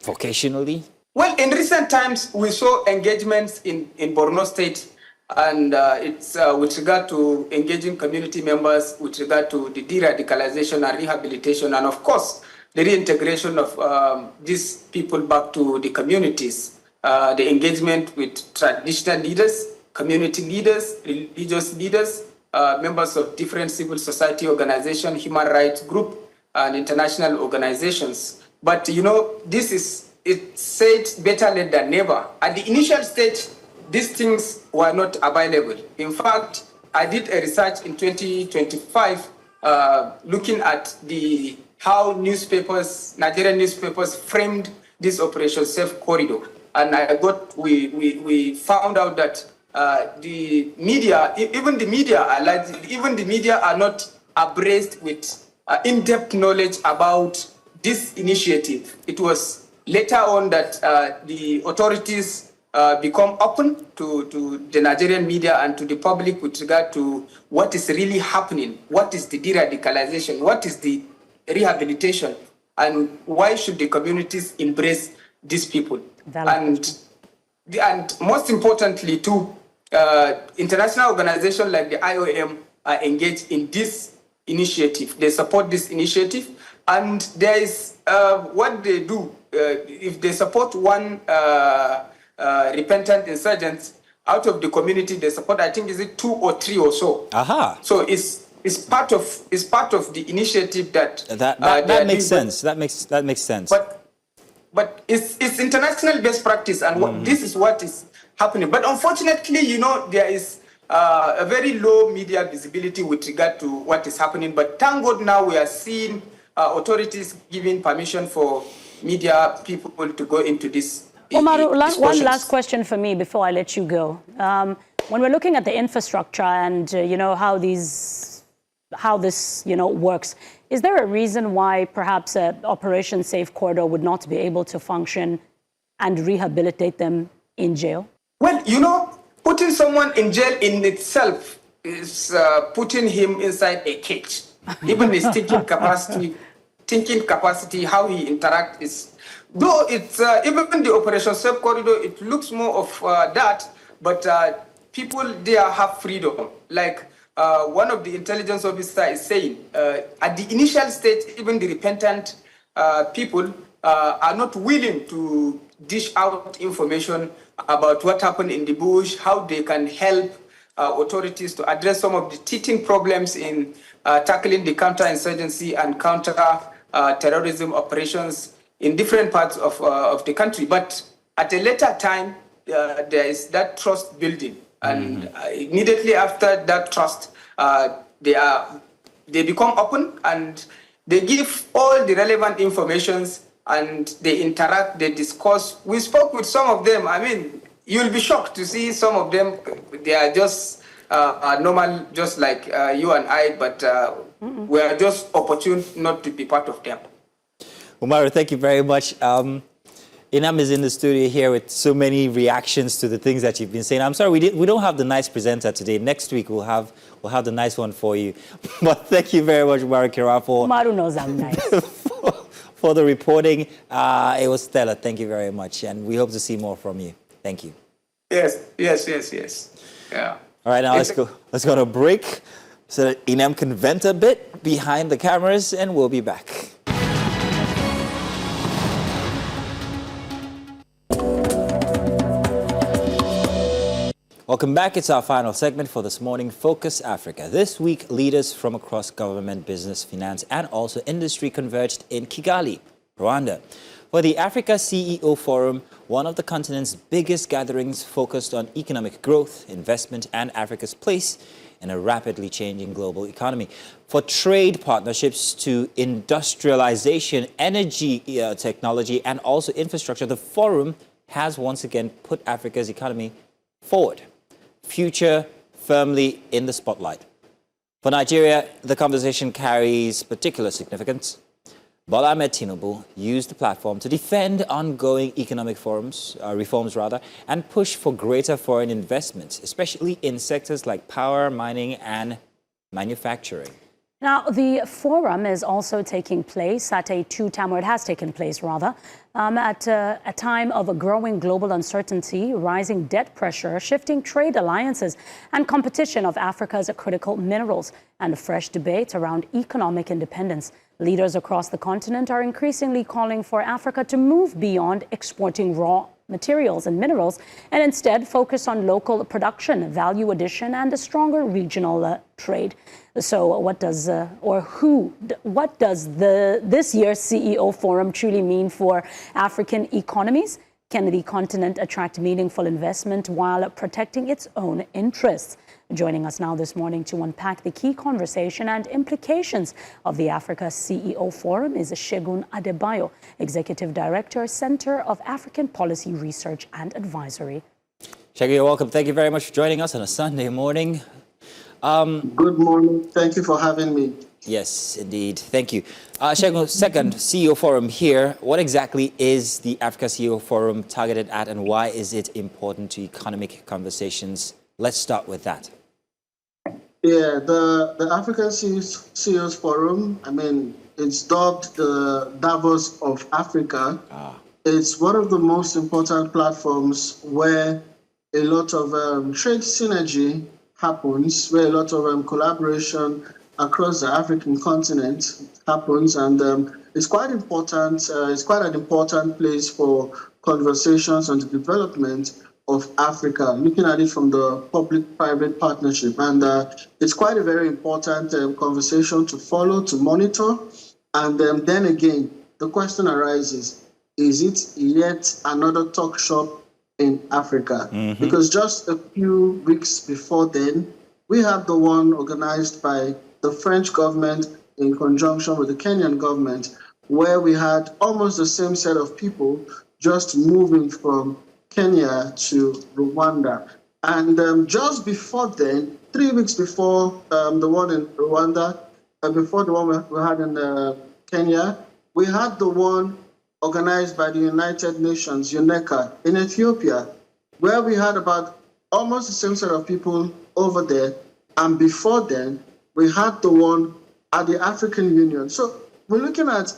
vocationally? Well, in recent times, we saw engagements in Borno State, and it's with regard to engaging community members, with regard to the deradicalisation and rehabilitation, and of course, the reintegration of these people back to the communities, the engagement with traditional leaders, community leaders, religious leaders, members of different civil society organizations, human rights groups, and international organizations. But, you know, it's said better late than never. At the initial stage, these things were not available. In fact, I did a research in 2025 looking at how Nigerian newspapers framed this Operation Safe Corridor. And we found out that the media, even the media are not abreast with in-depth knowledge about this initiative. It was later on that the authorities become open to the Nigerian media and to the public with regard to what is really happening, what is the deradicalization, what is the rehabilitation, and why should the communities embrace these people. And most importantly too, international organizations like the IOM are engaged in this initiative. They support this initiative, and there is what they do. If they support one repentant insurgent out of the community, they support, I think, is it 2 or 3 or so. Aha. So it's part of the initiative that that makes sense. That makes sense. But it's international best practice, and this is what is happening. But unfortunately, you know, there is a very low media visibility with regard to what is happening. But thank God now we are seeing authorities giving permission for media people to go into this. Umaru, one last question for me before I let you go. When we're looking at the infrastructure and you know how this works, is there a reason why perhaps Operation Safe Corridor would not be able to function and rehabilitate them in jail? Well, you know, putting someone in jail in itself is putting him inside a cage. Even his thinking capacity, how he interacts is. Though it's even the Operation Safe Corridor, it looks more of that, but people there have freedom. Like one of the intelligence officers is saying, at the initial stage, even the repentant people are not willing to dish out information about what happened in the bush, how they can help authorities to address some of the teething problems in tackling the counterinsurgency and counter-terrorism operations in different parts of the country. But at a later time, there is that trust building. And immediately after that trust, they become open and they give all the relevant informations and they interact, they discuss. We spoke with some of them. I mean, you'll be shocked to see some of them. They are just normal, just like you and I, but we are just opportune not to be part of them. Umaru, thank you very much. Inam is in the studio here with so many reactions to the things that you've been saying. I'm sorry we don't have the nice presenter today. Next week we'll have the nice one for you. But thank you very much, Umaru Kira, for Umaru knows I'm nice. for the reporting. It was stellar. Thank you very much, and we hope to see more from you. Thank you. Yes. Yeah. All right, now let's go on a break so that Inam can vent a bit behind the cameras, and we'll be back. Welcome back. It's our final segment for this morning, Focus Africa. This week, leaders from across government, business, finance, and also industry converged in Kigali, Rwanda, for the Africa CEO Forum, one of the continent's biggest gatherings focused on economic growth, investment, and Africa's place in a rapidly changing global economy. For trade partnerships to industrialization, energy technology, and also infrastructure, the forum has once again put Africa's economy forward. Future firmly in the spotlight. For Nigeria, the conversation carries particular significance. Bola Ahmed Tinubu used the platform to defend ongoing economic reforms, and push for greater foreign investments, especially in sectors like power, mining, and manufacturing. Now, the forum is also taking place at a two-time, or it has taken place rather, at a time of a growing global uncertainty, rising debt pressure, shifting trade alliances, and competition of Africa's critical minerals, and a fresh debate around economic independence. Leaders across the continent are increasingly calling for Africa to move beyond exporting raw materials and minerals and instead focus on local production, value addition, and a stronger regional trade. So what does this year's CEO Forum truly mean for African economies? Can the continent attract meaningful investment while protecting its own interests? Joining us now this morning to unpack the key conversation and implications of the Africa CEO Forum is Segun Adebayo, Executive Director, Center of African Policy Research and Advisory. Segun, you're welcome. Thank you very much for joining us on a Sunday morning. Good morning. Thank you for having me. Yes, indeed. Thank you. Segun, second CEO Forum here. What exactly is the Africa CEO Forum targeted at, and why is it important to economic conversations? Let's start with that. Yeah, the African CEOs Forum, I mean, it's dubbed the Davos of Africa. It's one of the most important platforms where a lot of trade synergy happens, where a lot of collaboration across the African continent happens, and it's quite important. It's quite an important place for conversations on the development of Africa, looking at it from the public-private partnership. And it's quite a very important conversation to follow, to monitor. And then again, the question arises, is it yet another talk shop in Africa? Because just a few weeks before then, we had the one organized by the French government in conjunction with the Kenyan government, where we had almost the same set of people just moving from Kenya to Rwanda. And just before then, 3 weeks before the one in Rwanda, before the one we had in Kenya, we had the one organized by the United Nations, UNECA, in Ethiopia, where we had about almost the same set of people over there. And before then, we had the one at the African Union. So we're looking at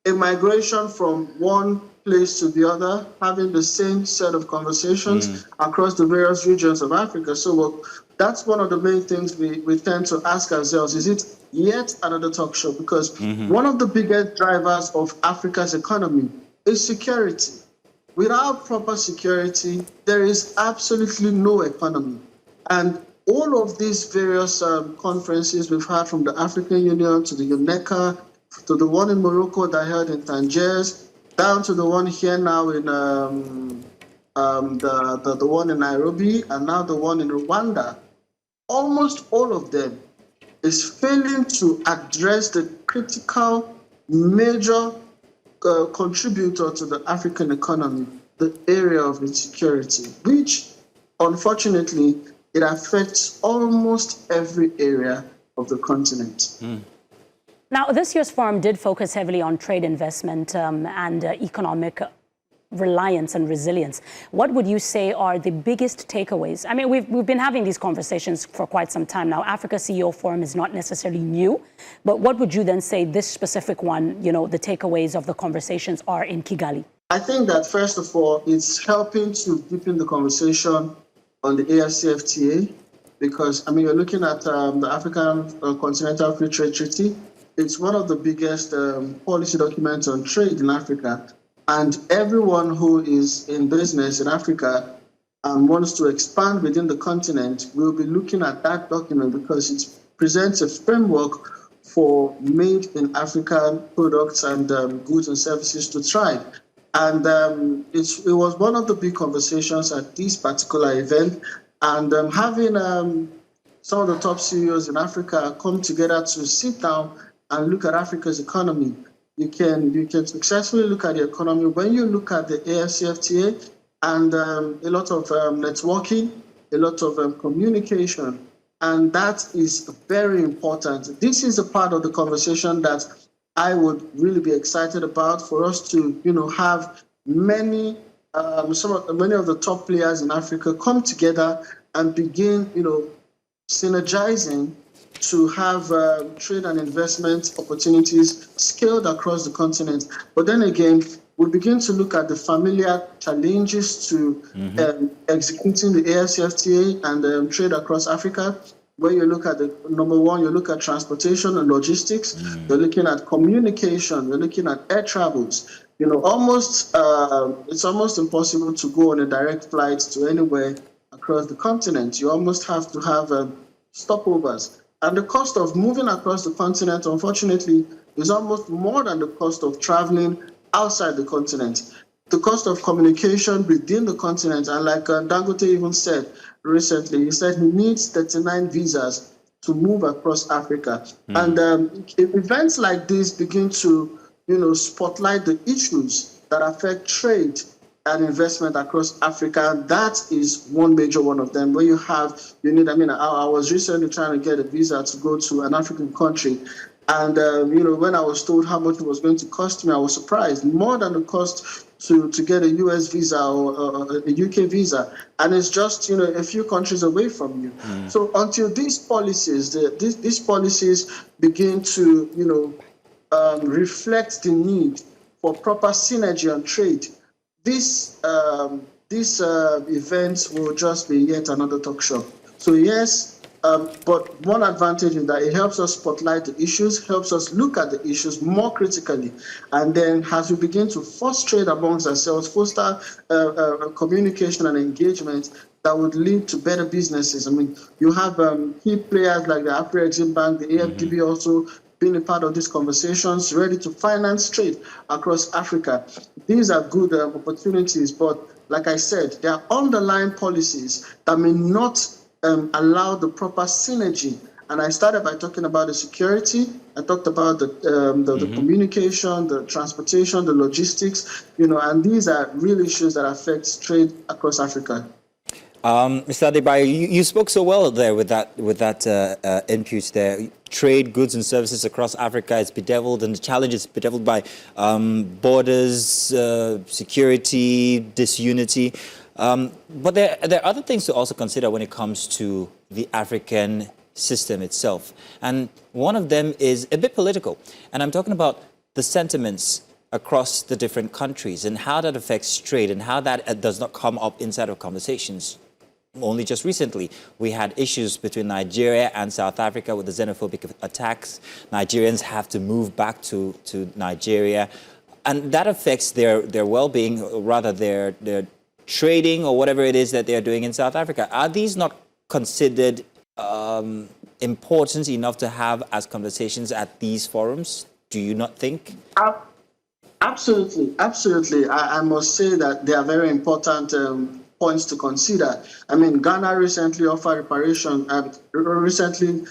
a migration from one place to the other, having the same set of conversations across the various regions of Africa. So that's one of the main things we tend to ask ourselves. Is it yet another talk show? Because one of the biggest drivers of Africa's economy is security. Without proper security, there is absolutely no economy. And all of these various conferences we've had, from the African Union to the UNECA, to the one in Morocco that I held in Tangiers, down to the one here now in the one in Nairobi, and now the one in Rwanda, almost all of them is failing to address the critical major contributor to the African economy, the area of insecurity, which unfortunately it affects almost every area of the continent. Now, this year's forum did focus heavily on trade investment and economic reliance and resilience. What would you say are the biggest takeaways? I mean, we've been having these conversations for quite some time now. Africa CEO Forum is not necessarily new, but what would you then say this specific one, you know, the takeaways of the conversations are in Kigali? I think that first of all, it's helping to deepen the conversation on the AFCFTA, because, I mean, you're looking at the African Continental Free Trade Treaty. It's one of the biggest policy documents on trade in Africa. And everyone who is in business in Africa and wants to expand within the continent will be looking at that document, because it presents a framework for made in Africa products and goods and services to thrive. And it was one of the big conversations at this particular event. And having some of the top CEOs in Africa come together to sit down and look at Africa's economy. You can successfully look at the economy when you look at the AFCFTA, and a lot of networking, a lot of communication, and that is very important. This is a part of the conversation that I would really be excited about, for us to, you know, have many of the top players in Africa come together and begin, you know, synergizing to have trade and investment opportunities scaled across the continent. But then again, we begin to look at the familiar challenges to executing the AFCFTA and trade across Africa, where you look at number one, you look at transportation and logistics, you're looking at communication, you're looking at air travels. You know, it's almost impossible to go on a direct flight to anywhere across the continent. You almost have to have stopovers. And the cost of moving across the continent, unfortunately, is almost more than the cost of traveling outside the continent. The cost of communication within the continent, and like Dangote even said recently, he said he needs 39 visas to move across Africa. And events like this begin to, you know, spotlight the issues that affect trade and investment across Africa. That is one major one of them, where I was recently trying to get a visa to go to an African country, And, when I was told how much it was going to cost me, I was surprised. More than the cost to get a US visa or a UK visa. And it's just, a few countries away from you. So until these policies, these policies begin to, reflect the need for proper synergy on trade, these events will just be yet another talk show. So yes, but one advantage is that it helps us spotlight the issues, helps us look at the issues more critically. And then as we begin to foster trade amongst ourselves, foster communication and engagement that would lead to better businesses. I mean, you have key players like the Afro-Exim Bank, the AFDB also being a part of these conversations, ready to finance trade across Africa. These are good opportunities, but like I said, there are underlying policies that may not allow the proper synergy. And I started by talking about the security. I talked about the communication, the transportation, the logistics, and these are real issues that affect trade across Africa. Mr. Adebayo, you spoke so well there with that input there. Trade, goods and services across Africa is bedeviled, and the challenge is bedeviled by borders, security, disunity. But there are other things to also consider when it comes to the African system itself. And one of them is a bit political. And I'm talking about the sentiments across the different countries and how that affects trade and how that does not come up inside of conversations. Only just recently, we had issues between Nigeria and South Africa with the xenophobic attacks. Nigerians have to move back to Nigeria. And that affects their well-being, or rather their trading or whatever it is that they're doing in South Africa. Are these not considered important enough to have as conversations at these forums? Do you not think? Absolutely, absolutely. I must say that they are very important points to consider. I mean, Ghana recently offered reparation and recently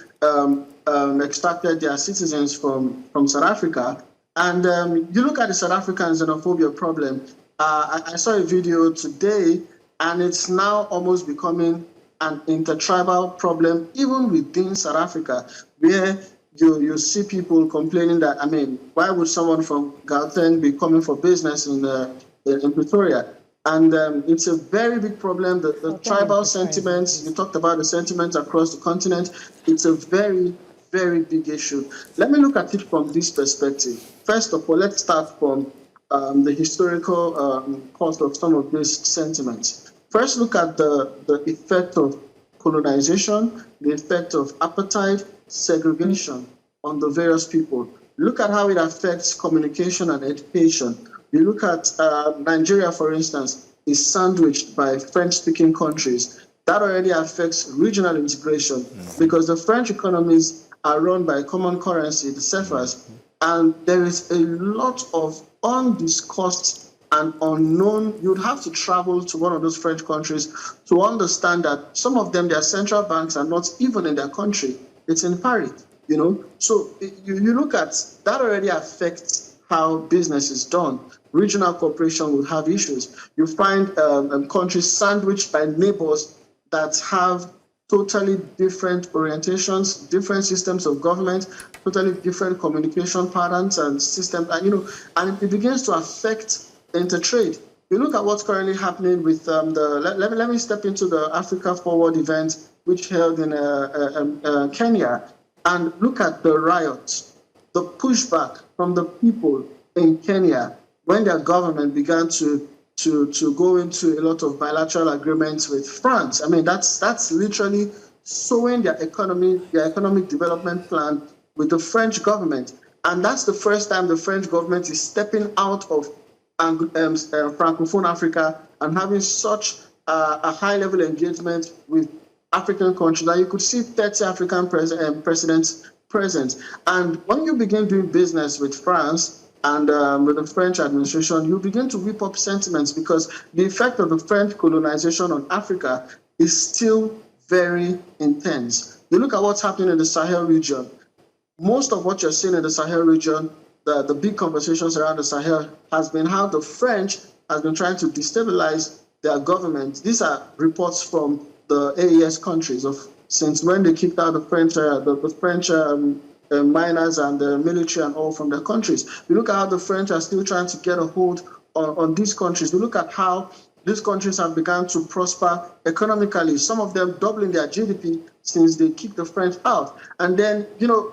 extracted their citizens from South Africa. And you look at the South African xenophobia problem. I saw a video today, and it's now almost becoming an intertribal problem, even within South Africa, where you see people complaining that, I mean, why would someone from Gauteng be coming for business in Pretoria? And it's a very big problem. The tribal sentiments, you talked about the sentiments across the continent. It's a very, very big issue. Let me look at it from this perspective. First of all, let's start from the historical cause of some of these sentiments. First, look at the effect of colonization, the effect of apartheid, segregation on the various people. Look at how it affects communication and education. You look at Nigeria, for instance, is sandwiched by French-speaking countries. That already affects regional integration because the French economies are run by a common currency, the CFAs, and there is a lot of undiscussed and unknown. You'd have to travel to one of those French countries to understand that some of them, their central banks are not even in their country. It's in Paris, So you look at that already affects how business is done. Regional cooperation will have issues. You find countries sandwiched by neighbors that have totally different orientations, different systems of government, totally different communication patterns and systems, and it begins to affect intertrade. You look at what's currently happening with let me step into the Africa Forward event, which held in Kenya, and look at the riots, the pushback from the people in Kenya when their government began to go into a lot of bilateral agreements with France. I mean, that's literally sowing their economic development plan with the French government. And that's the first time the French government is stepping out of Francophone Africa and having such a high-level engagement with African countries that you could see 30 African presidents present. And when you begin doing business with France, and with the French administration, you begin to whip up sentiments because the effect of the French colonization on Africa is still very intense. You look at what's happening in the Sahel region. Most of what you're seeing in the Sahel region, the big conversations around the Sahel, has been how the French has been trying to destabilize their government. These are reports from the AES countries of since when they kicked out the French miners and the military and all from their countries. We look at how the French are still trying to get a hold on these countries. We look at how these countries have begun to prosper economically, some of them doubling their GDP since they kicked the French out. And then,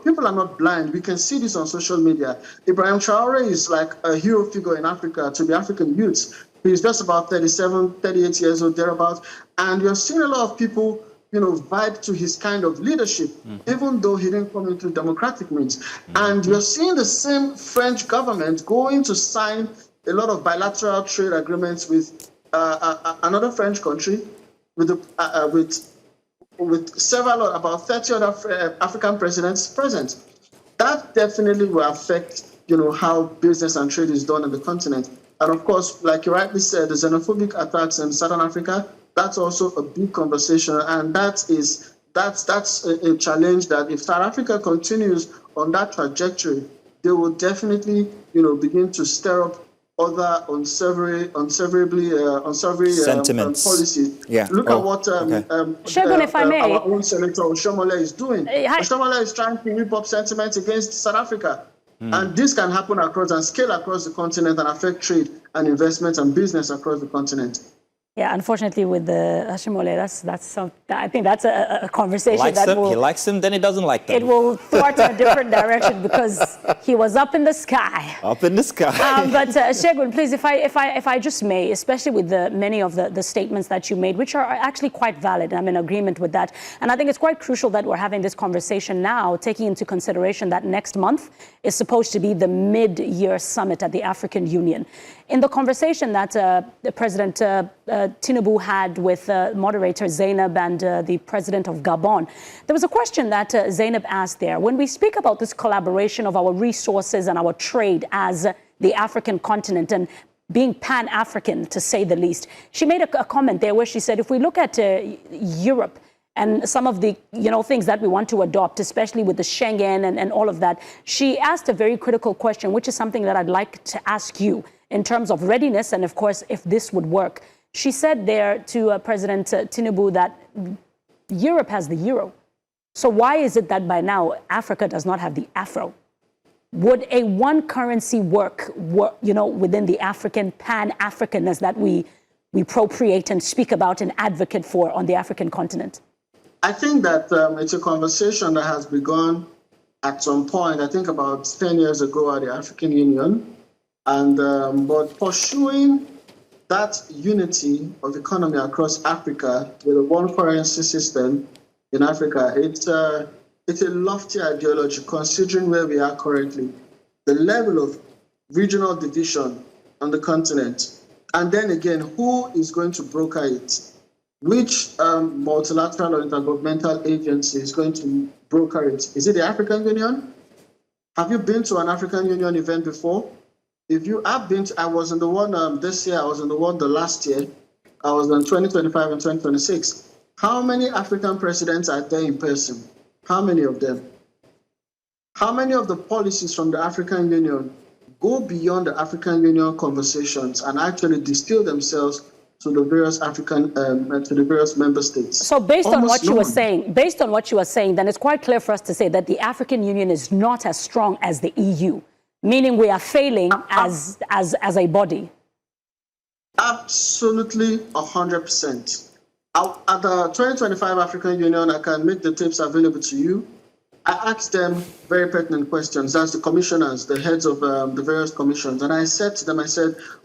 people are not blind. We can see this on social media. Ibrahim Traore is like a hero figure in Africa to the African youths. He's just about 37, 38 years old, thereabouts. And you're seeing a lot of people, vibe to his kind of leadership, even though he didn't come into democratic means. And you're seeing the same French government going to sign a lot of bilateral trade agreements with another French country, with several, about 30 other African presidents present. That definitely will affect, how business and trade is done on the continent. And of course, like you rightly said, the xenophobic attacks in Southern Africa, that's also a big conversation. And that's a challenge that if South Africa continues on that trajectory, they will definitely, begin to stir up other unsavory sentiments, policies. Yeah. Look at what Shegun, if I may, our own Senator Oshomole is doing. Oshomole is trying to whip up sentiments against South Africa. And this can happen across and scale across the continent and affect trade and investment and business across the continent. Yeah, unfortunately, with the Ashimole, I think that's a conversation he likes him, then he doesn't like them. It will thwart in a different direction because he was up in the sky. Up in the sky. But Shegun, please, if I just may, especially with many of the statements that you made, which are actually quite valid, I'm in agreement with that. And I think it's quite crucial that we're having this conversation now, taking into consideration that next month is supposed to be the mid-year summit at the African Union. In the conversation that President Tinubu had with moderator Zainab and the president of Gabon, there was a question that Zainab asked there. When we speak about this collaboration of our resources and our trade as the African continent and being pan-African, to say the least, she made a comment there where she said, if we look at Europe and some of the things that we want to adopt, especially with the Schengen and all of that, she asked a very critical question, which is something that I'd like to ask you in terms of readiness and, of course, if this would work. She said there to President Tinubu that Europe has the euro. So why is it that by now Africa does not have the afro? Would a one currency work within the African pan-Africanness that we appropriate and speak about and advocate for on the African continent? I think that it's a conversation that has begun at some point, I think about 10 years ago at the African Union. And but pursuing that unity of economy across Africa with a one currency system in Africa, it's a lofty ideology considering where we are currently, the level of regional division on the continent, and then again, who is going to broker it? Which multilateral or intergovernmental agency is going to broker it? Is it the African Union? Have you been to an African Union event before? If you have been to, I was in the one this year, I was in the one the last year, I was in 2025 and 2026. How many African presidents are there in person? How many of them? How many of the policies from the African Union go beyond the African Union conversations and actually distill themselves to the various member states? So based on what you were saying, then it's quite clear for us to say that the African Union is not as strong as the EU. Meaning we are failing as a body. Absolutely, 100%. At the 2025 African Union, I can make the tapes available to you. I asked them very pertinent questions. That's the commissioners, the heads of the various commissions. And I said to them,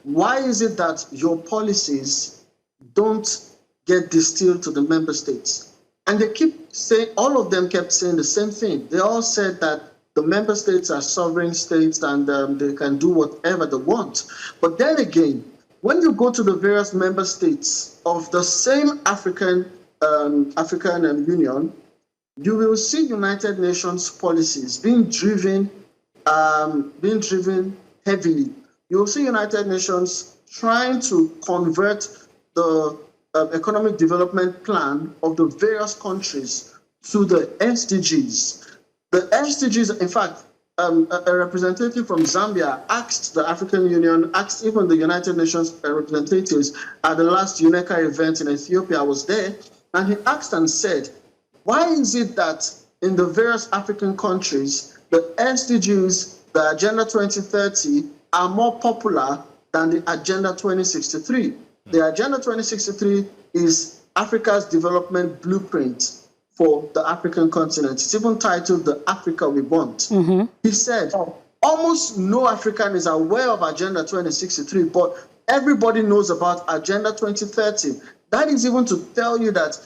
why is it that your policies don't get distilled to the member states? And they keep saying, all of them kept saying the same thing. They all said that the member states are sovereign states and they can do whatever they want. But then again, when you go to the various member states of the same African Union, you will see United Nations policies being driven heavily. You will see United Nations trying to convert the economic development plan of the various countries to the SDGs. The SDGs, in fact, a representative from Zambia asked the African Union, asked even the United Nations representatives at the last UNECA event in Ethiopia. I was there, and he asked and said, why is it that in the various African countries, the SDGs, the Agenda 2030, are more popular than the Agenda 2063. The Agenda 2063 is Africa's development blueprint for the African continent. It's even titled The Africa We Want. He said, almost no African is aware of Agenda 2063, but everybody knows about Agenda 2030. That is even to tell you that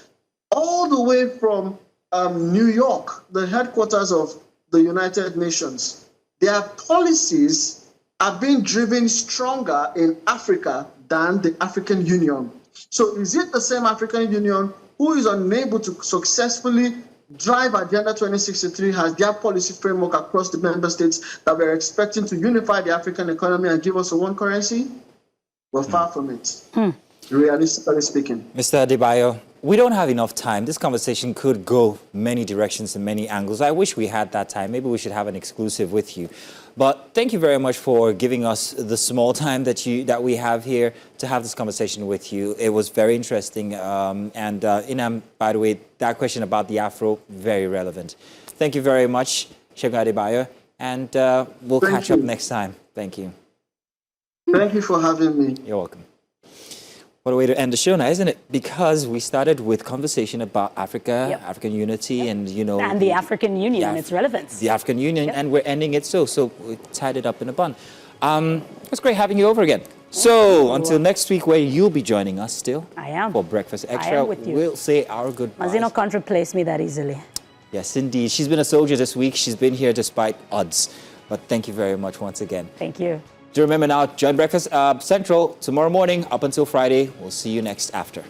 all the way from New York, the headquarters of the United Nations, their policies are being driven stronger in Africa than the African Union. So is it the same African Union who is unable to successfully drive Agenda 2063, has their policy framework across the member states that we're expecting to unify the African economy and give us a one currency? We're far from it, realistically speaking. Mr. Adebayo, we don't have enough time. This conversation could go many directions and many angles. I wish we had that time. Maybe we should have an exclusive with you. But thank you very much for giving us the small time that we have here to have this conversation with you. It was very interesting. Inam, by the way, that question about the Afro, very relevant. Thank you very much, Segun Adebayo. And we'll catch up next time. Thank you. Thank you for having me. You're welcome. What a way to end the show now, isn't it? Because we started with conversation about Africa, African unity, and and the African Union and its relevance. The African Union, and we're ending it so we tied it up in a bun. It was great having you over again. So until next week, where you'll be joining us still. I am. For Breakfast Extra. I am with you. We'll say our goodbyes. Mazino can't replace me that easily. Yes, indeed. She's been a soldier this week. She's been here despite odds. But thank you very much once again. Thank you. Do remember now, join Breakfast Central tomorrow morning up until Friday. We'll see you next after.